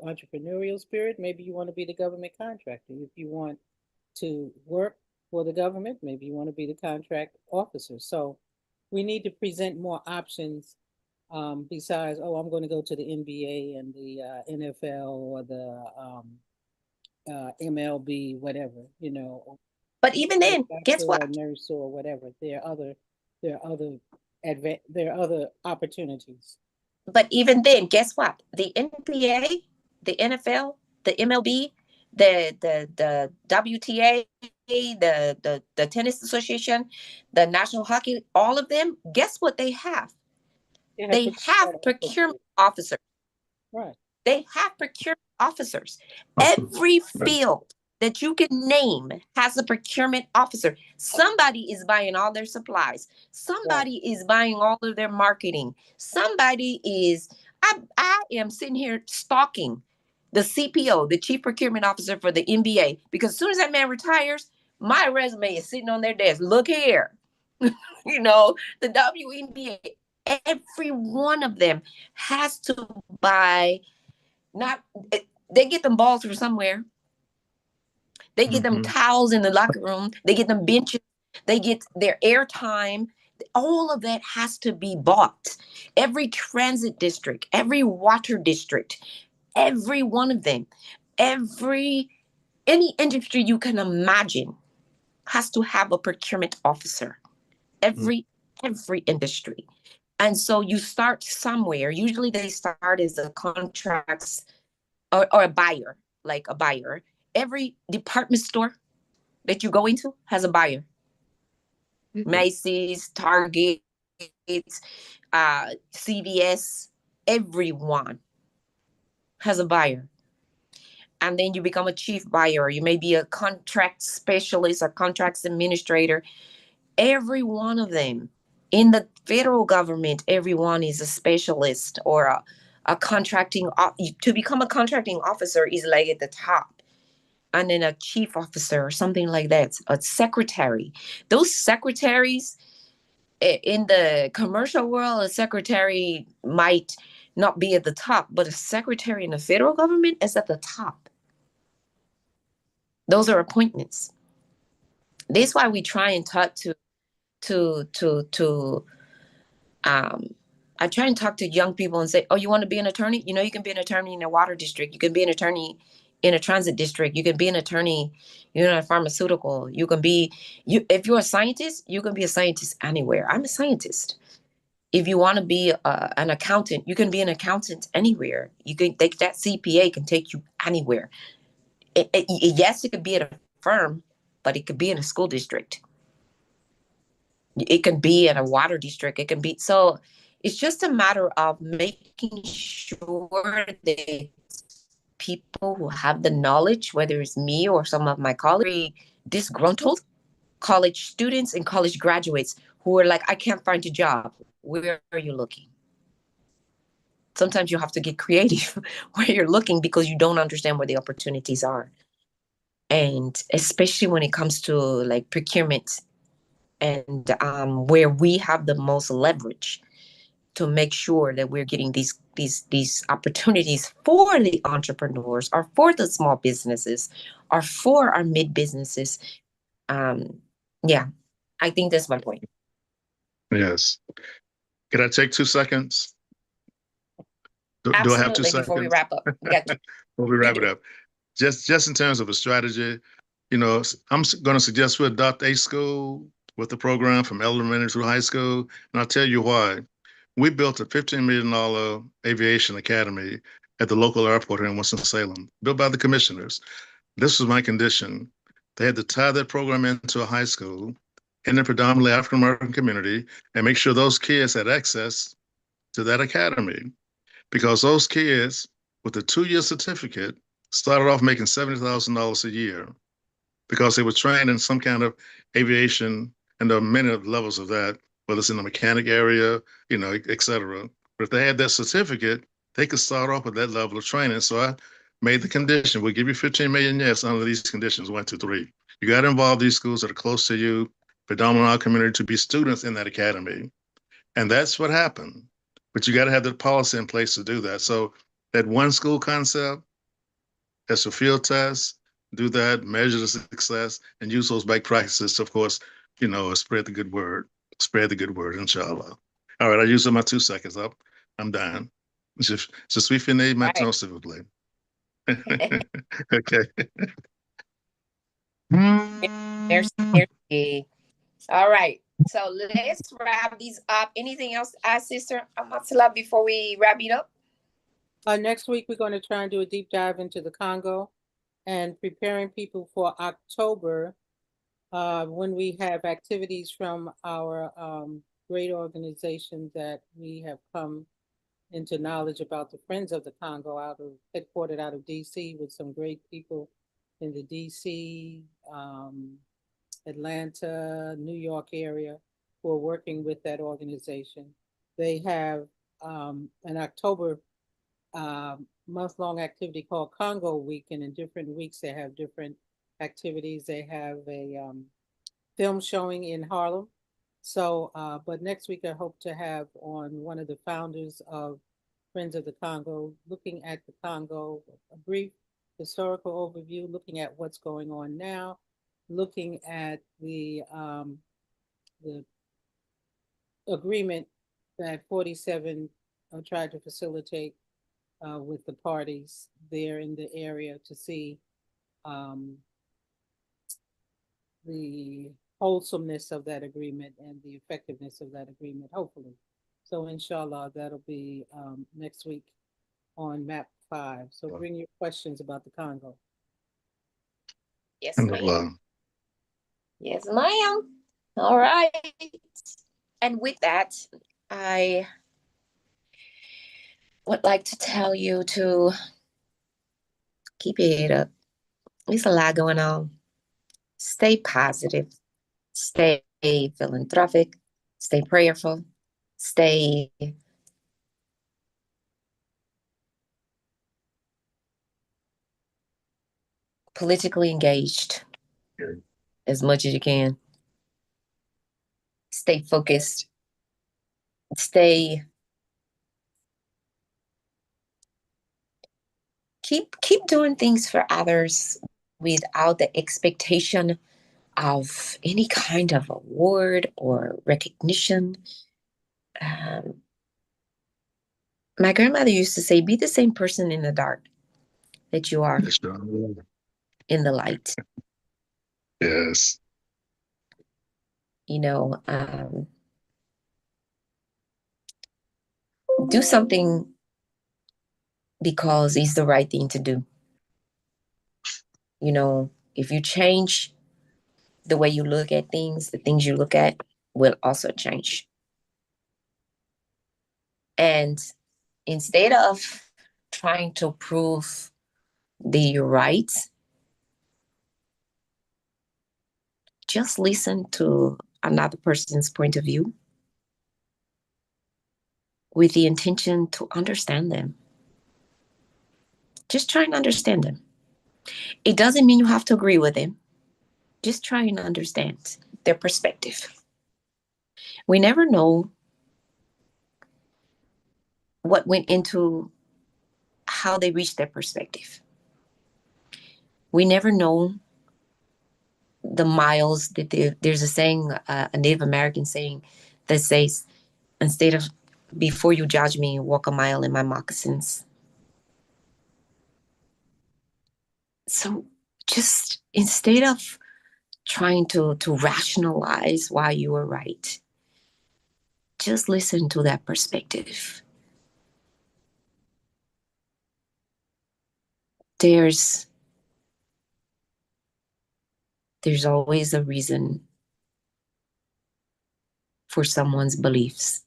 [SPEAKER 5] entrepreneurial spirit, maybe you want to be the government contractor. If you want to work for the government, maybe you want to be the contract officer. So we need to present more options besides, oh, I'm going to go to the NBA and the NFL or the MLB, whatever, you know.
[SPEAKER 3] But even then, guess what?
[SPEAKER 5] Or nurse or whatever. There are other opportunities.
[SPEAKER 3] But even then, guess what? The NBA, the NFL, the MLB, the WTA, the Tennis Association, the National Hockey, all of them, guess what they have? They have procurement officers.
[SPEAKER 5] Right.
[SPEAKER 3] They have procurement officers. Every field that you can name has a procurement officer. Somebody is buying all their supplies. Somebody is buying all of their marketing. Somebody is, I am sitting here stalking the CPO, the Chief Procurement Officer for the NBA, because as soon as that man retires, my resume is sitting on their desk. Look here. You know, the WNBA, every one of them has to buy, not, they get them balls from somewhere. They get them towels in the locker room. They get them benches. They get their airtime. All of that has to be bought. Every transit district, every water district, every one of them, any industry you can imagine has to have a procurement officer. Every industry. And so you start somewhere. Usually they start as a contracts or a buyer, like a buyer. Every department store, that you go into has a buyer. Macy's, Target, CVS, everyone has a buyer. And then you become a chief buyer. You may be a contract specialist, a contracts administrator. Every one of them. In the federal government, everyone is a specialist or a contracting. To become a contracting officer is like at the top. And then a chief officer or something like that, a secretary. Those secretaries in the commercial world, a secretary might not be at the top, but a secretary in the federal government is at the top. Those are appointments. That's why we try and talk I try and talk to young people and say, oh, you want to be an attorney? You know, you can be an attorney in a water district. You can be an attorney in a transit district. You can be an attorney, you know, in a pharmaceutical. You can be, if you're a scientist, you can be a scientist anywhere. I'm a scientist. If you want to be an accountant, you can be an accountant anywhere. You can take that CPA can take you anywhere. Yes, it could be at a firm, but it could be in a school district. It can be in a water district. It can be, so it's just a matter of making sure that people who have the knowledge, whether it's me or some of my colleagues, disgruntled college students and college graduates who are like, I can't find a job. Where are you looking? Sometimes you have to get creative where you're looking because you don't understand where the opportunities are. And especially when it comes to like procurement and where we have the most leverage to make sure that we're getting these opportunities for the entrepreneurs or for the small businesses or for our mid businesses. Yeah, I think that's my point.
[SPEAKER 1] Yes. Can I take 2 seconds? Do I have 2
[SPEAKER 3] Absolutely.
[SPEAKER 1] seconds?
[SPEAKER 3] Before we wrap up, we got
[SPEAKER 1] Before we wrap
[SPEAKER 3] you
[SPEAKER 1] it
[SPEAKER 3] do.
[SPEAKER 1] up, just in terms of a strategy, you know, I'm going to suggest we adopt a school with the program from elementary through high school, and I'll tell you why. We built a $15 million aviation academy at the local airport here in Winston-Salem, built by the commissioners. This was my condition. They had to tie that program into a high school in a predominantly African-American community and make sure those kids had access to that academy, because those kids with a 2-year certificate started off making $70,000 a year because they were trained in some kind of aviation, and there are many levels of that, whether it's in the mechanic area, you know, et cetera. But if they had that certificate, they could start off with that level of training. So I made the condition, we'll give you 15 million, yes, under these conditions, 1, 2, 3. You got to involve these schools that are close to you, predominant our community, to be students in that academy. And that's what happened. But you got to have the policy in place to do that. So that one school concept, as a field test, do that, measure the success, and use those best practices to, of course, you know, spread the good word. Spread the good word, inshallah. All right, I used up my 2 seconds up. I'm done. Je suis fini maintenant, s'il vous plaît. Okay.
[SPEAKER 3] Merci, merci. All right. So let's wrap these up. Anything else, Sister Amatullah, before we wrap it up?
[SPEAKER 5] Next week, we're going to try and do a deep dive into the Congo and preparing people for October when we have activities from our great organization that we have come into knowledge about, the Friends of the Congo, headquartered out of DC, with some great people in the DC, Atlanta, New York area who are working with that organization. They have an October month-long activity called Congo Week, and in different weeks they have different activities. They have a film showing in Harlem. So, but next week I hope to have on one of the founders of Friends of the Congo, looking at the Congo, a brief historical overview, looking at what's going on now, looking at the agreement that 47 tried to facilitate with the parties there in the area to see the wholesomeness of that agreement and the effectiveness of that agreement, hopefully. So inshallah, that'll be next week on MAP5. So bring your questions about the Congo.
[SPEAKER 3] Yes, ma'am. Yes, ma'am. All right. And with that, I would like to tell you to keep your head up. There's a lot going on. Stay positive. Stay philanthropic. Stay prayerful. Stay politically engaged as much as you can. Stay focused. Stay keep doing things for others without the expectation of any kind of award or recognition. My grandmother used to say, be the same person in the dark that you are in the light.
[SPEAKER 1] Yes.
[SPEAKER 3] You know, do something because it's the right thing to do. You know, if you change the way you look at things, the things you look at will also change. And instead of trying to prove that you're right, just listen to another person's point of view with the intention to understand them. Just try and understand them. It doesn't mean you have to agree with them. Just try and understand their perspective. We never know what went into how they reached their perspective. We never know the miles that there's a saying, a Native American saying that says, instead of before you judge me, walk a mile in my moccasins. So just instead of trying to rationalize why you were right, just listen to that perspective. There's always a reason for someone's beliefs.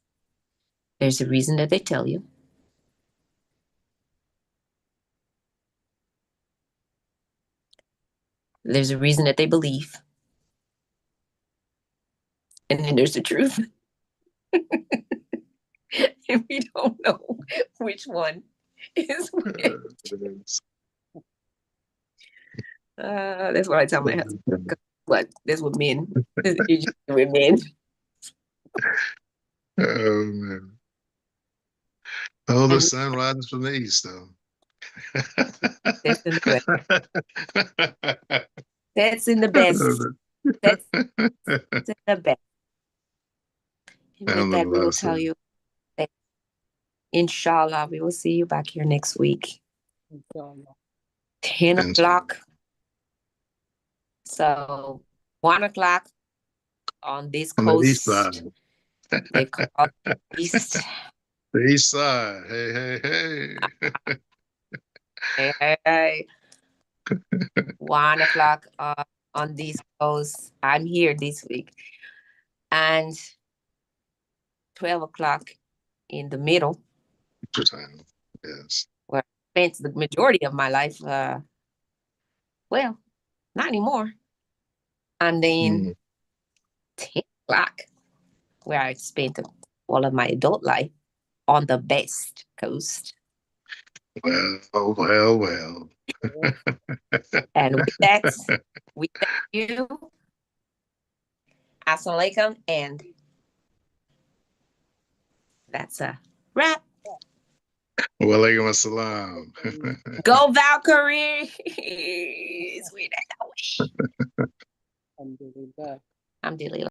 [SPEAKER 3] There's a reason that they tell you. There's a reason that they believe. And then there's the truth. And we don't know which one is which. That's what I tell my husband. But that's what men. It's with men.
[SPEAKER 1] Oh man. Oh, the sun rises from the east, though.
[SPEAKER 3] That's in the west. That's in the best. That's in the best. And with that, we will tell you that inshallah, we will see you back here next week. 10 o'clock. So 1 o'clock on this coast.
[SPEAKER 1] The east side.
[SPEAKER 3] They call it east.
[SPEAKER 1] The east side. Hey, hey, hey.
[SPEAKER 3] Hey. 1 o'clock on this coast. I'm here this week. And 12 o'clock in the middle.
[SPEAKER 1] Yes.
[SPEAKER 3] Where I spent the majority of my life. Well, not anymore. And then 10 o'clock, where I spent all of my adult life on the best coast.
[SPEAKER 1] Well.
[SPEAKER 3] And with that, we thank you. Assalamu alaikum, and that's a wrap.
[SPEAKER 1] Walaikum assalam.
[SPEAKER 3] Go Valkyries!
[SPEAKER 5] Alhamdulillah.
[SPEAKER 3] Alhamdulillah.